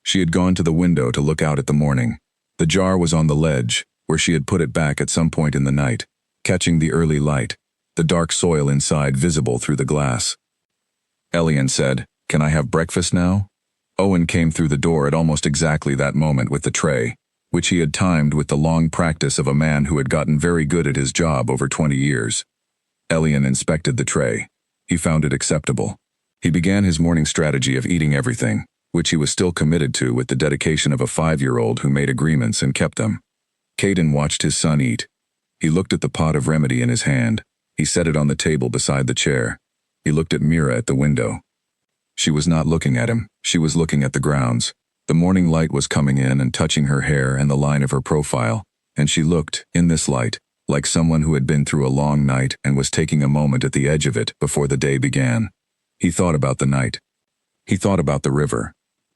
Speaker 1: She had gone to the window to look out at the morning. The jar was on the ledge, where she had put it back at some point in the night, catching the early light, the dark soil inside visible through the glass. Elian said, "Can I have breakfast now?" Owen came through the door at almost exactly that moment with the tray, which he had timed with the long practice of a man who had gotten very good at his job over 20 years. Elian inspected the tray. He found it acceptable. He began his morning strategy of eating everything, which he was still committed to with the dedication of a 5-year-old who made agreements and kept them. Caden watched his son eat. He looked at the pot of remedy in his hand. He set it on the table beside the chair. He looked at Mira at the window. She was not looking at him. She was looking at the grounds. The morning light was coming in and touching her hair and the line of her profile, and she looked, in this light, like someone who had been through a long night and was taking a moment at the edge of it before the day began. He thought about the night. He thought about the river.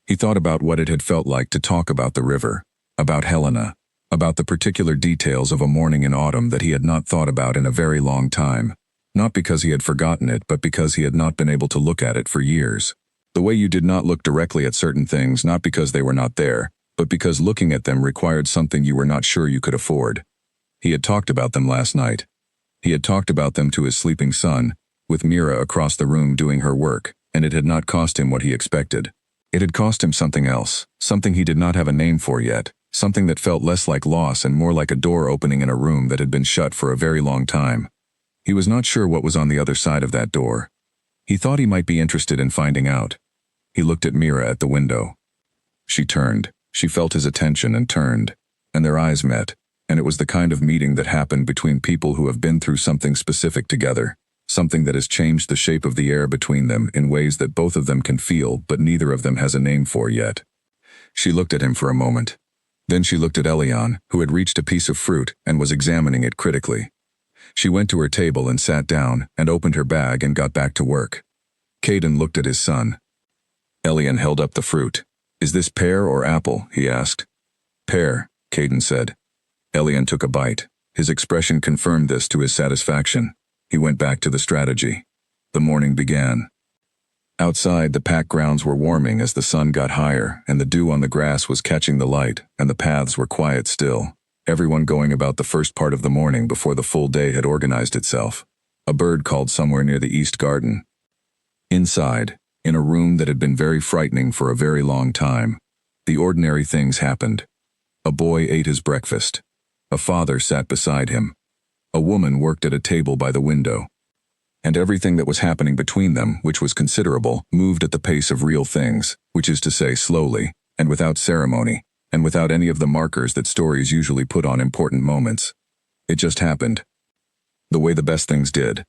Speaker 1: He thought about what it had felt like to talk about the river, about Helena, about the particular details of a morning in autumn that he had not thought about in a very long time, not because he had forgotten it, but because he had not been able to look at it for years. The way you did not look directly at certain things, not because they were not there, but because looking at them required something you were not sure you could afford. He had talked about them last night. He had talked about them to his sleeping son, with Mira across the room doing her work, and it had not cost him what he expected. It had cost him something else, something he did not have a name for yet, something that felt less like loss and more like a door opening in a room that had been shut for a very long time. He was not sure what was on the other side of that door. He thought he might be interested in finding out. He looked at Mira at the window. She turned. She felt his attention and turned, and their eyes met, and it was the kind of meeting that happened between people who have been through something specific together, something that has changed the shape of the air between them in ways that both of them can feel but neither of them has a name for yet. She looked at him for a moment. Then she looked at Elian, who had reached a piece of fruit and was examining it critically. She went to her table and sat down and opened her bag and got back to work. Caden looked at his son. Elian held up the fruit. "Is this pear or apple?" he asked. "Pear," Caden said. Elian took a bite. His expression confirmed this to his satisfaction. He went back to the strategy. The morning began. Outside, the packed grounds were warming as the sun got higher, and the dew on the grass was catching the light, and the paths were quiet still, everyone going about the first part of the morning before the full day had organized itself. A bird called somewhere near the east garden. Inside, in a room that had been very frightening for a very long time, the ordinary things happened. A boy ate his breakfast. A father sat beside him. A woman worked at a table by the window. And everything that was happening between them, which was considerable, moved at the pace of real things, which is to say slowly, and without ceremony, and without any of the markers that stories usually put on important moments. It just happened. The way the best things did.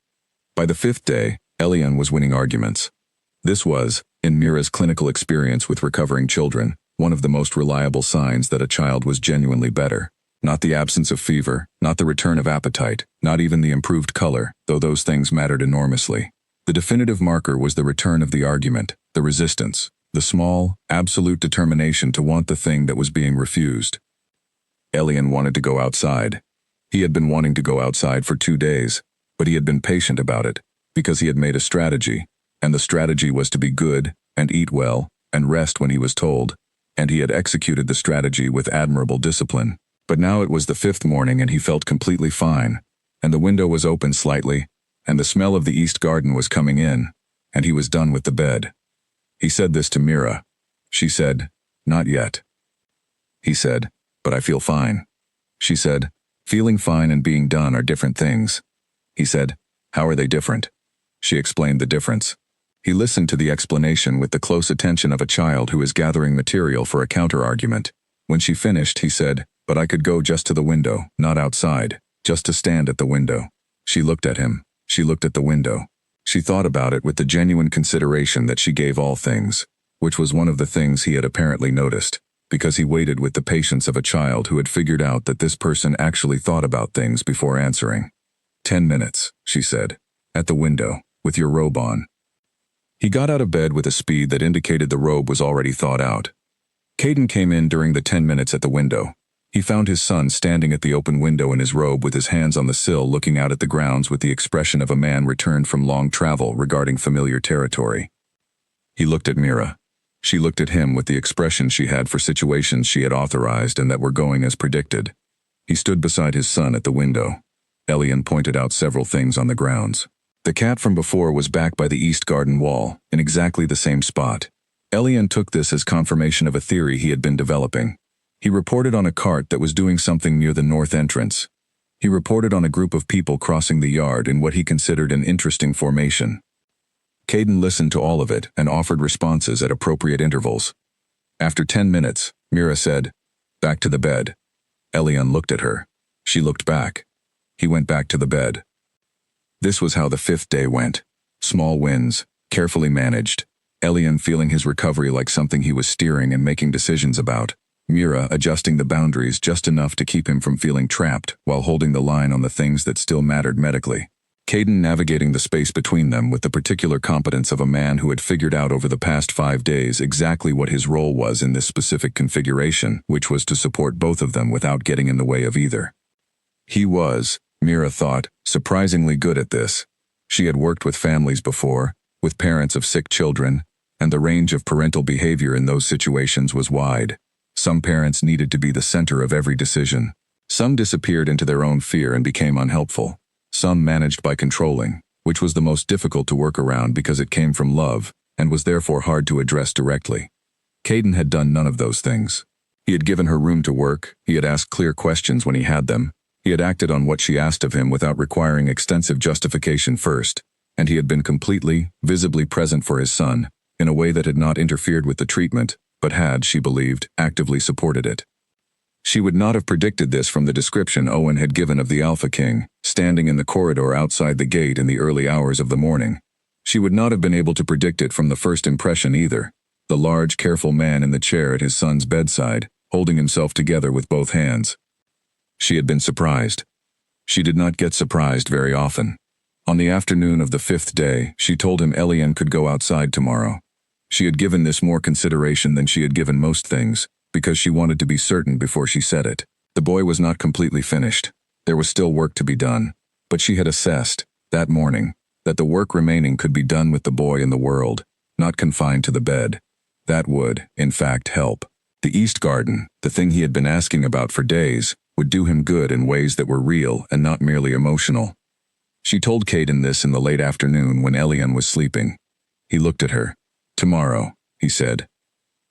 Speaker 1: By the fifth day, Elian was winning arguments. This was, in Mira's clinical experience with recovering children, one of the most reliable signs that a child was genuinely better. Not the absence of fever, not the return of appetite, not even the improved color, though those things mattered enormously. The definitive marker was the return of the argument, the resistance, the small, absolute determination to want the thing that was being refused. Elian wanted to go outside. He had been wanting to go outside for 2 days, but he had been patient about it, because he had made a strategy, and the strategy was to be good, and eat well, and rest when he was told, and he had executed the strategy with admirable discipline. But now it was the 5th morning and he felt completely fine, and the window was open slightly, and the smell of the east garden was coming in, and he was done with the bed. He said this to Mira. She said, "Not yet." He said, "But I feel fine." She said, "Feeling fine and being done are different things." He said, "How are they different?" She explained the difference. He listened to the explanation with the close attention of a child who is gathering material for a counter-argument. When she finished, he said, "But I could go just to the window, not outside, just to stand at the window." She looked at him. She looked at the window. She thought about it with the genuine consideration that she gave all things, which was one of the things he had apparently noticed, because he waited with the patience of a child who had figured out that this person actually thought about things before answering. 10 minutes, she said, at the window, with your robe on. He got out of bed with a speed that indicated the robe was already thought out. Caden came in during the 10 minutes at the window. He found his son standing at the open window in his robe with his hands on the sill looking out at the grounds with the expression of a man returned from long travel regarding familiar territory. He looked at Mira. She looked at him with the expression she had for situations she had authorized and that were going as predicted. He stood beside his son at the window. Elian pointed out several things on the grounds. The cat from before was back by the east garden wall, in exactly the same spot. Elian took this as confirmation of a theory he had been developing. He reported on a cart that was doing something near the north entrance. He reported on a group of people crossing the yard in what he considered an interesting formation. Caden listened to all of it and offered responses at appropriate intervals. After 10 minutes, Mira said, "Back to the bed." Elian looked at her. She looked back. He went back to the bed. This was how the 5th day went. Small wins, carefully managed. Elian feeling his recovery like something he was steering and making decisions about. Mira adjusting the boundaries just enough to keep him from feeling trapped while holding the line on the things that still mattered medically. Caden navigating the space between them with the particular competence of a man who had figured out over the past 5 days exactly what his role was in this specific configuration, which was to support both of them without getting in the way of either. He was, Mira thought, surprisingly good at this. She had worked with families before, with parents of sick children, and the range of parental behavior in those situations was wide. Some parents needed to be the center of every decision. Some disappeared into their own fear and became unhelpful. Some managed by controlling, which was the most difficult to work around because it came from love and was therefore hard to address directly. Caden had done none of those things. He had given her room to work, he had asked clear questions when he had them, he had acted on what she asked of him without requiring extensive justification first, and he had been completely, visibly present for his son, in a way that had not interfered with the treatment, but had, she believed, actively supported it. She would not have predicted this from the description Owen had given of the Alpha King, standing in the corridor outside the gate in the early hours of the morning. She would not have been able to predict it from the first impression either. The large, careful man in the chair at his son's bedside, holding himself together with both hands. She had been surprised. She did not get surprised very often. On the afternoon of the 5th day, she told him Elian could go outside tomorrow. She had given this more consideration than she had given most things, because she wanted to be certain before she said it. The boy was not completely finished. There was still work to be done. But she had assessed, that morning, that the work remaining could be done with the boy in the world, not confined to the bed. That would, in fact, help. The East Garden, the thing he had been asking about for days, would do him good in ways that were real and not merely emotional. She told Caden this in the late afternoon when Elian was sleeping. He looked at her. "Tomorrow," he said.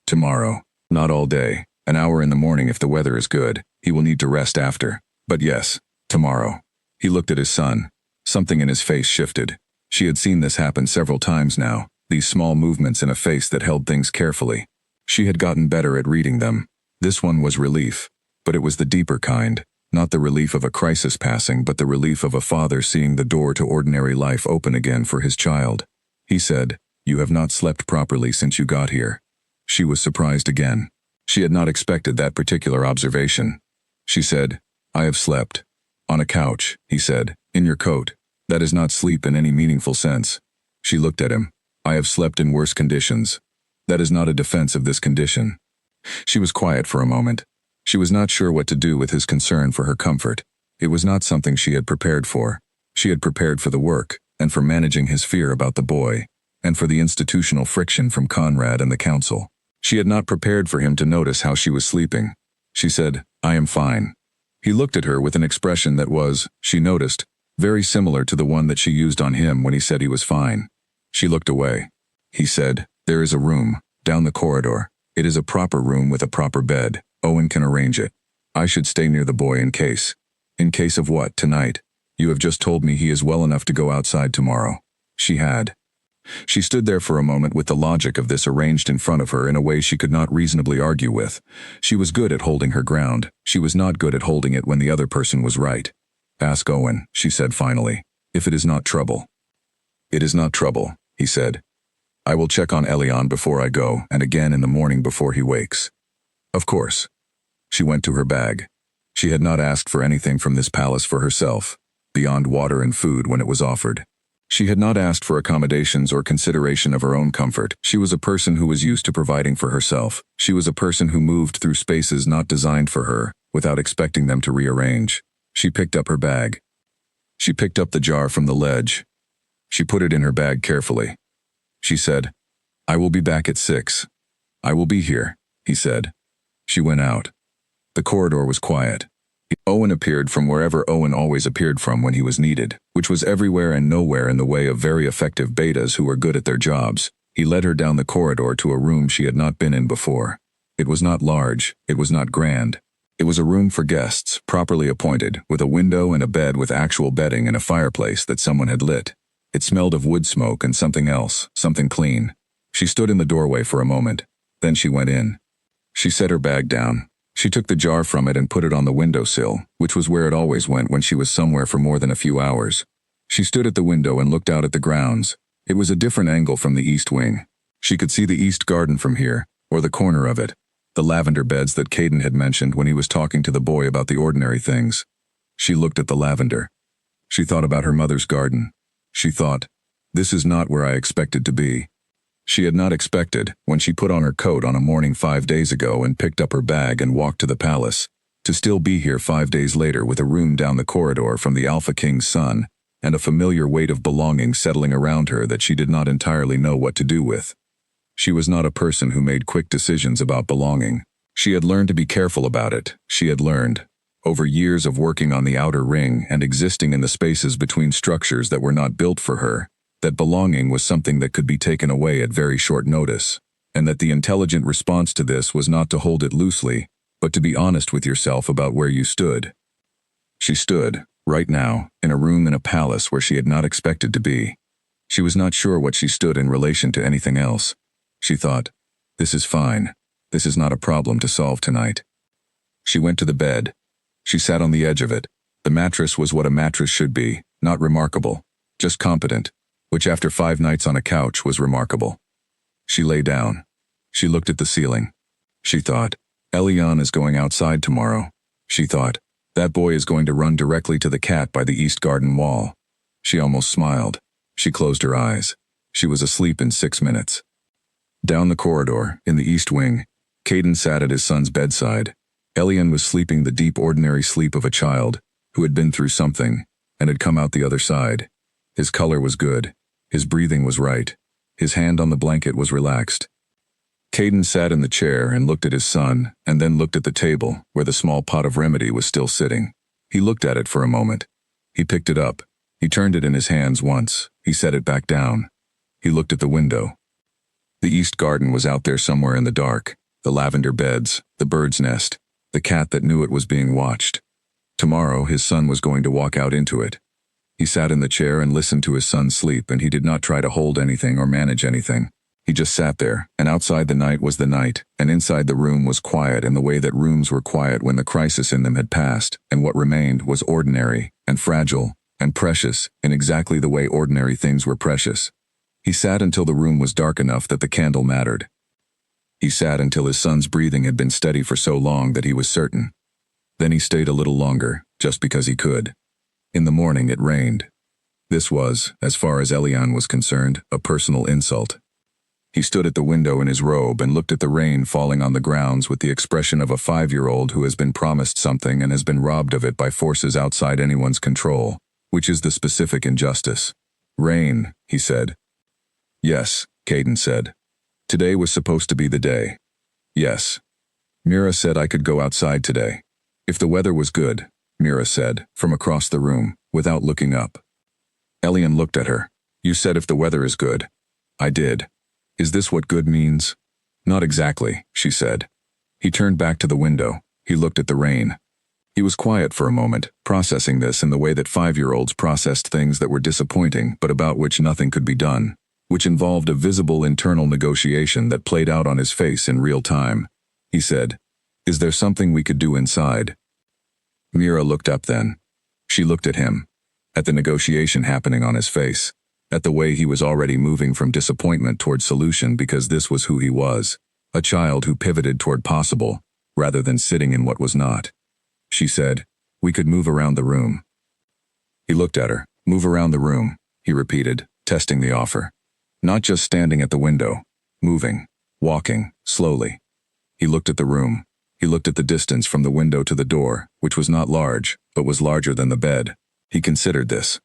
Speaker 1: "Tomorrow. Not all day. An hour in the morning if the weather is good. He will need to rest after. But yes, tomorrow." He looked at his son. Something in his face shifted. She had seen this happen several times now, these small movements in a face that held things carefully. She had gotten better at reading them. This one was relief, but it was the deeper kind, not the relief of a crisis passing, but the relief of a father seeing the door to ordinary life open again for his child. He said, "You have not slept properly since you got here." She was surprised again. She had not expected that particular observation. She said, "I have slept. On a couch," he said, "in your coat. That is not sleep in any meaningful sense." She looked at him. "I have slept in worse conditions. That is not a defense of this condition." She was quiet for a moment. She was not sure what to do with his concern for her comfort. It was not something she had prepared for. She had prepared for the work, and for managing his fear about the boy, and for the institutional friction from Conrad and the council. She had not prepared for him to notice how she was sleeping. She said, "I am fine." He looked at her with an expression that was, she noticed, very similar to the one that she used on him when he said he was fine. She looked away. He said, "There is a room, down the corridor. It is a proper room with a proper bed. Owen can arrange it. I should stay near the boy in case." "In case of what, tonight? You have just told me he is well enough to go outside tomorrow." She had. She stood there for a moment with the logic of this arranged in front of her in a way she could not reasonably argue with. She was good at holding her ground. She was not good at holding it when the other person was right. "Ask Owen," she said finally, "if it is not trouble." "It is not trouble," he said. "I will check on Elian before I go, and again in the morning before he wakes." "Of course." She went to her bag. She had not asked for anything from this palace for herself, beyond water and food when it was offered. She had not asked for accommodations or consideration of her own comfort. She was a person who was used to providing for herself. She was a person who moved through spaces not designed for her, without expecting them to rearrange. She picked up her bag. She picked up the jar from the ledge. She put it in her bag carefully. She said, "I will be back at 6. "I will be here," he said. She went out. The corridor was quiet. Owen appeared from wherever Owen always appeared from when he was needed, which was everywhere and nowhere in the way of very effective betas who were good at their jobs. He led her down the corridor to a room she had not been in before. It was not large, it was not grand. It was a room for guests, properly appointed, with a window and a bed with actual bedding and a fireplace that someone had lit. It smelled of wood smoke and something else, something clean. She stood in the doorway for a moment. Then she went in. She set her bag down. She took the jar from it and put it on the windowsill, which was where it always went when she was somewhere for more than a few hours. She stood at the window and looked out at the grounds. It was a different angle from the east wing. She could see the east garden from here, or the corner of it, the lavender beds that Caden had mentioned when he was talking to the boy about the ordinary things. She looked at the lavender. She thought about her mother's garden. She thought, "This is not where I expected to be." She had not expected, when she put on her coat on a morning 5 days ago and picked up her bag and walked to the palace, to still be here 5 days later with a room down the corridor from the Alpha King's son, and a familiar weight of belonging settling around her that she did not entirely know what to do with. She was not a person who made quick decisions about belonging. She had learned to be careful about it. She had learned, over years of working on the outer ring and existing in the spaces between structures that were not built for her, that belonging was something that could be taken away at very short notice, and that the intelligent response to this was not to hold it loosely, but to be honest with yourself about where you stood. She stood, right now, in a room in a palace where she had not expected to be. She was not sure what she stood in relation to anything else. She thought, this is fine. This is not a problem to solve tonight. She went to the bed. She sat on the edge of it. The mattress was what a mattress should be, not remarkable, just competent, which after 5 nights on a couch was remarkable. She lay down. She looked at the ceiling. She thought, Elian is going outside tomorrow. She thought, that boy is going to run directly to the cat by the east garden wall. She almost smiled. She closed her eyes. She was asleep in 6 minutes. Down the corridor, in the east wing, Caden sat at his son's bedside. Elian was sleeping the deep ordinary sleep of a child who had been through something and had come out the other side. His color was good. His breathing was right. His hand on the blanket was relaxed. Caden sat in the chair and looked at his son, and then looked at the table where the small pot of remedy was still sitting. He looked at it for a moment. He picked it up. He turned it in his hands once. He set it back down. He looked at the window. The east garden was out there somewhere in the dark. The lavender beds, the bird's nest, the cat that knew it was being watched. Tomorrow his son was going to walk out into it. He sat in the chair and listened to his son sleep, and he did not try to hold anything or manage anything. He just sat there, and outside the night was the night, and inside the room was quiet in the way that rooms were quiet when the crisis in them had passed, and what remained was ordinary, and fragile, and precious, in exactly the way ordinary things were precious. He sat until the room was dark enough that the candle mattered. He sat until his son's breathing had been steady for so long that he was certain. Then he stayed a little longer, just because he could. In the morning it rained. This was, as far as Elian was concerned, a personal insult. He stood at the window in his robe and looked at the rain falling on the grounds with the expression of a 5-year-old who has been promised something and has been robbed of it by forces outside anyone's control, which is the specific injustice. Rain, he said. Yes, Caden said. Today was supposed to be the day. Yes. Mira said I could go outside today. If the weather was good, Mira said, from across the room, without looking up. Elian looked at her. You said if the weather is good. I did. Is this what good means? Not exactly, she said. He turned back to the window. He looked at the rain. He was quiet for a moment, processing this in the way that 5-year-olds processed things that were disappointing but about which nothing could be done, which involved a visible internal negotiation that played out on his face in real time. He said, Is there something we could do inside? Mira looked up then. She looked at him, at the negotiation happening on his face, at the way he was already moving from disappointment toward solution because this was who he was, a child who pivoted toward possible, rather than sitting in what was not. She said, We could move around the room. He looked at her. Move around the room, he repeated, testing the offer. Not just standing at the window, moving, walking, slowly. He looked at the room. He looked at the distance from the window to the door, which was not large, but was larger than the bed. He considered this.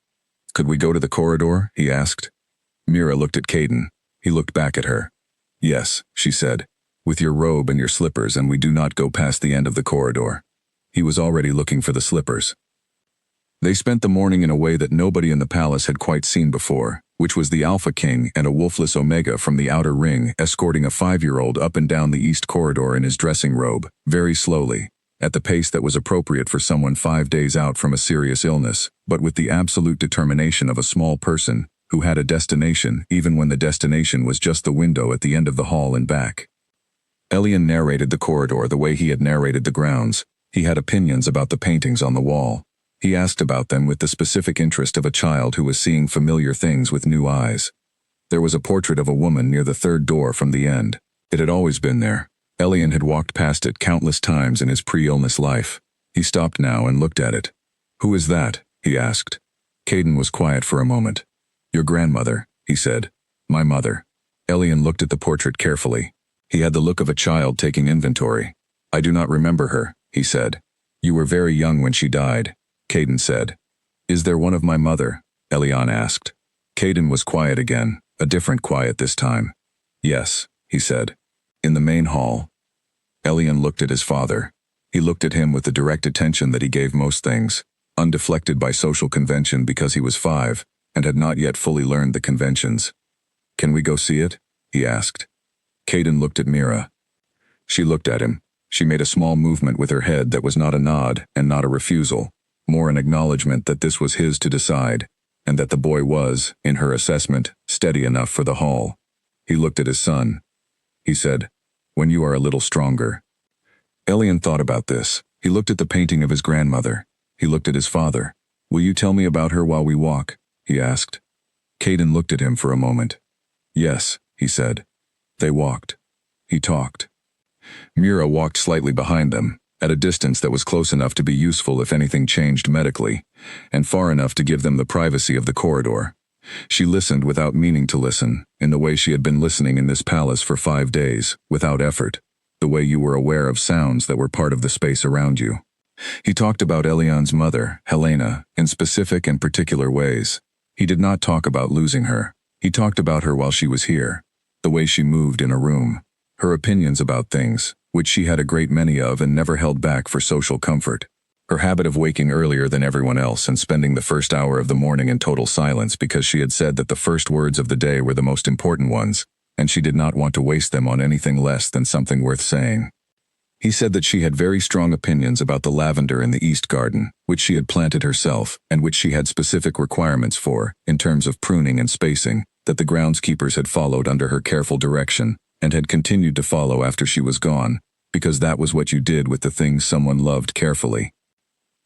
Speaker 1: Could we go to the corridor? He asked. Mira looked at Caden. He looked back at her. Yes, she said, with your robe and your slippers, and we do not go past the end of the corridor. He was already looking for the slippers. They spent the morning in a way that nobody in the palace had quite seen before, which was the Alpha King and a Wolfless Omega from the outer ring escorting a 5-year-old up and down the east corridor in his dressing robe, very slowly, at the pace that was appropriate for someone 5 days out from a serious illness, but with the absolute determination of a small person who had a destination even when the destination was just the window at the end of the hall and back. Elian narrated the corridor the way he had narrated the grounds. He had opinions about the paintings on the wall. He asked about them with the specific interest of a child who was seeing familiar things with new eyes. There was a portrait of a woman near the third door from the end. It had always been there. Elian had walked past it countless times in his pre-illness life. He stopped now and looked at it. Who is that? He asked. Caden was quiet for a moment. Your grandmother, he said. My mother. Elian looked at the portrait carefully. He had the look of a child taking inventory. I do not remember her, he said. You were very young when she died, Caden said. Is there one of my mother? Elian asked. Caden was quiet again, a different quiet this time. Yes, he said. In the main hall, Elian looked at his father. He looked at him with the direct attention that he gave most things, undeflected by social convention because he was 5 and had not yet fully learned the conventions. Can we go see it? He asked. Caden looked at Mira. She looked at him. She made a small movement with her head that was not a nod and not a refusal, more an acknowledgement that this was his to decide, and that the boy was, in her assessment, steady enough for the hall. He looked at his son. He said, "When you are a little stronger." Elian thought about this. He looked at the painting of his grandmother. He looked at his father. "Will you tell me about her while we walk?" he asked. Caden looked at him for a moment. "Yes," he said. They walked. He talked. Mira walked slightly behind them, at a distance that was close enough to be useful if anything changed medically, and far enough to give them the privacy of the corridor. She listened without meaning to listen, in the way she had been listening in this palace for 5 days, without effort, the way you were aware of sounds that were part of the space around you. He talked about Elian's mother, Helena, in specific and particular ways. He did not talk about losing her. He talked about her while she was here, the way she moved in a room, her opinions about things, which she had a great many of and never held back for social comfort. Her habit of waking earlier than everyone else and spending the first hour of the morning in total silence because she had said that the first words of the day were the most important ones, and she did not want to waste them on anything less than something worth saying. He said that she had very strong opinions about the lavender in the East Garden, which she had planted herself and which she had specific requirements for, in terms of pruning and spacing, that the groundskeepers had followed under her careful direction, and had continued to follow after she was gone, because that was what you did with the things someone loved carefully.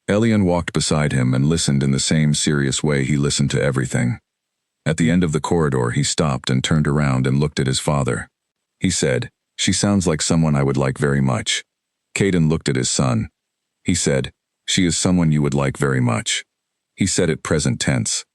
Speaker 1: Elian walked beside him and listened in the same serious way he listened to everything. At the end of the corridor he stopped and turned around and looked at his father. He said, "She sounds like someone I would like very much." Caden looked at his son. He said, "She is someone you would like very much." He said it present tense.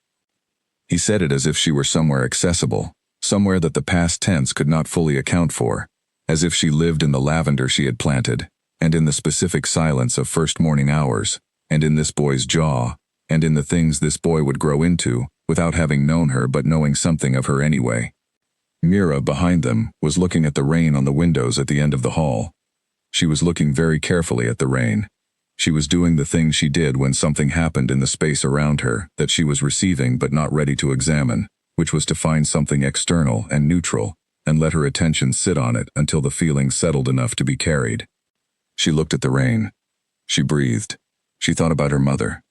Speaker 1: He said it as if she were somewhere accessible, somewhere that the past tense could not fully account for, as if she lived in the lavender she had planted, and in the specific silence of first morning hours, and in this boy's jaw, and in the things this boy would grow into, without having known her but knowing something of her anyway. Mira, behind them, was looking at the rain on the windows at the end of the hall. She was looking very carefully at the rain. She was doing the thing she did when something happened in the space around her that she was receiving but not ready to examine, which was to find something external and neutral, and let her attention sit on it until the feeling settled enough to be carried. She looked at the rain. She breathed. She thought about her mother.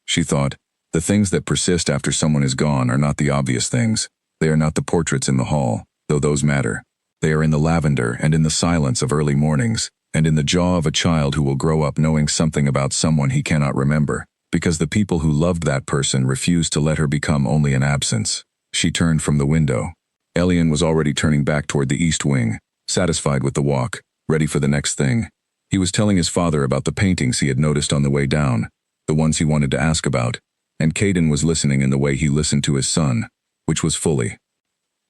Speaker 1: She thought, the things that persist after someone is gone are not the obvious things. They are not the portraits in the hall, though those matter. They are in the lavender and in the silence of early mornings, and in the jaw of a child who will grow up knowing something about someone he cannot remember, because the people who loved that person refused to let her become only an absence. She turned from the window. Elian was already turning back toward the east wing, satisfied with the walk, ready for the next thing. He was telling his father about the paintings he had noticed on the way down, the ones he wanted to ask about, and Caden was listening in the way he listened to his son, which was fully.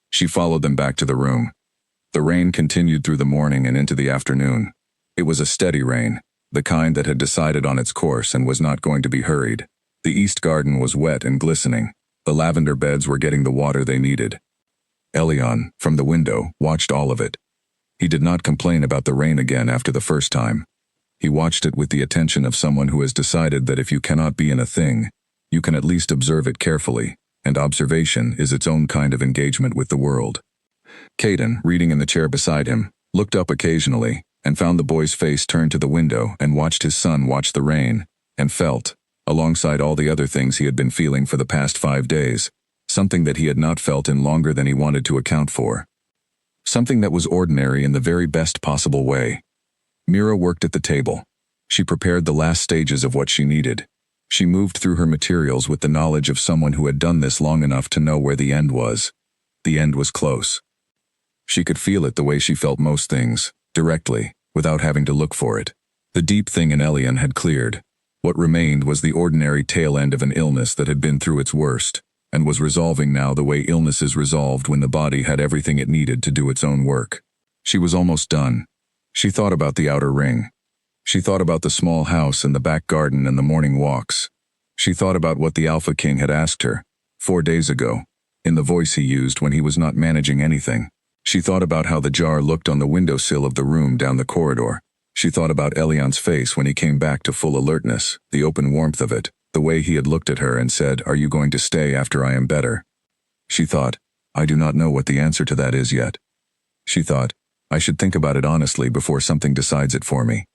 Speaker 1: She followed them back to the room. The rain continued through the morning and into the afternoon. It was a steady rain, the kind that had decided on its course and was not going to be hurried. The east garden was wet and glistening. The lavender beds were getting the water they needed. Elian, from the window, watched all of it. He did not complain about the rain again after the first time. He watched it with the attention of someone who has decided that if you cannot be in a thing, you can at least observe it carefully, and observation is its own kind of engagement with the world. Caden, reading in the chair beside him, looked up occasionally, and found the boy's face turned to the window and watched his son watch the rain, and felt, alongside all the other things he had been feeling for the past 5 days, something that he had not felt in longer than he wanted to account for. Something that was ordinary in the very best possible way. Mira worked at the table. She prepared the last stages of what she needed. She moved through her materials with the knowledge of someone who had done this long enough to know where the end was. The end was close. She could feel it the way she felt most things, directly, without having to look for it. The deep thing in Elian had cleared. What remained was the ordinary tail end of an illness that had been through its worst, and was resolving now the way illness is resolved when the body had everything it needed to do its own work. She was almost done. She thought about the outer ring. She thought about the small house and the back garden and the morning walks. She thought about what the Alpha King had asked her, 4 days ago, in the voice he used when he was not managing anything. She thought about how the jar looked on the windowsill of the room down the corridor. She thought about Elian's face when he came back to full alertness, the open warmth of it, the way he had looked at her and said, "Are you going to stay after I am better?" She thought, "I do not know what the answer to that is yet." She thought, "I should think about it honestly before something decides it for me."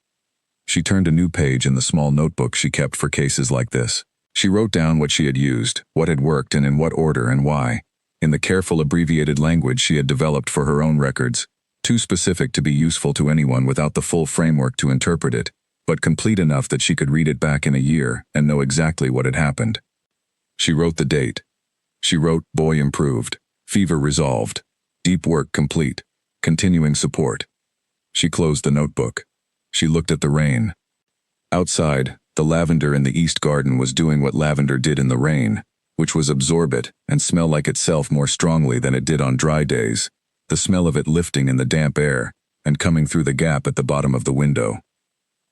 Speaker 1: She turned a new page in the small notebook she kept for cases like this. She wrote down what she had used, what had worked and in what order and why, in the careful abbreviated language she had developed for her own records, too specific to be useful to anyone without the full framework to interpret it, but complete enough that she could read it back in a year and know exactly what had happened. She wrote the date. She wrote, "Boy improved, fever resolved, deep work complete, continuing support." She closed the notebook. She looked at the rain. Outside, the lavender in the east garden was doing what lavender did in the rain, which was absorb it and smell like itself more strongly than it did on dry days, the smell of it lifting in the damp air and coming through the gap at the bottom of the window.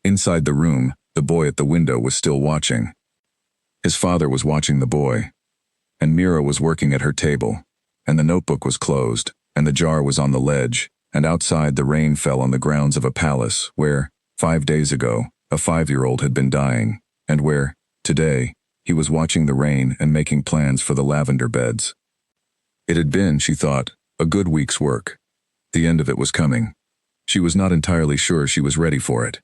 Speaker 1: Inside the room, the boy at the window was still watching. His father was watching the boy, and Mira was working at her table, and the notebook was closed, and the jar was on the ledge, and outside the rain fell on the grounds of a palace where, 5 days ago, a 5-year-old had been dying, and where, today, he was watching the rain and making plans for the lavender beds. It had been, she thought, a good week's work. The end of it was coming. She was not entirely sure she was ready for it.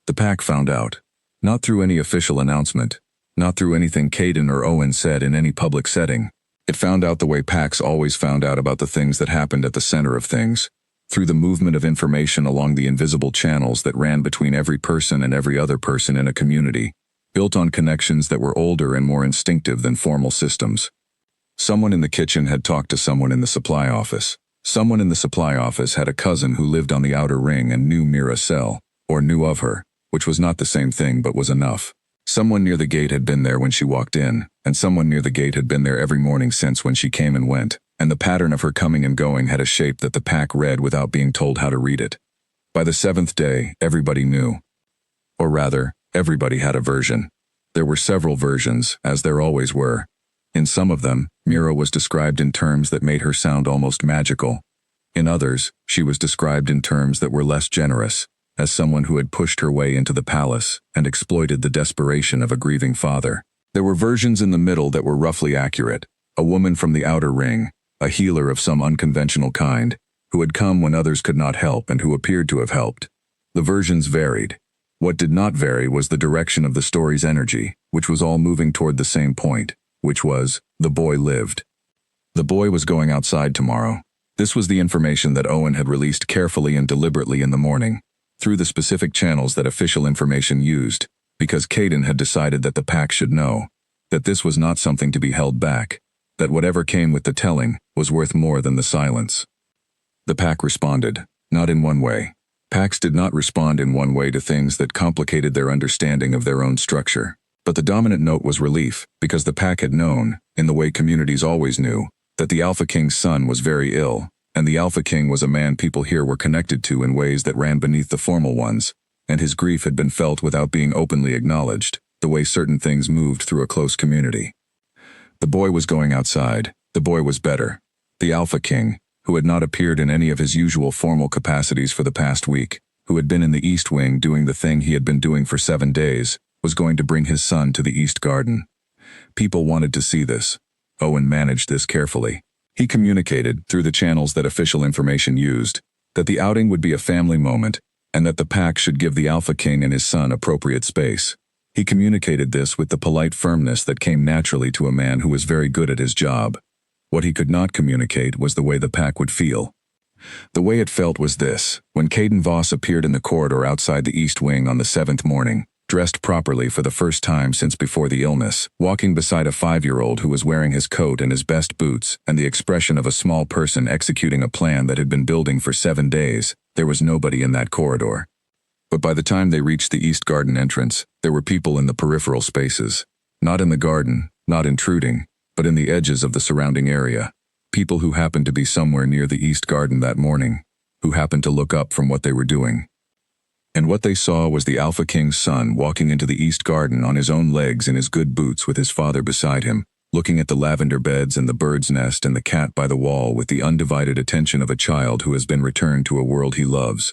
Speaker 1: The pack found out. Not through any official announcement, not through anything Caden or Owen said in any public setting. It found out the way packs always found out about the things that happened at the center of things, through the movement of information along the invisible channels that ran between every person and every other person in a community, built on connections that were older and more instinctive than formal systems. Someone in the kitchen had talked to someone in the supply office. Someone in the supply office had a cousin who lived on the outer ring and knew Mira Cell, or knew of her, which was not the same thing but was enough. Someone near the gate had been there when she walked in, and someone near the gate had been there every morning since when she came and went, and the pattern of her coming and going had a shape that the pack read without being told how to read it. By the 7th day, everybody knew. Or rather, everybody had a version. There were several versions, as there always were. In some of them, Mira was described in terms that made her sound almost magical. In others, she was described in terms that were less generous, as someone who had pushed her way into the palace and exploited the desperation of a grieving father. There were versions in the middle that were roughly accurate. A woman from the outer ring, a healer of some unconventional kind, who had come when others could not help and who appeared to have helped. The versions varied. What did not vary was the direction of the story's energy, which was all moving toward the same point, which was, the boy lived. The boy was going outside tomorrow. This was the information that Owen had released carefully and deliberately in the morning, through the specific channels that official information used, because Caden had decided that the pack should know, that this was not something to be held back, that whatever came with the telling was worth more than the silence. The pack responded, not in one way. Packs did not respond in one way to things that complicated their understanding of their own structure. But the dominant note was relief, because the pack had known, in the way communities always knew, that the Alpha King's son was very ill, and the Alpha King was a man people here were connected to in ways that ran beneath the formal ones, and his grief had been felt without being openly acknowledged, the way certain things moved through a close community. The boy was going outside. The boy was better. The Alpha King, who had not appeared in any of his usual formal capacities for the past week, who had been in the East Wing doing the thing he had been doing for 7 days, was going to bring his son to the East Garden. People wanted to see this. Owen managed this carefully. He communicated, through the channels that official information used, that the outing would be a family moment, and that the pack should give the Alpha King and his son appropriate space. He communicated this with the polite firmness that came naturally to a man who was very good at his job. What he could not communicate was the way the pack would feel. The way it felt was this: when Caden Voss appeared in the corridor outside the East Wing on the 7th morning, dressed properly for the first time since before the illness, walking beside a 5-year-old who was wearing his coat and his best boots, and the expression of a small person executing a plan that had been building for 7 days, there was nobody in that corridor. But by the time they reached the East Garden entrance, there were people in the peripheral spaces. Not in the garden, not intruding, but in the edges of the surrounding area. People who happened to be somewhere near the East Garden that morning, who happened to look up from what they were doing. And what they saw was the Alpha King's son walking into the East Garden on his own legs in his good boots with his father beside him, looking at the lavender beds and the bird's nest and the cat by the wall with the undivided attention of a child who has been returned to a world he loves.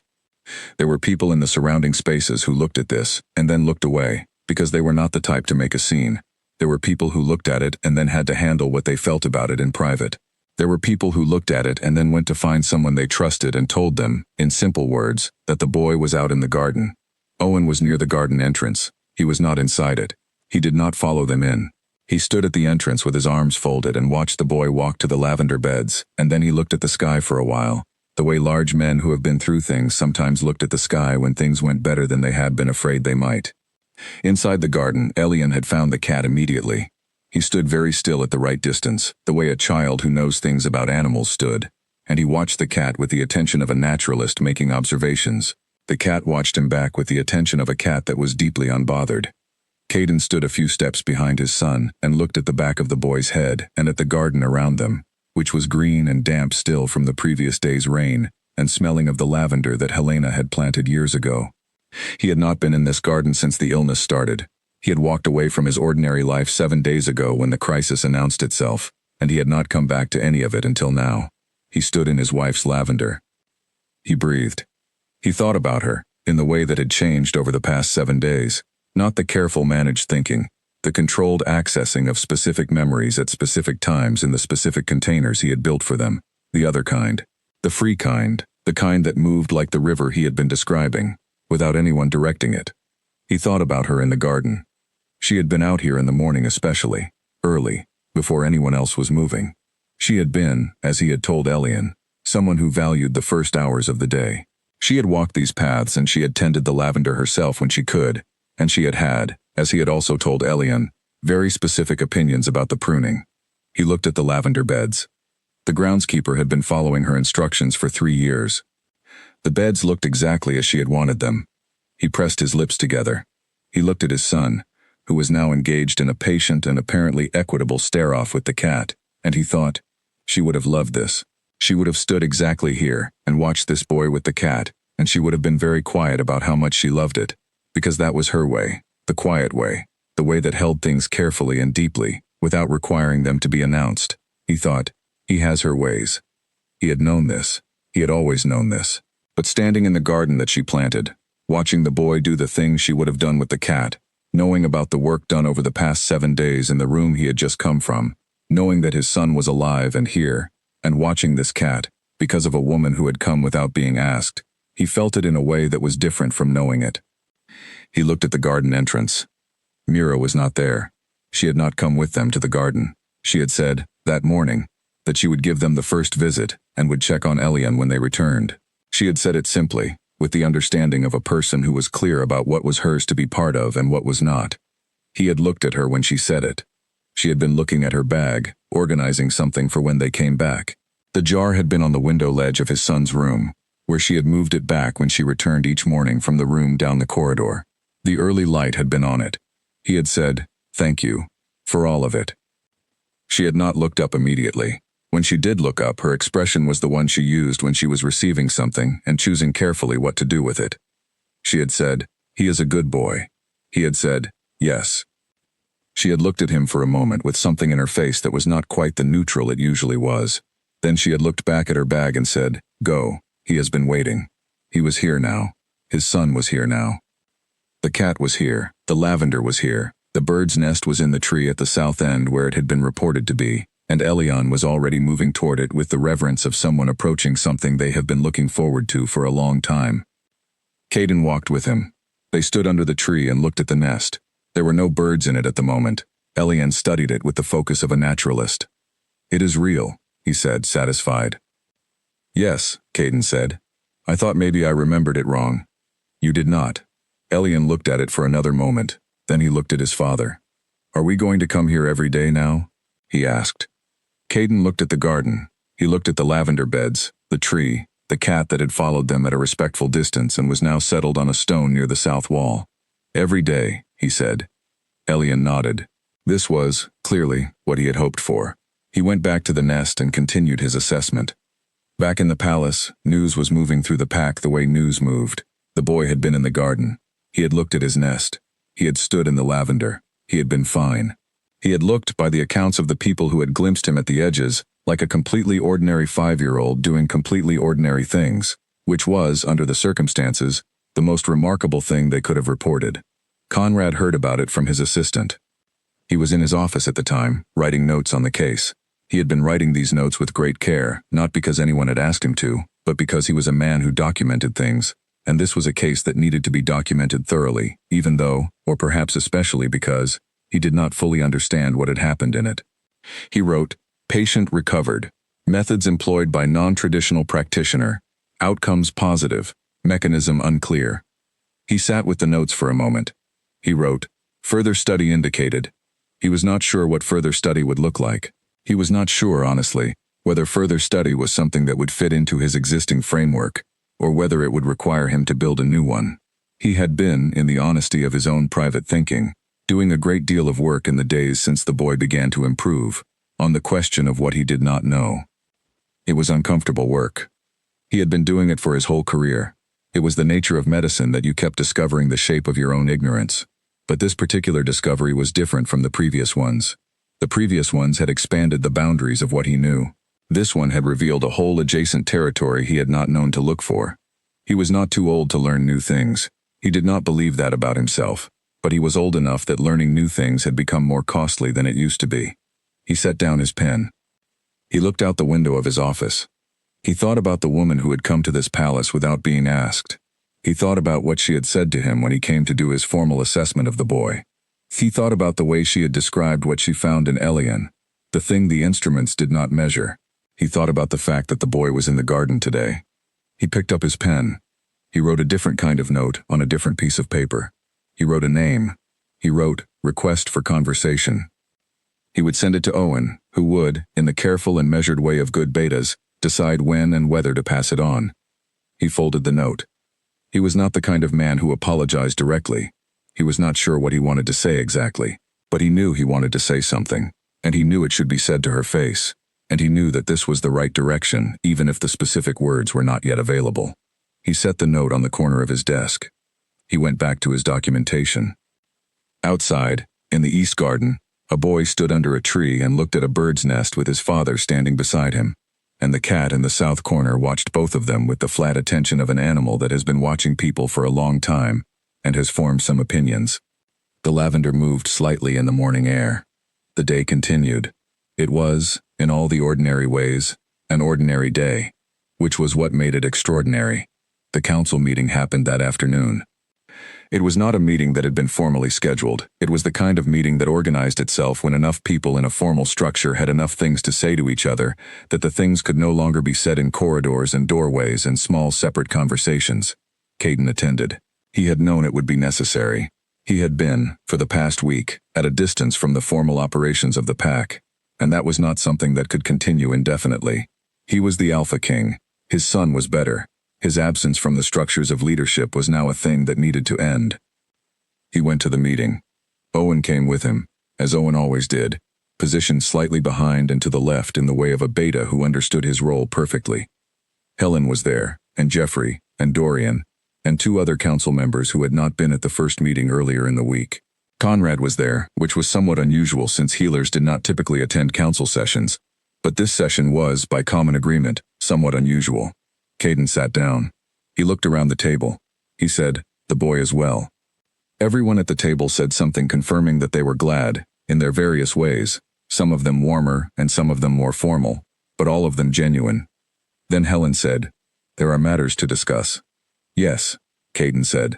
Speaker 1: There were people in the surrounding spaces who looked at this and then looked away, because they were not the type to make a scene. There were people who looked at it and then had to handle what they felt about it in private. There were people who looked at it and then went to find someone they trusted and told them, in simple words, that the boy was out in the garden. Owen was near the garden entrance. He was not inside it. He did not follow them in. He stood at the entrance with his arms folded and watched the boy walk to the lavender beds, and then he looked at the sky for a while, the way large men who have been through things sometimes looked at the sky when things went better than they had been afraid they might. Inside the garden, Elian had found the cat immediately. He stood very still at the right distance, the way a child who knows things about animals stood, and he watched the cat with the attention of a naturalist making observations. The cat watched him back with the attention of a cat that was deeply unbothered. Caden stood a few steps behind his son and looked at the back of the boy's head and at the garden around them, which was green and damp still from the previous day's rain, and smelling of the lavender that Helena had planted years ago. He had not been in this garden since the illness started. He had walked away from his ordinary life 7 days ago when the crisis announced itself, and he had not come back to any of it until now. He stood in his wife's lavender. He breathed. He thought about her, in the way that had changed over the past 7 days, not the careful managed thinking, the controlled accessing of specific memories at specific times in the specific containers he had built for them, the other kind, the free kind, the kind that moved like the river he had been describing, without anyone directing it. He thought about her in the garden. She had been out here in the morning especially, early, before anyone else was moving. She had been, as he had told Elian, someone who valued the first hours of the day. She had walked these paths and she had tended the lavender herself when she could, and she had, as he had also told Elian, very specific opinions about the pruning. He looked at the lavender beds. The groundskeeper had been following her instructions for 3 years. The beds looked exactly as she had wanted them. He pressed his lips together. He looked at his son, who was now engaged in a patient and apparently equitable stare-off with the cat, and he thought, she would have loved this. She would have stood exactly here and watched this boy with the cat, and she would have been very quiet about how much she loved it, because that was her way, the quiet way, the way that held things carefully and deeply, without requiring them to be announced. He thought, he has her ways. He had known this. He had always known this. But standing in the garden that she planted, watching the boy do the things she would have done with the cat, knowing about the work done over the past 7 days in the room he had just come from, knowing that his son was alive and here, and watching this cat, because of a woman who had come without being asked, he felt it in a way that was different from knowing it. He looked at the garden entrance. Mira was not there. She had not come with them to the garden. She had said, that morning, that she would give them the first visit and would check on Elian when they returned. She had said it simply, with the understanding of a person who was clear about what was hers to be part of and what was not. He had looked at her when she said it. She had been looking at her bag, organizing something for when they came back. The jar had been on the window ledge of his son's room, where she had moved it back when she returned each morning from the room down the corridor. The early light had been on it. He had said, thank you, for all of it. She had not looked up immediately. When she did look up, her expression was the one she used when she was receiving something and choosing carefully what to do with it. She had said, he is a good boy. He had said, yes. She had looked at him for a moment with something in her face that was not quite the neutral it usually was. Then she had looked back at her bag and said, go, he has been waiting. He was here now. His son was here now. The cat was here. The lavender was here. The bird's nest was in the tree at the south end where it had been reported to be, and Elian was already moving toward it with the reverence of someone approaching something they have been looking forward to for a long time. Caden walked with him. They stood under the tree and looked at the nest. There were no birds in it at the moment. Elian studied it with the focus of a naturalist. It is real, he said, satisfied. Yes, Caden said. I thought maybe I remembered it wrong. You did not. Elian looked at it for another moment. Then he looked at his father. Are we going to come here every day now? He asked. Caden looked at the garden. He looked at the lavender beds, the tree, the cat that had followed them at a respectful distance and was now settled on a stone near the south wall. Every day, he said. Elian nodded. This was, clearly, what he had hoped for. He went back to the nest and continued his assessment. Back in the palace, news was moving through the pack the way news moved. The boy had been in the garden. He had looked at his nest. He had stood in the lavender. He had been fine. He had looked, by the accounts of the people who had glimpsed him at the edges, like a completely ordinary 5-year-old doing completely ordinary things, which was, under the circumstances, the most remarkable thing they could have reported. Conrad heard about it from his assistant. He was in his office at the time, writing notes on the case. He had been writing these notes with great care, not because anyone had asked him to, but because he was a man who documented things, and this was a case that needed to be documented thoroughly, even though, or perhaps especially because, he did not fully understand what had happened in it. He wrote, "Patient recovered. Methods employed by non-traditional practitioner. Outcomes positive. Mechanism unclear." He sat with the notes for a moment. He wrote, "Further study indicated." He was not sure what further study would look like. He was not sure, honestly, whether further study was something that would fit into his existing framework, or whether it would require him to build a new one. He had been, in the honesty of his own private thinking, doing a great deal of work in the days since the boy began to improve, on the question of what he did not know. It was uncomfortable work. He had been doing it for his whole career. It was the nature of medicine that you kept discovering the shape of your own ignorance. But this particular discovery was different from the previous ones. The previous ones had expanded the boundaries of what he knew. This one had revealed a whole adjacent territory he had not known to look for. He was not too old to learn new things. He did not believe that about himself, but he was old enough that learning new things had become more costly than it used to be. He set down his pen. He looked out the window of his office. He thought about the woman who had come to this palace without being asked. He thought about what she had said to him when he came to do his formal assessment of the boy. He thought about the way she had described what she found in Elian, the thing the instruments did not measure. He thought about the fact that the boy was in the garden today. He picked up his pen. He wrote a different kind of note on a different piece of paper. He wrote a name. He wrote, "Request for conversation." He would send it to Owen, who would, in the careful and measured way of good betas, decide when and whether to pass it on. He folded the note. He was not the kind of man who apologized directly. He was not sure what he wanted to say exactly, but he knew he wanted to say something, and he knew it should be said to her face, and he knew that this was the right direction, even if the specific words were not yet available. He set the note on the corner of his desk. He went back to his documentation. Outside, in the east garden, a boy stood under a tree and looked at a bird's nest with his father standing beside him, and the cat in the south corner watched both of them with the flat attention of an animal that has been watching people for a long time and has formed some opinions. The lavender moved slightly in the morning air. The day continued. It was, in all the ordinary ways, an ordinary day, which was what made it extraordinary. The council meeting happened that afternoon. It was not a meeting that had been formally scheduled. It was the kind of meeting that organized itself when enough people in a formal structure had enough things to say to each other that the things could no longer be said in corridors and doorways and small separate conversations. Caden attended. He had known it would be necessary. He had been, for the past week, at a distance from the formal operations of the pack, and that was not something that could continue indefinitely. He was the Alpha King. His son was better. His absence from the structures of leadership was now a thing that needed to end. He went to the meeting. Owen came with him, as Owen always did, positioned slightly behind and to the left in the way of a beta who understood his role perfectly. Helen was there, and Jeffrey, and Dorian, and 2 other council members who had not been at the first meeting earlier in the week. Conrad was there, which was somewhat unusual since healers did not typically attend council sessions, but this session was, by common agreement, somewhat unusual. Caden sat down. He looked around the table. He said, "The boy is well." Everyone at the table said something confirming that they were glad, in their various ways, some of them warmer and some of them more formal, but all of them genuine. Then Helen said, "There are matters to discuss." "Yes," Caden said.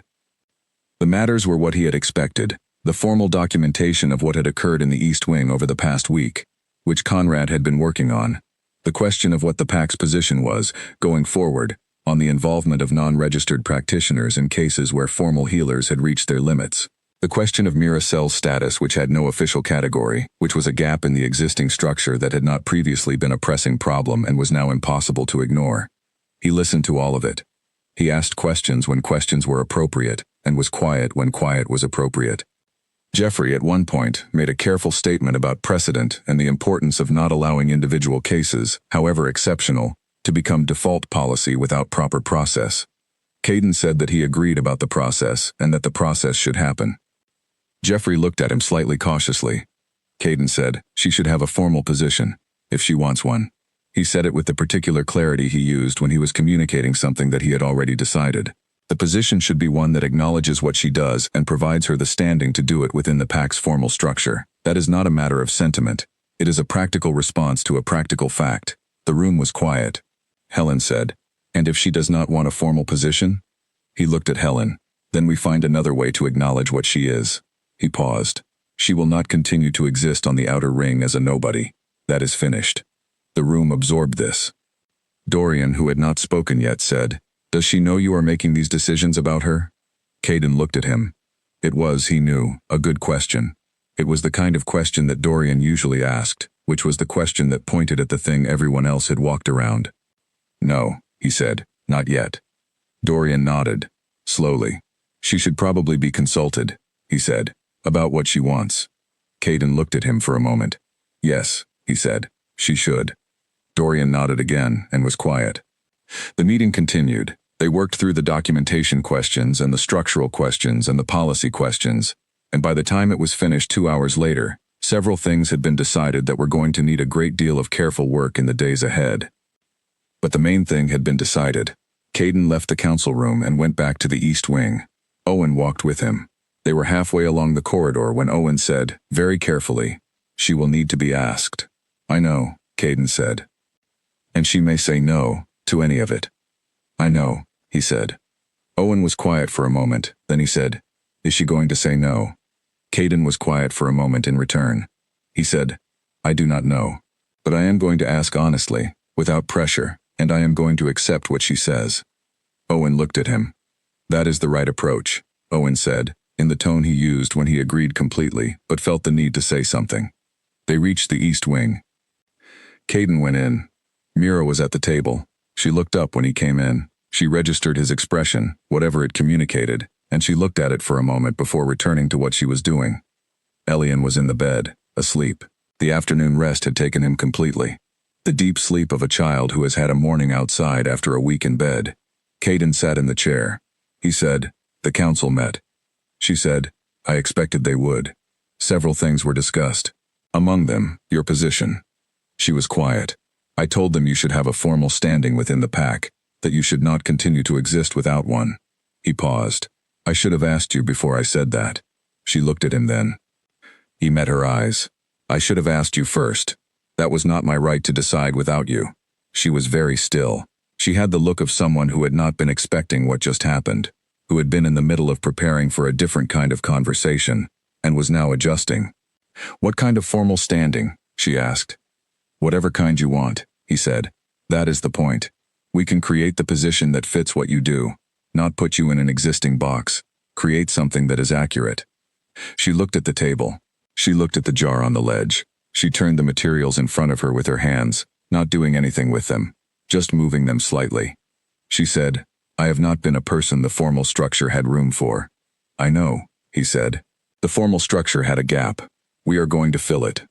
Speaker 1: The matters were what he had expected, the formal documentation of what had occurred in the East Wing over the past week, which Conrad had been working on. The question of what the PAC's position was, going forward, on the involvement of non-registered practitioners in cases where formal healers had reached their limits. The question of Miracel's status, which had no official category, which was a gap in the existing structure that had not previously been a pressing problem and was now impossible to ignore. He listened to all of it. He asked questions when questions were appropriate, and was quiet when quiet was appropriate. Jeffrey, at one point, made a careful statement about precedent and the importance of not allowing individual cases, however exceptional, to become default policy without proper process. Caden said that he agreed about the process and that the process should happen. Jeffrey looked at him slightly cautiously. Caden said. She should have a formal position, if she wants one. He said it with the particular clarity he used when he was communicating something that he had already decided. The position should be one that acknowledges what she does and provides her the standing to do it within the pack's formal structure. That is not a matter of sentiment. It is a practical response to a practical fact. The room was quiet. Helen said, "And if she does not want a formal position?" He looked at Helen. "Then we find another way to acknowledge what she is." He paused. "She will not continue to exist on the outer ring as a nobody. That is finished." The room absorbed this. Dorian, who had not spoken yet, said, "Does she know you are making these decisions about her?" Caden looked at him. It was, he knew, a good question. It was the kind of question that Dorian usually asked, which was the question that pointed at the thing everyone else had walked around. "No," he said, "not yet." Dorian nodded, slowly. "She should probably be consulted," he said, "about what she wants." Caden looked at him for a moment. "Yes," he said, "she should." Dorian nodded again and was quiet. The meeting continued. They worked through the documentation questions and the structural questions and the policy questions, and by the time it was finished 2 hours later, several things had been decided that were going to need a great deal of careful work in the days ahead. But the main thing had been decided. Caden left the council room and went back to the East Wing. Owen walked with him. They were halfway along the corridor when Owen said, very carefully, "She will need to be asked." "I know," Caden said. "And she may say no to any of it." "I know," he said. Owen was quiet for a moment, then he said, "Is she going to say no?" Caden was quiet for a moment in return. He said, "I do not know. But I am going to ask honestly, without pressure, and I am going to accept what she says." Owen looked at him. "That is the right approach," Owen said, in the tone he used when he agreed completely, but felt the need to say something. They reached the East Wing. Caden went in. Mira was at the table. She looked up when he came in. She registered his expression, whatever it communicated, and she looked at it for a moment before returning to what she was doing. Elian was in the bed, asleep. The afternoon rest had taken him completely. The deep sleep of a child who has had a morning outside after a week in bed. Caden sat in the chair. He said, "The council met." She said, "I expected they would." Several things were discussed. Among them, your position. She was quiet. "I told them you should have a formal standing within the pack, that you should not continue to exist without one." He paused. "I should have asked you before I said that." She looked at him then. He met her eyes. "I should have asked you first. That was not my right to decide without you." She was very still. She had the look of someone who had not been expecting what just happened, who had been in the middle of preparing for a different kind of conversation, and was now adjusting. "What kind of formal standing?" she asked. "Whatever kind you want," he said. "That is the point. We can create the position that fits what you do, not put you in an existing box. Create something that is accurate." She looked at the table. She looked at the jar on the ledge. She turned the materials in front of her with her hands, not doing anything with them, just moving them slightly. She said, "I have not been a person the formal structure had room for." "I know," he said. "The formal structure had a gap. We are going to fill it."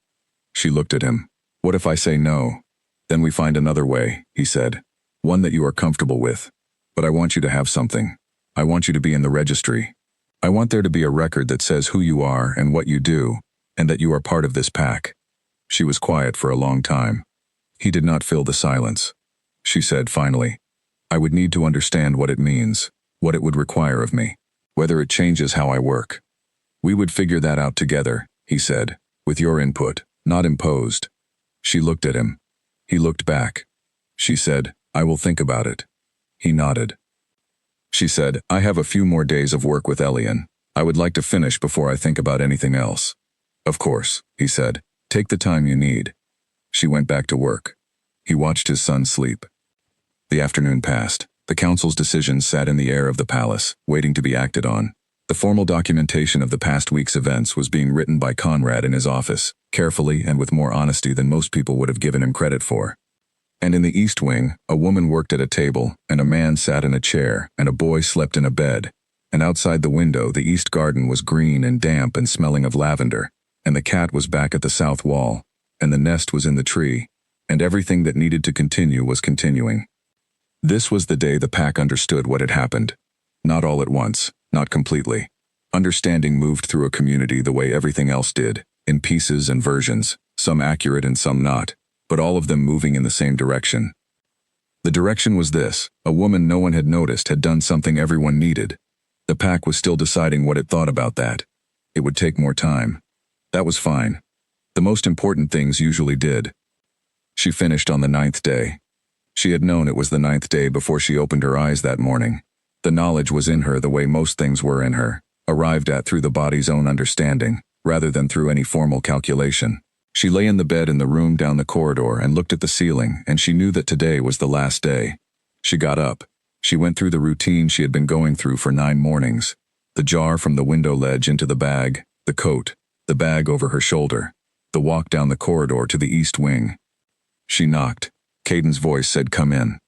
Speaker 1: She looked at him. "What if I say no?" "Then we find another way," he said. "One that you are comfortable with. But I want you to have something. I want you to be in the registry. I want there to be a record that says who you are and what you do, and that you are part of this pack." She was quiet for a long time. He did not fill the silence. She said finally, "I would need to understand what it means, what it would require of me, whether it changes how I work." "We would figure that out together," he said, "with your input, not imposed." She looked at him. He looked back. She said, "I will think about it." He nodded. She said, "I have a few more days of work with Elian. I would like to finish before I think about anything else." "Of course," he said. "Take the time you need." She went back to work. He watched his son sleep. The afternoon passed. The council's decisions sat in the air of the palace, waiting to be acted on. The formal documentation of the past week's events was being written by Conrad in his office, carefully and with more honesty than most people would have given him credit for. And in the East Wing, a woman worked at a table, and a man sat in a chair, and a boy slept in a bed. And outside the window, the East Garden was green and damp and smelling of lavender, and the cat was back at the south wall, and the nest was in the tree, and everything that needed to continue was continuing. This was the day the pack understood what had happened. Not all at once, not completely. Understanding moved through a community the way everything else did, in pieces and versions, some accurate and some not, but all of them moving in the same direction. The direction was this: a woman no one had noticed had done something everyone needed. The pack was still deciding what it thought about that. It would take more time. That was fine. The most important things usually did. She finished on the 9th day. She had known it was the 9th day before she opened her eyes that morning. The knowledge was in her the way most things were in her, arrived at through the body's own understanding, rather than through any formal calculation. She lay in the bed in the room down the corridor and looked at the ceiling, and she knew that today was the last day. She got up. She went through the routine she had been going through for 9 mornings. The jar from the window ledge into the bag, the coat, the bag over her shoulder, the walk down the corridor to the east wing. She knocked. Caden's voice said, "Come in."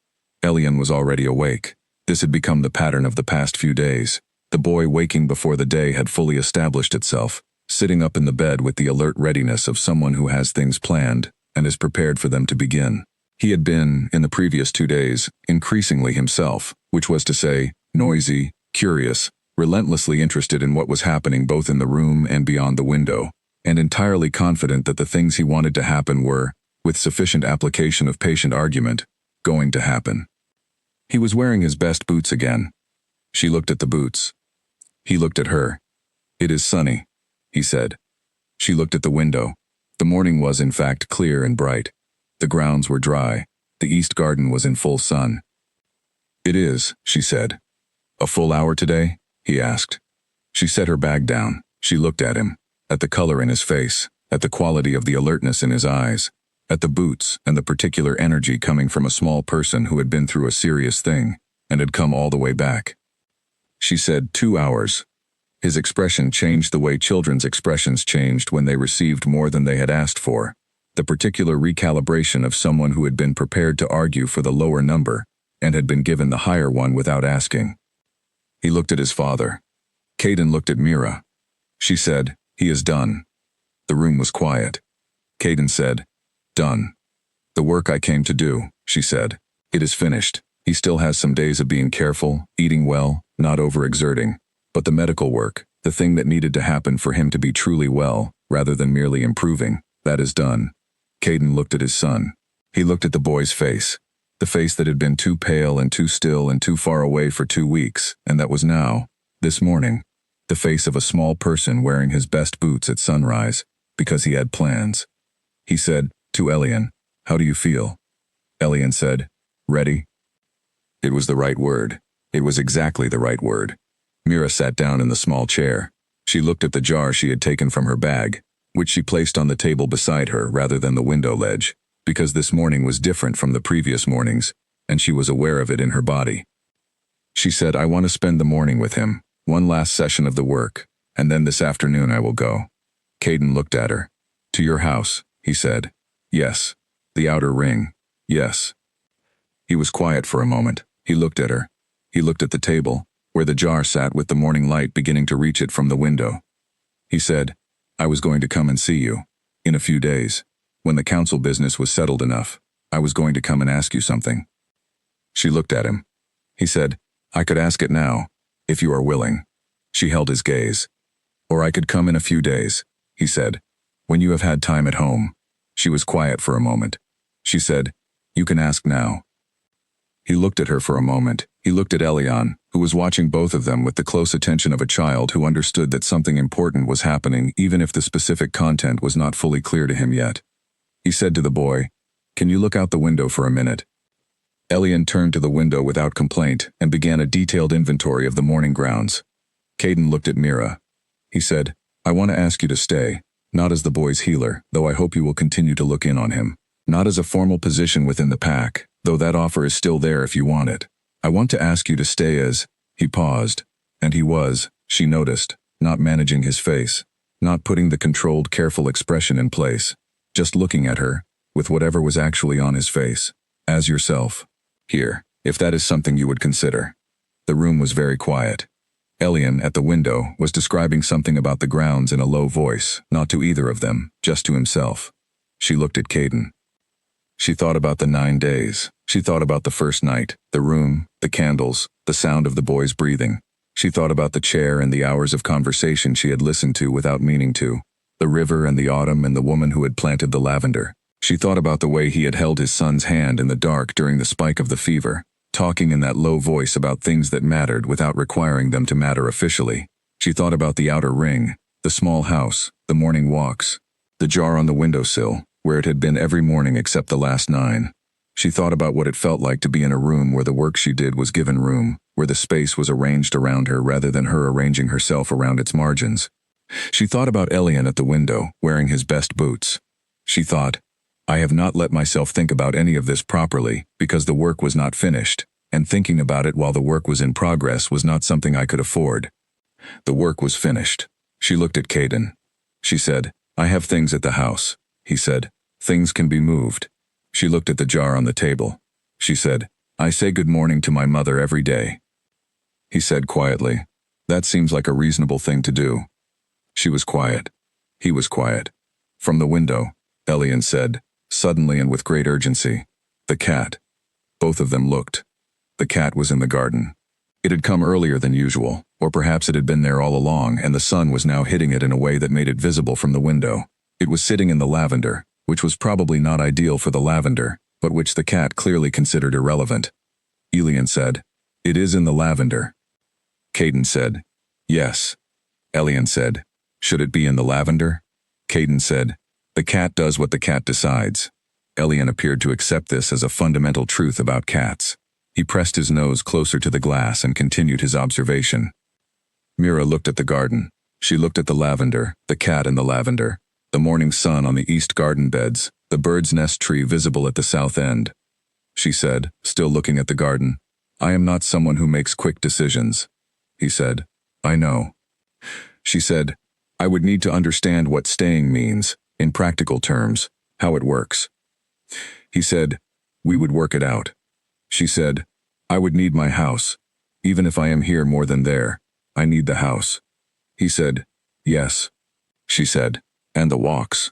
Speaker 1: Elian was already awake. This had become the pattern of the past few days. The boy waking before the day had fully established itself, sitting up in the bed with the alert readiness of someone who has things planned and is prepared for them to begin. He had been, in the previous 2 days, increasingly himself, which was to say, noisy, curious, relentlessly interested in what was happening both in the room and beyond the window, and entirely confident that the things he wanted to happen were, with sufficient application of patient argument, going to happen. He was wearing his best boots again. She looked at the boots. He looked at her. "It is sunny," he said. She looked at the window. The morning was, in fact, clear and bright. The grounds were dry. The east garden was in full sun. "It is," she said. "A full hour today?" he asked. She set her bag down. She looked at him, at the color in his face, at the quality of the alertness in his eyes, at the boots and the particular energy coming from a small person who had been through a serious thing and had come all the way back. She said, 2 hours. His expression changed the way children's expressions changed when they received more than they had asked for, the particular recalibration of someone who had been prepared to argue for the lower number and had been given the higher one without asking. He looked at his father. Caden looked at Mira. She said, "He is done." The room was quiet. Caden said, "Done. The work I came to do," she said. "It is finished. He still has some days of being careful, eating well, not overexerting. But the medical work, the thing that needed to happen for him to be truly well, rather than merely improving, that is done." Caden looked at his son. He looked at the boy's face, the face that had been too pale and too still and too far away for 2 weeks, and that was now, this morning, the face of a small person wearing his best boots at sunrise, because he had plans. He said, to Elian, "How do you feel?" Elian said, "Ready." It was the right word. It was exactly the right word. Mira sat down in the small chair. She looked at the jar she had taken from her bag, which she placed on the table beside her rather than the window ledge, because this morning was different from the previous mornings, and she was aware of it in her body. She said, "I want to spend the morning with him, one last session of the work, and then this afternoon I will go." Caden looked at her. "To your house," he said. "Yes." "The outer ring." "Yes." He was quiet for a moment. He looked at her. He looked at the table, where the jar sat with the morning light beginning to reach it from the window. He said, "I was going to come and see you. In a few days. When the council business was settled enough, I was going to come and ask you something." She looked at him. He said, "I could ask it now, if you are willing." She held his gaze. "Or I could come in a few days," he said, "when you have had time at home." She was quiet for a moment. She said, "You can ask now." He looked at her for a moment. He looked at Elian, who was watching both of them with the close attention of a child who understood that something important was happening even if the specific content was not fully clear to him yet. He said to the boy, "Can you look out the window for a minute?" Elian turned to the window without complaint and began a detailed inventory of the morning grounds. Caden looked at Mira. He said, "I want to ask you to stay, not as the boy's healer, though I hope you will continue to look in on him. Not as a formal position within the pack, though that offer is still there if you want it. I want to ask you to stay as..." He paused, and he was, she noticed, not managing his face, not putting the controlled, careful expression in place, just looking at her, with whatever was actually on his face, as yourself. Here, if that is something you would consider. The room was very quiet. Elian, at the window, was describing something about the grounds in a low voice, not to either of them, just to himself. She looked at Caden. She thought about the 9 days. She thought about the first night, the room, the candles, the sound of the boy's breathing. She thought about the chair and the hours of conversation she had listened to without meaning to. The river and the autumn and the woman who had planted the lavender. She thought about the way he had held his son's hand in the dark during the spike of the fever, talking in that low voice about things that mattered without requiring them to matter officially. She thought about the outer ring, the small house, the morning walks, the jar on the windowsill, where it had been every morning except the last 9. She thought about what it felt like to be in a room where the work she did was given room, where the space was arranged around her rather than her arranging herself around its margins. She thought about Elian at the window, wearing his best boots. She thought, I have not let myself think about any of this properly because the work was not finished, and thinking about it while the work was in progress was not something I could afford. The work was finished. She looked at Caden. She said, I have things at the house. He said, things can be moved. She looked at the jar on the table. She said, I say good morning to my mother every day. He said quietly, that seems like a reasonable thing to do. She was quiet. He was quiet. From the window, Elian said, suddenly and with great urgency, the cat. Both of them looked. The cat was in the garden. It had come earlier than usual, or perhaps it had been there all along and the sun was now hitting it in a way that made it visible from the window. It was sitting in the lavender, which was probably not ideal for the lavender, but which the cat clearly considered irrelevant. Elian said, it is in the lavender. Caden said, yes. Elian said, should it be in the lavender? Caden said, the cat does what the cat decides. Elian appeared to accept this as a fundamental truth about cats. He pressed his nose closer to the glass and continued his observation. Mira looked at the garden. She looked at the lavender, the cat in the lavender, the morning sun on the east garden beds, the bird's nest tree visible at the south end. She said, still looking at the garden, I am not someone who makes quick decisions. He said, I know. She said, I would need to understand what staying means, in practical terms, how it works. He said, we would work it out. She said, I would need my house. Even if I am here more than there, I need the house. He said, yes. She said, and the walks.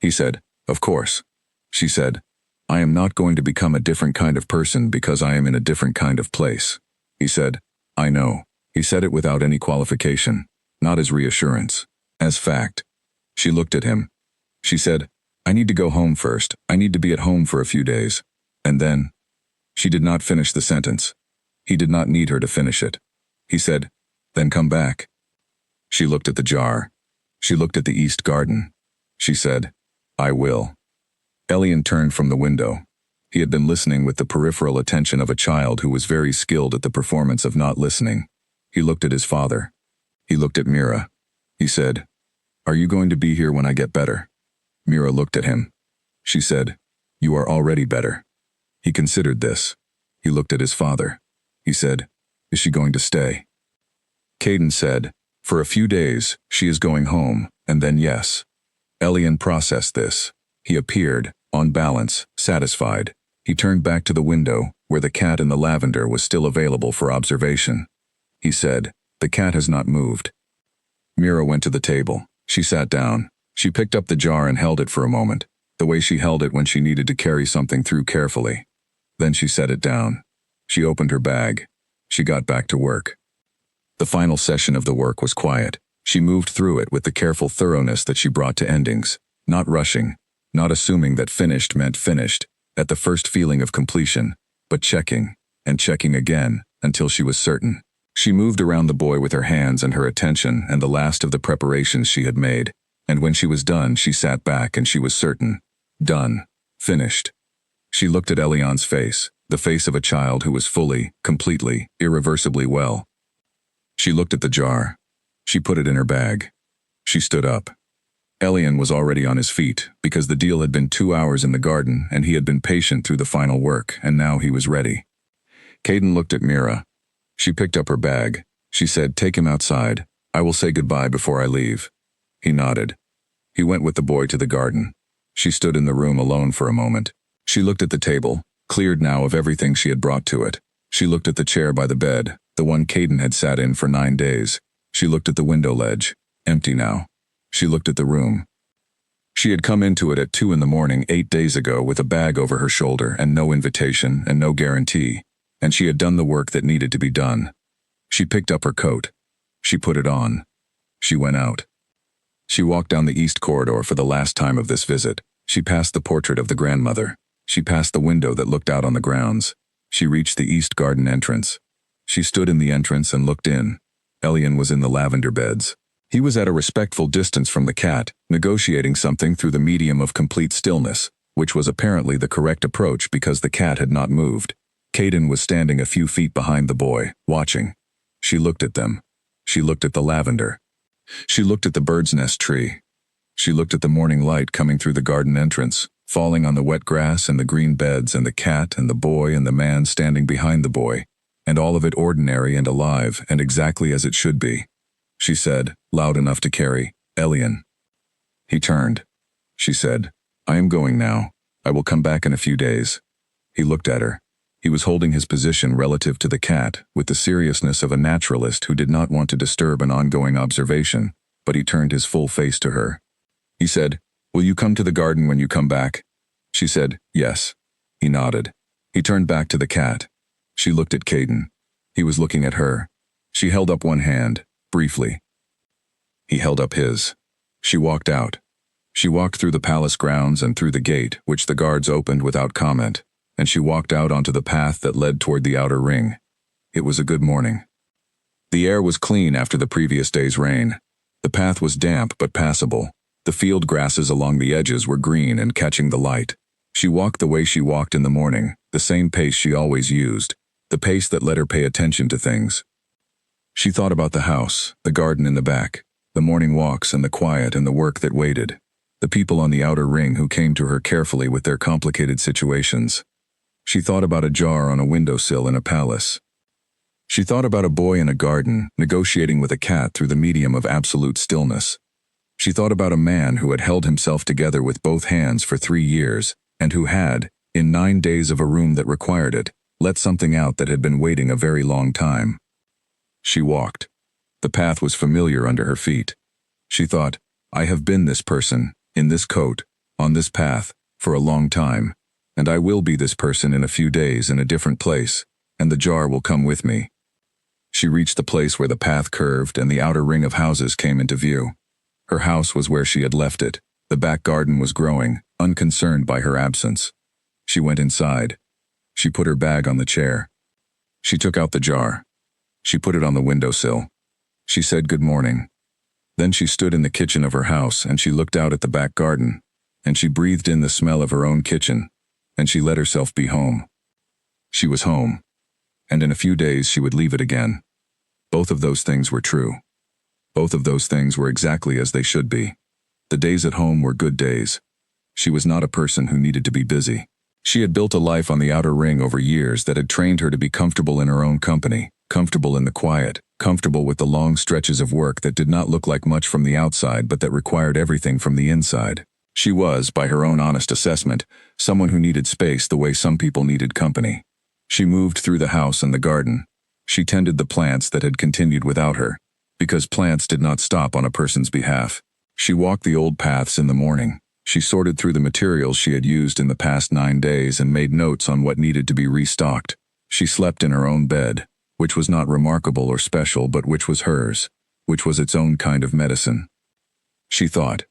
Speaker 1: He said, of course. She said, I am not going to become a different kind of person because I am in a different kind of place. He said, I know. He said it without any qualification, not as reassurance, as fact. She looked at him. She said, I need to go home first. I need to be at home for a few days. And then, she did not finish the sentence. He did not need her to finish it. He said, then come back. She looked at the jar. She looked at the east garden. She said, I will. Elian turned from the window. He had been listening with the peripheral attention of a child who was very skilled at the performance of not listening. He looked at his father. He looked at Mira. He said, are you going to be here when I get better? Mira looked at him. She said, you are already better. He considered this. He looked at his father. He said, is she going to stay? Caden said, for a few days, she is going home, and then yes. Elian processed this. He appeared, on balance, satisfied. He turned back to the window, where the cat in the lavender was still available for observation. He said, the cat has not moved. Mira went to the table. She sat down. She picked up the jar and held it for a moment, the way she held it when she needed to carry something through carefully. Then she set it down. She opened her bag. She got back to work. The final session of the work was quiet. She moved through it with the careful thoroughness that she brought to endings, not rushing, not assuming that finished meant finished, at the first feeling of completion, but checking, and checking again, until she was certain. She moved around the boy with her hands and her attention and the last of the preparations she had made, and when she was done, she sat back and she was certain. Done. Finished. She looked at Elian's face, the face of a child who was fully, completely, irreversibly well. She looked at the jar. She put it in her bag. She stood up. Elian was already on his feet, because the deal had been 2 hours in the garden and he had been patient through the final work, and now he was ready. Caden looked at Mira. She picked up her bag. She said, take him outside. I will say goodbye before I leave. He nodded. He went with the boy to the garden. She stood in the room alone for a moment. She looked at the table, cleared now of everything she had brought to it. She looked at the chair by the bed, the one Caden had sat in for 9 days. She looked at the window ledge, empty now. She looked at the room. She had come into it at 2 in the morning 8 days ago with a bag over her shoulder and no invitation and no guarantee, and she had done the work that needed to be done. She picked up her coat. She put it on. She went out. She walked down the east corridor for the last time of this visit. She passed the portrait of the grandmother. She passed the window that looked out on the grounds. She reached the east garden entrance. She stood in the entrance and looked in. Elian was in the lavender beds. He was at a respectful distance from the cat, negotiating something through the medium of complete stillness, which was apparently the correct approach because the cat had not moved. Caden was standing a few feet behind the boy, watching. She looked at them. She looked at the lavender. She looked at the bird's nest tree. She looked at the morning light coming through the garden entrance, falling on the wet grass and the green beds and the cat and the boy and the man standing behind the boy, and all of it ordinary and alive and exactly as it should be. She said, loud enough to carry, "Elian." He turned. She said, "I am going now. I will come back in a few days." He looked at her. He was holding his position relative to the cat with the seriousness of a naturalist who did not want to disturb an ongoing observation, but he turned his full face to her. He said, "Will you come to the garden when you come back?" She said, "Yes." He nodded. He turned back to the cat. She looked at Caden. He was looking at her. She held up one hand, briefly. He held up his. She walked out. She walked through the palace grounds and through the gate, which the guards opened without comment, and she walked out onto the path that led toward the outer ring. It was a good morning. The air was clean after the previous day's rain. The path was damp but passable. The field grasses along the edges were green and catching the light. She walked the way she walked in the morning, the same pace she always used, the pace that let her pay attention to things. She thought about the house, the garden in the back, the morning walks and the quiet and the work that waited, the people on the outer ring who came to her carefully with their complicated situations. She thought about a jar on a windowsill in a palace. She thought about a boy in a garden, negotiating with a cat through the medium of absolute stillness. She thought about a man who had held himself together with both hands for 3 years, and who had, in 9 days of a room that required it, let something out that had been waiting a very long time. She walked. The path was familiar under her feet. She thought, "I have been this person, in this coat, on this path, for a long time, and I will be this person in a few days in a different place, and the jar will come with me." She reached the place where the path curved and the outer ring of houses came into view. Her house was where she had left it. The back garden was growing, unconcerned by her absence. She went inside. She put her bag on the chair. She took out the jar. She put it on the windowsill. She said good morning. Then she stood in the kitchen of her house and she looked out at the back garden, and she breathed in the smell of her own kitchen, and she let herself be home. She was home, and in a few days she would leave it again. Both of those things were true. Both of those things were exactly as they should be. The days at home were good days. She was not a person who needed to be busy. She had built a life on the outer ring over years that had trained her to be comfortable in her own company, comfortable in the quiet, comfortable with the long stretches of work that did not look like much from the outside but that required everything from the inside. She was, by her own honest assessment, someone who needed space the way some people needed company. She moved through the house and the garden. She tended the plants that had continued without her, because plants did not stop on a person's behalf. She walked the old paths in the morning. She sorted through the materials she had used in the past 9 days and made notes on what needed to be restocked. She slept in her own bed, which was not remarkable or special but which was hers, which was its own kind of medicine. She thought.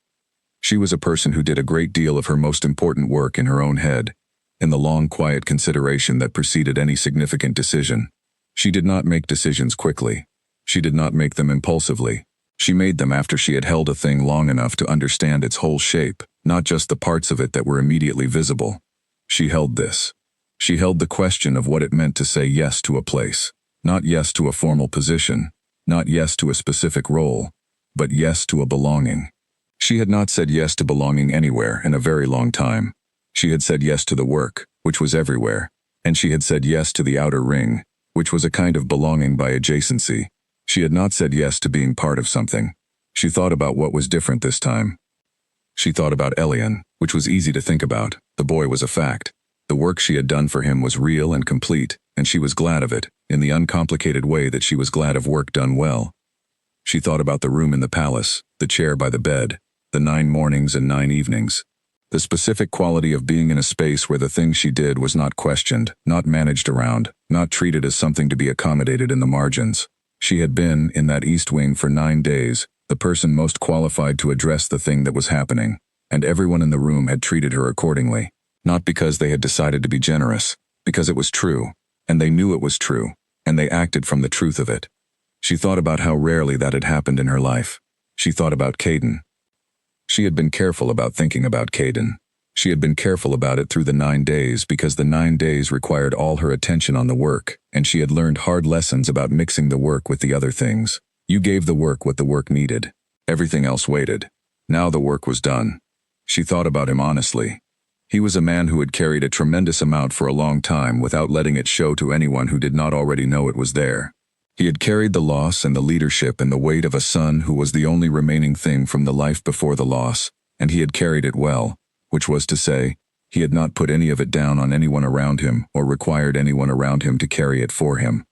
Speaker 1: She was a person who did a great deal of her most important work in her own head, in the long quiet consideration that preceded any significant decision. She did not make decisions quickly. She did not make them impulsively. She made them after she had held a thing long enough to understand its whole shape, not just the parts of it that were immediately visible. She held this. She held the question of what it meant to say yes to a place, not yes to a formal position, not yes to a specific role, but yes to a belonging. She had not said yes to belonging anywhere in a very long time. She had said yes to the work, which was everywhere, and she had said yes to the outer ring, which was a kind of belonging by adjacency. She had not said yes to being part of something. She thought about what was different this time. She thought about Elian, which was easy to think about. The boy was a fact. The work she had done for him was real and complete, and she was glad of it, in the uncomplicated way that she was glad of work done well. She thought about the room in the palace, the chair by the bed, the 9 mornings and 9 evenings. The specific quality of being in a space where the thing she did was not questioned, not managed around, not treated as something to be accommodated in the margins. She had been in that east wing for 9 days, the person most qualified to address the thing that was happening, and everyone in the room had treated her accordingly, not because they had decided to be generous, because it was true, and they knew it was true, and they acted from the truth of it. She thought about how rarely that had happened in her life. She thought about Caden. She had been careful about thinking about Caden. She had been careful about it through the 9 days because the 9 days required all her attention on the work, and she had learned hard lessons about mixing the work with the other things. You gave the work what the work needed. Everything else waited. Now the work was done. She thought about him honestly. He was a man who had carried a tremendous amount for a long time without letting it show to anyone who did not already know it was there. He had carried the loss and the leadership and the weight of a son who was the only remaining thing from the life before the loss, and he had carried it well, which was to say, he had not put any of it down on anyone around him or required anyone around him to carry it for him.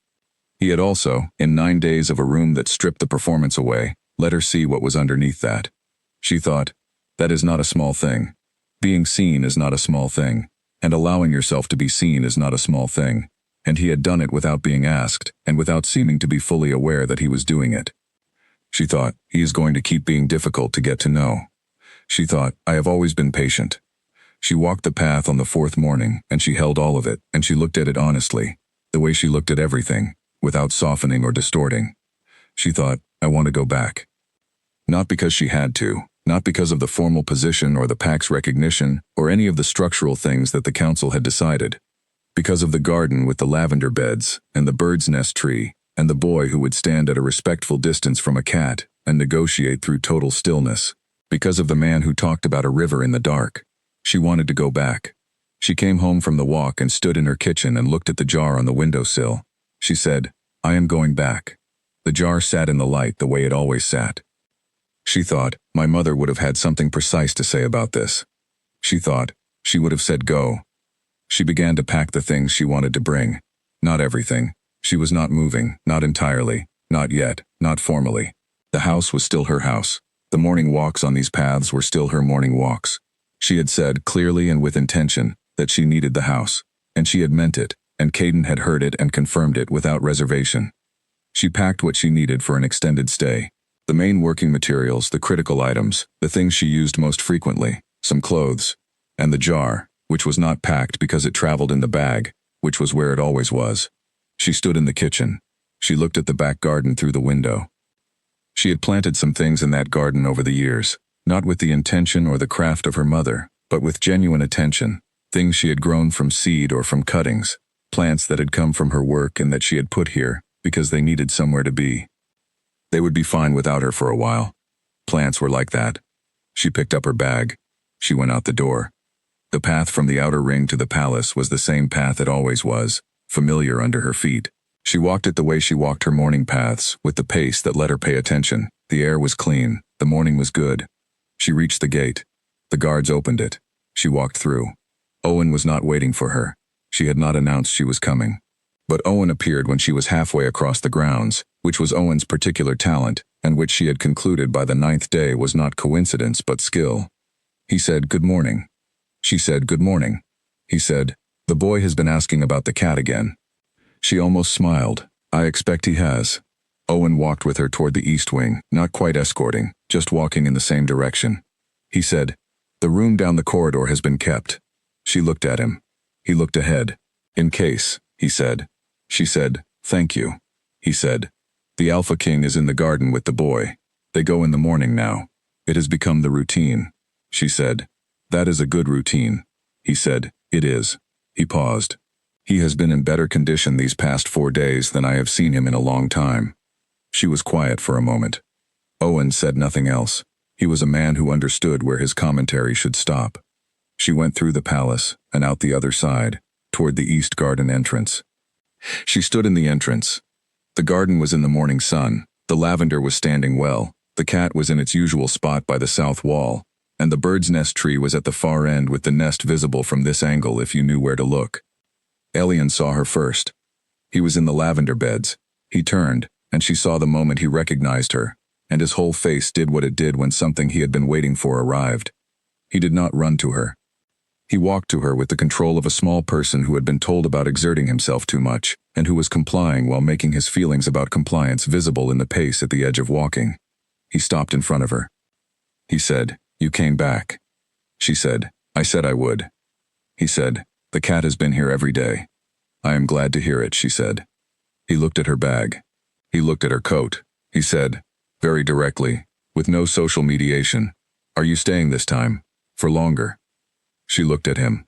Speaker 1: He had also, in 9 days of a room that stripped the performance away, let her see what was underneath that. She thought, that is not a small thing. Being seen is not a small thing, and allowing yourself to be seen is not a small thing. And he had done it without being asked, and without seeming to be fully aware that he was doing it. She thought, he is going to keep being difficult to get to know. She thought, I have always been patient. She walked the path on the 4th morning, and she held all of it, and she looked at it honestly, the way she looked at everything, without softening or distorting. She thought, I want to go back. Not because she had to, not because of the formal position or the PAC's recognition, or any of the structural things that the council had decided. Because of the garden with the lavender beds, and the bird's nest tree, and the boy who would stand at a respectful distance from a cat and negotiate through total stillness. Because of the man who talked about a river in the dark. She wanted to go back. She came home from the walk and stood in her kitchen and looked at the jar on the windowsill. She said, I am going back. The jar sat in the light the way it always sat. She thought, my mother would have had something precise to say about this. She thought, she would have said go. She began to pack the things she wanted to bring. Not everything. She was not moving, not entirely, not yet, not formally. The house was still her house. The morning walks on these paths were still her morning walks. She had said, clearly and with intention, that she needed the house, and she had meant it, and Caden had heard it and confirmed it without reservation. She packed what she needed for an extended stay. The main working materials, the critical items, the things she used most frequently, some clothes, and the jar, which was not packed because it traveled in the bag, which was where it always was. She stood in the kitchen. She looked at the back garden through the window. She had planted some things in that garden over the years, not with the intention or the craft of her mother, but with genuine attention, things she had grown from seed or from cuttings, plants that had come from her work and that she had put here because they needed somewhere to be. They would be fine without her for a while. Plants were like that. She picked up her bag. She went out the door. The path from the outer ring to the palace was the same path it always was, familiar under her feet. She walked it the way she walked her morning paths, with the pace that let her pay attention. The air was clean. The morning was good. She reached the gate. The guards opened it. She walked through. Owen was not waiting for her. She had not announced she was coming. But Owen appeared when she was halfway across the grounds, which was Owen's particular talent, and which she had concluded by the 9th day was not coincidence but skill. He said, good morning. She said, good morning. He said, the boy has been asking about the cat again. She almost smiled. I expect he has. Owen walked with her toward the east wing, not quite escorting, just walking in the same direction. He said, the room down the corridor has been kept. She looked at him. He looked ahead. In case, he said. She said, thank you. He said, the Alpha King is in the garden with the boy. They go in the morning now. It has become the routine. She said, that is a good routine. He said, it is. He paused. He has been in better condition these past 4 days than I have seen him in a long time. She was quiet for a moment. Owen said nothing else. He was a man who understood where his commentary should stop. She went through the palace and out the other side, toward the east garden entrance. She stood in the entrance. The garden was in the morning sun. The lavender was standing well. The cat was in its usual spot by the south wall, and the bird's nest tree was at the far end with the nest visible from this angle if you knew where to look. Elian saw her first. He was in the lavender beds. He turned, and she saw the moment he recognized her, and his whole face did what it did when something he had been waiting for arrived. He did not run to her. He walked to her with the control of a small person who had been told about exerting himself too much, and who was complying while making his feelings about compliance visible in the pace at the edge of walking. He stopped in front of her. He said, "You came back." She said, "I said I would." He said, "The cat has been here every day." "I am glad to hear it," she said. He looked at her bag. He looked at her coat. He said, very directly, with no social mediation, "Are you staying this time? For longer?" She looked at him.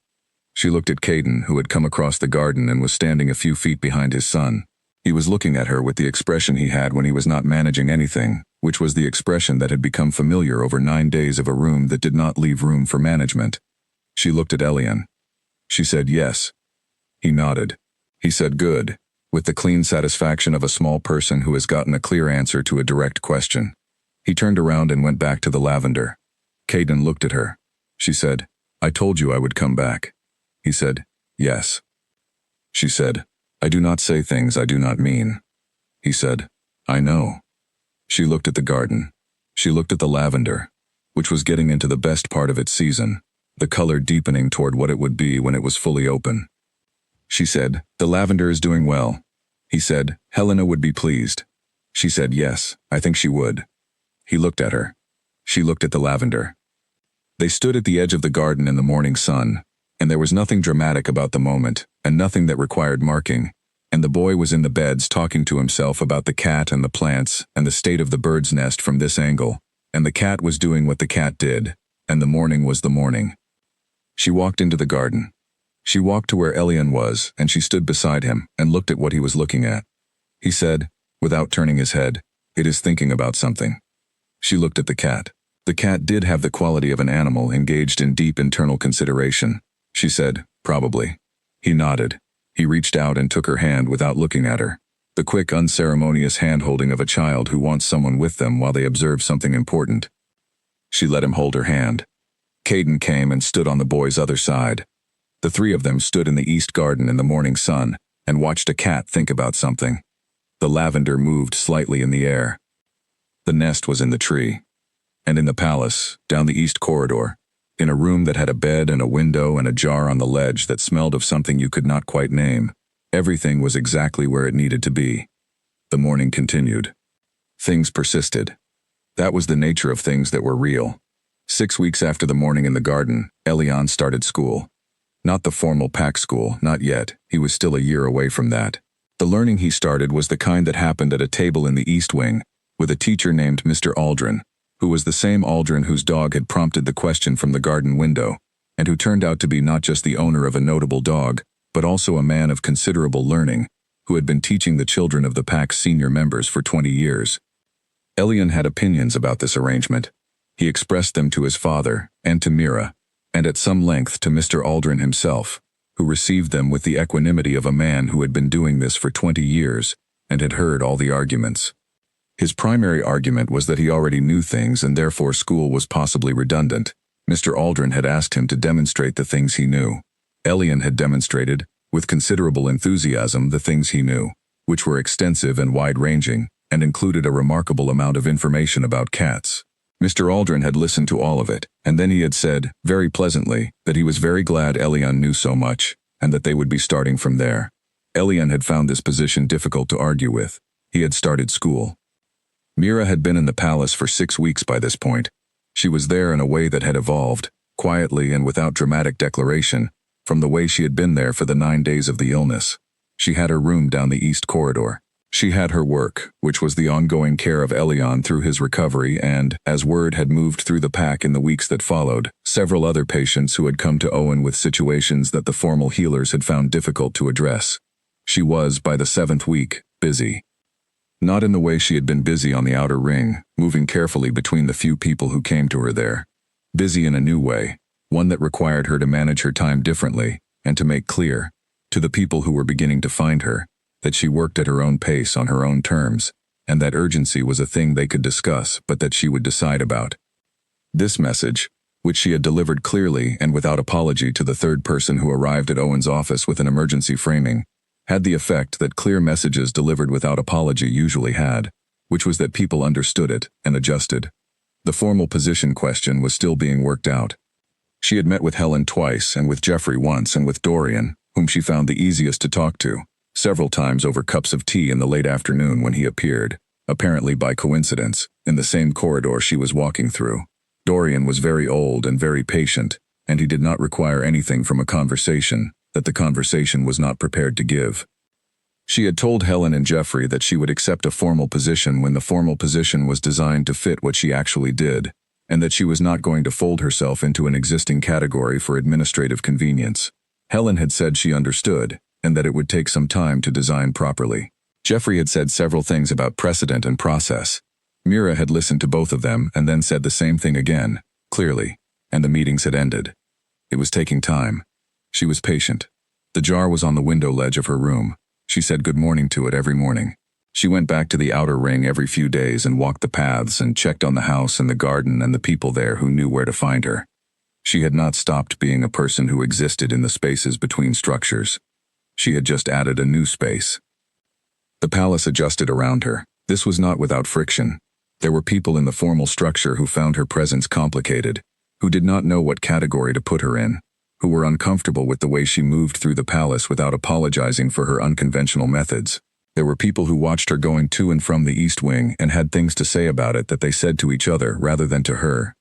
Speaker 1: She looked at Caden, who had come across the garden and was standing a few feet behind his son. He was looking at her with the expression he had when he was not managing anything, which was the expression that had become familiar over 9 days of a room that did not leave room for management. She looked at Elian. She said yes. He nodded. He said good, with the clean satisfaction of a small person who has gotten a clear answer to a direct question. He turned around and went back to the lavender. Caden looked at her. She said, "I told you I would come back." He said, "Yes." She said, "I do not say things I do not mean." He said, "I know." She looked at the garden. She looked at the lavender, which was getting into the best part of its season, the color deepening toward what it would be when it was fully open. She said, "The lavender is doing well." He said, "Helena would be pleased." She said, "Yes, I think she would." He looked at her. She looked at the lavender. They stood at the edge of the garden in the morning sun, and there was nothing dramatic about the moment, and nothing that required marking, and the boy was in the beds talking to himself about the cat and the plants and the state of the bird's nest from this angle, and the cat was doing what the cat did, and the morning was the morning. She walked into the garden. She walked to where Elian was, and she stood beside him and looked at what he was looking at. He said, without turning his head, "It is thinking about something." She looked at the cat. The cat did have the quality of an animal engaged in deep internal consideration. She said, "Probably." He nodded. He reached out and took her hand without looking at her. The quick, unceremonious hand-holding of a child who wants someone with them while they observe something important. She let him hold her hand. Caden came and stood on the boy's other side. The three of them stood in the east garden in the morning sun and watched a cat think about something. The lavender moved slightly in the air. The nest was in the tree. And in the palace, down the east corridor, in a room that had a bed and a window and a jar on the ledge that smelled of something you could not quite name, everything was exactly where it needed to be. The morning continued. Things persisted. That was the nature of things that were real. 6 weeks after the morning in the garden, Elian started school. Not the formal pack school, not yet. He was still a year away from that. The learning he started was the kind that happened at a table in the East Wing, with a teacher named Mr. Aldrin, who was the same Aldrin whose dog had prompted the question from the garden window, and who turned out to be not just the owner of a notable dog, but also a man of considerable learning, who had been teaching the children of the pack's senior members for 20 years. Elian had opinions about this arrangement. He expressed them to his father, and to Mira, and at some length to Mr. Aldrin himself, who received them with the equanimity of a man who had been doing this for 20 years, and had heard all the arguments. His primary argument was that he already knew things and therefore school was possibly redundant. Mr. Aldrin had asked him to demonstrate the things he knew. Elian had demonstrated, with considerable enthusiasm, the things he knew, which were extensive and wide-ranging, and included a remarkable amount of information about cats. Mr. Aldrin had listened to all of it, and then he had said, very pleasantly, that he was very glad Elian knew so much, and that they would be starting from there. Elian had found this position difficult to argue with. He had started school. Mira had been in the palace for 6 weeks by this point. She was there in a way that had evolved, quietly and without dramatic declaration, from the way she had been there for the 9 days of the illness. She had her room down the east corridor. She had her work, which was the ongoing care of Elian through his recovery and, as word had moved through the pack in the weeks that followed, several other patients who had come to Owen with situations that the formal healers had found difficult to address. She was, by the 7th week, busy. Not in the way she had been busy on the outer ring, moving carefully between the few people who came to her there. Busy in a new way, one that required her to manage her time differently, and to make clear, to the people who were beginning to find her, that she worked at her own pace on her own terms, and that urgency was a thing they could discuss but that she would decide about. This message, which she had delivered clearly and without apology to the third person who arrived at Owen's office with an emergency framing, had the effect that clear messages delivered without apology usually had, which was that people understood it and adjusted. The formal position question was still being worked out. She had met with Helen twice and with Jeffrey once and with Dorian, whom she found the easiest to talk to, several times over cups of tea in the late afternoon when he appeared, apparently by coincidence, in the same corridor she was walking through. Dorian was very old and very patient, and he did not require anything from a conversation that the conversation was not prepared to give. She had told Helen and Jeffrey that she would accept a formal position when the formal position was designed to fit what she actually did, and that she was not going to fold herself into an existing category for administrative convenience. Helen had said she understood, and that it would take some time to design properly. Jeffrey had said several things about precedent and process. Mira had listened to both of them and then said the same thing again, clearly, and the meetings had ended. It was taking time. She was patient. The jar was on the window ledge of her room. She said good morning to it every morning. She went back to the outer ring every few days and walked the paths and checked on the house and the garden and the people there who knew where to find her. She had not stopped being a person who existed in the spaces between structures. She had just added a new space. The palace adjusted around her. This was not without friction. There were people in the formal structure who found her presence complicated, who did not know what category to put her in, who were uncomfortable with the way she moved through the palace without apologizing for her unconventional methods. There were people who watched her going to and from the East Wing and had things to say about it that they said to each other rather than to her.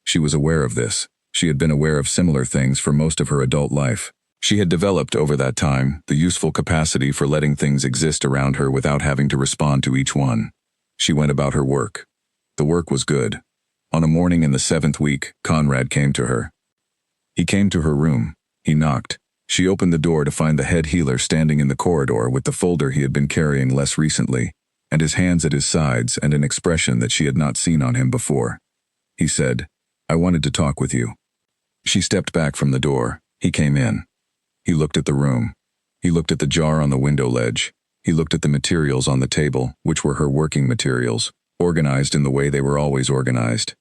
Speaker 1: She was aware of this. She had been aware of similar things for most of her adult life. She had developed over that time the useful capacity for letting things exist around her without having to respond to each one. She went about her work. The work was good. On a morning in the 7th week, Conrad came to her. He came to her room. He knocked. She opened the door to find the head healer standing in the corridor with the folder he had been carrying less recently, and his hands at his sides and an expression that she had not seen on him before. He said, "I wanted to talk with you." She stepped back from the door. He came in. He looked at the room. He looked at the jar on the window ledge. He looked at the materials on the table, which were her working materials, organized in the way they were always organized.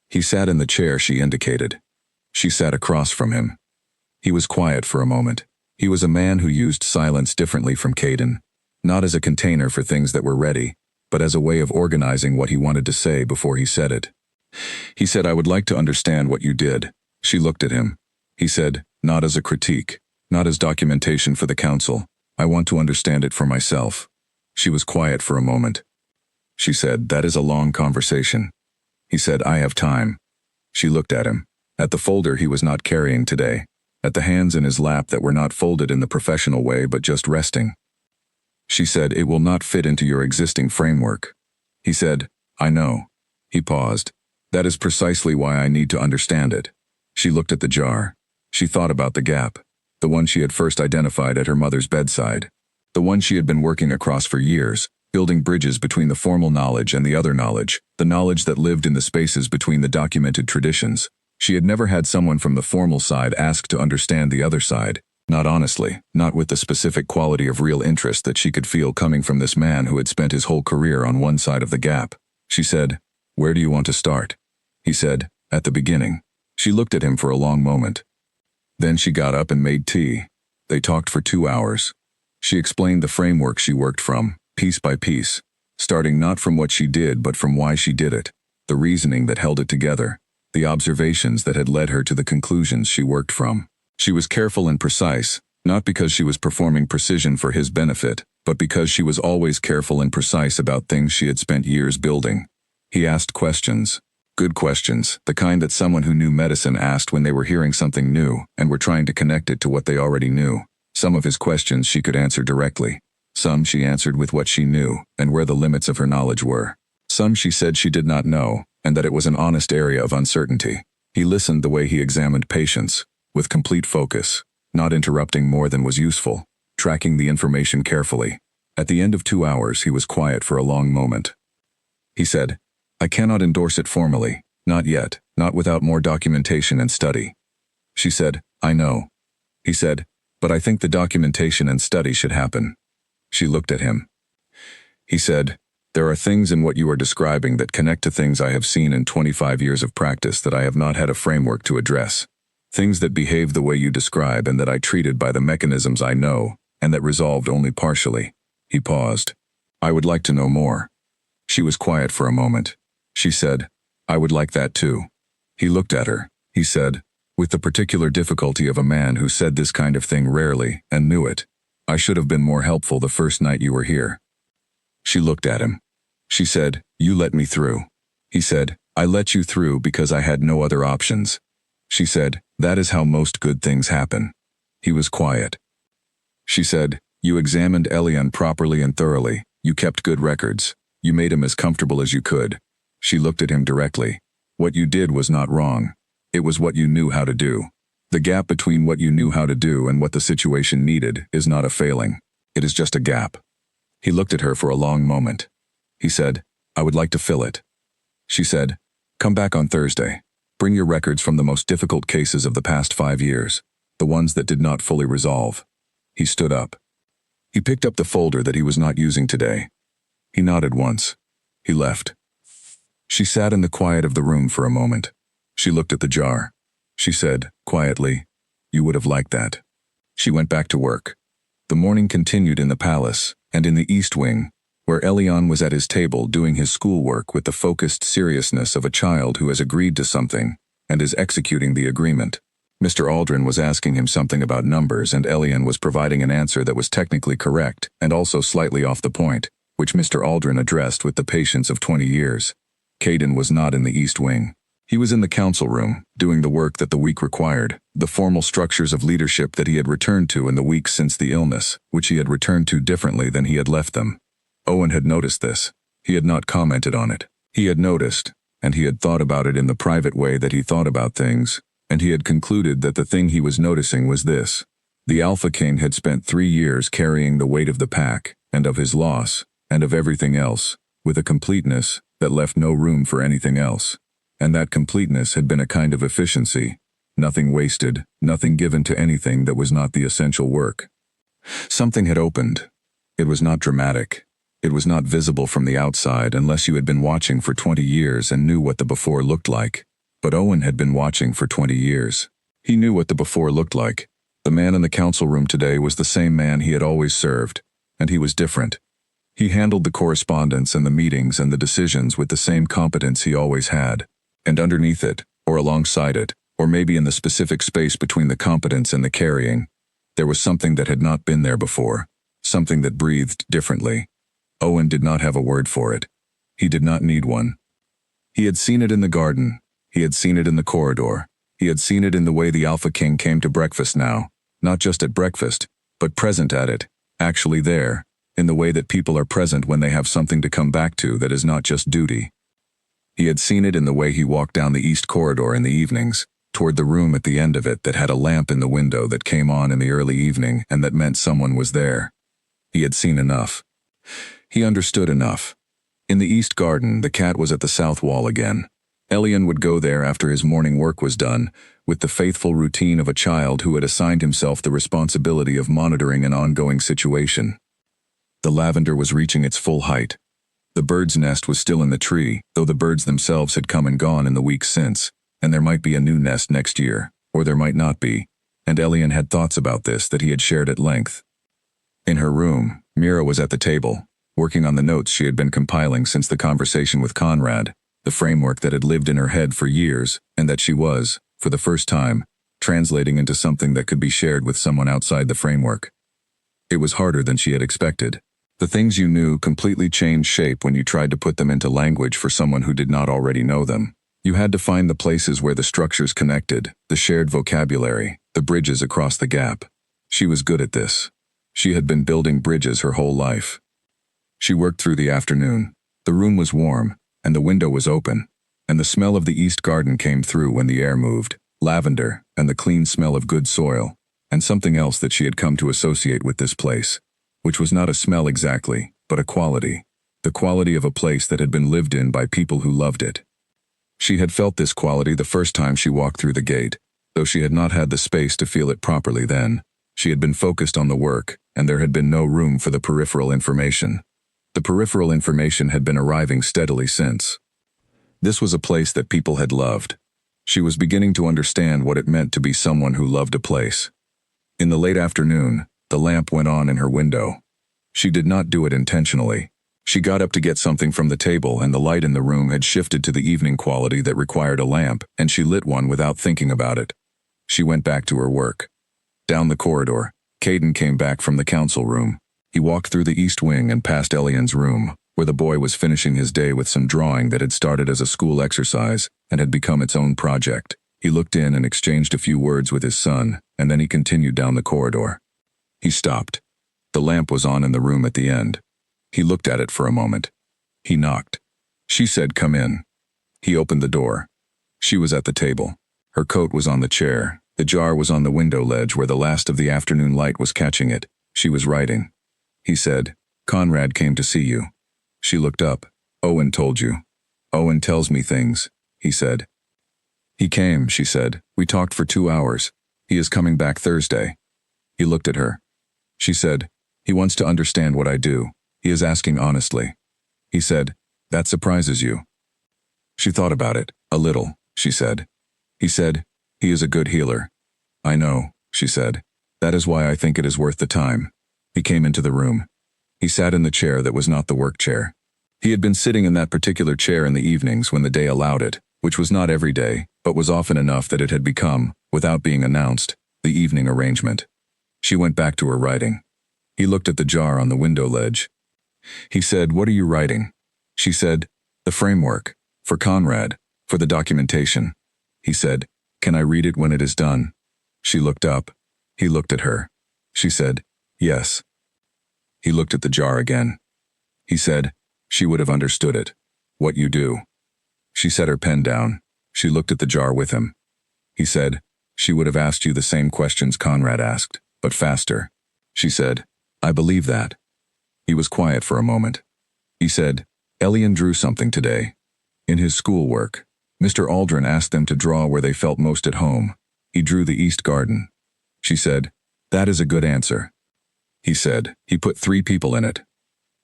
Speaker 1: He sat in the chair she indicated. She sat across from him. He was quiet for a moment. He was a man who used silence differently from Caden, not as a container for things that were ready, but as a way of organizing what he wanted to say before he said it. He said, "I would like to understand what you did." She looked at him. He said, "Not as a critique, not as documentation for the council. I want to understand it for myself." She was quiet for a moment. She said, "That is a long conversation." He said, "I have time." She looked at him, at the folder he was not carrying today, at the hands in his lap that were not folded in the professional way but just resting. She said, "It will not fit into your existing framework." He said, "I know." He paused. "That is precisely why I need to understand it." She looked at the jar. She thought about the gap, the one she had first identified at her mother's bedside, the one she had been working across for years, building bridges between the formal knowledge and the other knowledge, the knowledge that lived in the spaces between the documented traditions. She had never had someone from the formal side ask to understand the other side, not honestly, not with the specific quality of real interest that she could feel coming from this man who had spent his whole career on one side of the gap. She said, "Where do you want to start?" He said, "At the beginning." She looked at him for a long moment. Then she got up and made tea. They talked for 2 hours. She explained the framework she worked from, piece by piece, starting not from what she did but from why she did it, the reasoning that held it together, the observations that had led her to the conclusions she worked from. She was careful and precise, not because she was performing precision for his benefit, but because she was always careful and precise about things she had spent years building. He asked questions. Good questions, the kind that someone who knew medicine asked when they were hearing something new and were trying to connect it to what they already knew. Some of his questions she could answer directly. Some she answered with what she knew and where the limits of her knowledge were. Some she said she did not know, and that it was an honest area of uncertainty. He listened the way he examined patients, with complete focus, not interrupting more than was useful, tracking the information carefully. At the end of 2 hours, he was quiet for a long moment. He said, "I cannot endorse it formally, not yet, not without more documentation and study." She said, "I know." He said, "But I think the documentation and study should happen." She looked at him. He said, "There are things in what you are describing that connect to things I have seen in 25 years of practice that I have not had a framework to address. Things that behave the way you describe and that I treated by the mechanisms I know, and that resolved only partially." He paused. "I would like to know more." She was quiet for a moment. She said, "I would like that too." He looked at her. He said, with the particular difficulty of a man who said this kind of thing rarely and knew it, "I should have been more helpful the first night you were here." She looked at him. She said, "You let me through." He said, "I let you through because I had no other options." She said, "That is how most good things happen." He was quiet. She said, "You examined Elian properly and thoroughly. You kept good records. You made him as comfortable as you could." She looked at him directly. "What you did was not wrong. It was what you knew how to do. The gap between what you knew how to do and what the situation needed is not a failing. It is just a gap." He looked at her for a long moment. He said, "I would like to fill it." She said, "Come back on Thursday. Bring your records from the most difficult cases of the past 5 years, the ones that did not fully resolve." He stood up. He picked up the folder that he was not using today. He nodded once. He left. She sat in the quiet of the room for a moment. She looked at the jar. She said, quietly, "You would have liked that." She went back to work. The morning continued in the palace, and in the East Wing, where Elian was at his table doing his schoolwork with the focused seriousness of a child who has agreed to something and is executing the agreement. Mr. Aldrin was asking him something about numbers, and Elian was providing an answer that was technically correct and also slightly off the point, which Mr. Aldrin addressed with the patience of 20 years. Caden was not in the East Wing. He was in the council room, doing the work that the week required, the formal structures of leadership that he had returned to in the weeks since the illness, which he had returned to differently than he had left them. Owen had noticed this. He had not commented on it. He had noticed, and he had thought about it in the private way that he thought about things, and he had concluded that the thing he was noticing was this. The Alpha King had spent 3 years carrying the weight of the pack, and of his loss, and of everything else, with a completeness that left no room for anything else. And that completeness had been a kind of efficiency, nothing wasted, nothing given to anything that was not the essential work. Something had opened. It was not dramatic. It was not visible from the outside unless you had been watching for 20 years and knew what the before looked like. But Owen had been watching for 20 years. He knew what the before looked like. The man in the council room today was the same man he had always served, and he was different. He handled the correspondence and the meetings and the decisions with the same competence he always had. And underneath it, or alongside it, or maybe in the specific space between the competence and the carrying, there was something that had not been there before, something that breathed differently. Owen did not have a word for it. He did not need one. He had seen it in the garden. He had seen it in the corridor. He had seen it in the way the Alpha King came to breakfast now, not just at breakfast, but present at it, actually there, in the way that people are present when they have something to come back to that is not just duty. He had seen it in the way he walked down the east corridor in the evenings, toward the room at the end of it that had a lamp in the window that came on in the early evening and that meant someone was there. He had seen enough. He understood enough. In the east garden, the cat was at the south wall again. Elian would go there after his morning work was done, with the faithful routine of a child who had assigned himself the responsibility of monitoring an ongoing situation. The lavender was reaching its full height. The bird's nest was still in the tree, though the birds themselves had come and gone in the weeks since, and there might be a new nest next year, or there might not be, and Elian had thoughts about this that he had shared at length. In her room, Mira was at the table, working on the notes she had been compiling since the conversation with Conrad, the framework that had lived in her head for years, and that she was, for the first time, translating into something that could be shared with someone outside the framework. It was harder than she had expected. The things you knew completely changed shape when you tried to put them into language for someone who did not already know them. You had to find the places where the structures connected, the shared vocabulary, the bridges across the gap. She was good at this. She had been building bridges her whole life. She worked through the afternoon. The room was warm, and the window was open, and the smell of the east garden came through when the air moved, lavender and the clean smell of good soil, and something else that she had come to associate with this place, which was not a smell exactly, but a quality, the quality of a place that had been lived in by people who loved it. She had felt this quality the first time she walked through the gate, though she had not had the space to feel it properly then. She had been focused on the work, and there had been no room for the peripheral information. The peripheral information had been arriving steadily since. This was a place that people had loved. She was beginning to understand what it meant to be someone who loved a place. In the late afternoon, the lamp went on in her window. She did not do it intentionally. She got up to get something from the table, and the light in the room had shifted to the evening quality that required a lamp, and she lit one without thinking about it. She went back to her work. Down the corridor, Caden came back from the council room. He walked through the east wing and past Elian's room, where the boy was finishing his day with some drawing that had started as a school exercise and had become its own project. He looked in and exchanged a few words with his son, and then he continued down the corridor. He stopped. The lamp was on in the room at the end. He looked at it for a moment. He knocked. She said, "Come in." He opened the door. She was at the table. Her coat was on the chair. The jar was on the window ledge where the last of the afternoon light was catching it. She was writing. He said, "Conrad came to see you." She looked up. "Owen told you." "Owen tells me things," he said. "He came," she said. "We talked for 2 hours. He is coming back Thursday." He looked at her. She said, "He wants to understand what I do. He is asking honestly." He said, "That surprises you." She thought about it. "A little," she said. He said, "He is a good healer." "I know," she said. "That is why I think it is worth the time." He came into the room. He sat in the chair that was not the work chair. He had been sitting in that particular chair in the evenings when the day allowed it, which was not every day, but was often enough that it had become, without being announced, the evening arrangement. She went back to her writing. He looked at the jar on the window ledge. He said, "What are you writing?" She said, "The framework. For Conrad. For the documentation." He said, "Can I read it when it is done?" She looked up. He looked at her. She said, "Yes." He looked at the jar again. He said, "She would have understood it. What you do." She set her pen down. She looked at the jar with him. He said, "She would have asked you the same questions Conrad asked, but faster." She said, "I believe that." He was quiet for a moment. He said, "Elian drew something today. In his schoolwork, Mr. Aldrin asked them to draw where they felt most at home. He drew the East Garden." She said, "That is a good answer." He said, "He put 3 people in it."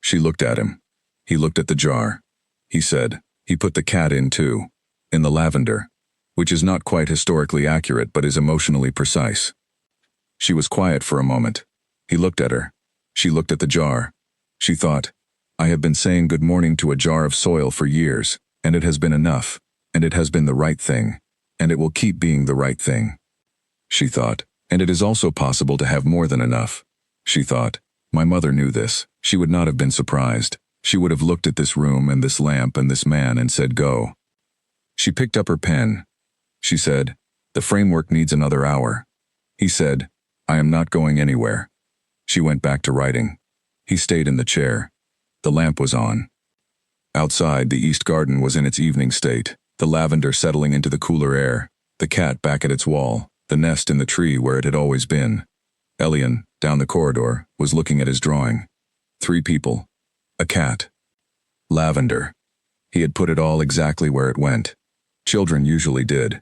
Speaker 1: She looked at him. He looked at the jar. He said, "He put the cat in too. In the lavender." Which is not quite historically accurate but is emotionally precise. She was quiet for a moment. He looked at her. She looked at the jar. She thought, "I have been saying good morning to a jar of soil for years, and it has been enough, and it has been the right thing, and it will keep being the right thing." She thought, "And it is also possible to have more than enough." She thought, "My mother knew this. She would not have been surprised. She would have looked at this room and this lamp and this man and said, 'Go.'" She picked up her pen. She said, "The framework needs another hour." He said, "I am not going anywhere." She went back to writing. He stayed in the chair. The lamp was on. Outside, the East Garden was in its evening state, the lavender settling into the cooler air, the cat back at its wall, the nest in the tree where it had always been. Elian, down the corridor, was looking at his drawing. 3 people. A cat. Lavender. He had put it all exactly where it went. Children usually did.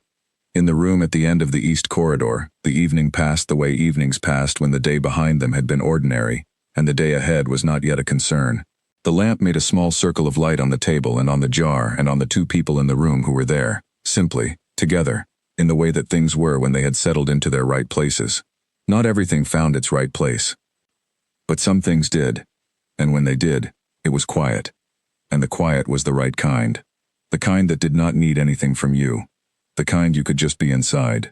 Speaker 1: In the room at the end of the East Corridor, the evening passed the way evenings passed when the day behind them had been ordinary, and the day ahead was not yet a concern. The lamp made a small circle of light on the table and on the jar and on the 2 people in the room who were there, simply, together, in the way that things were when they had settled into their right places. Not everything found its right place. But some things did, and when they did, it was quiet. And the quiet was the right kind. The kind that did not need anything from you. The kind you could just be inside.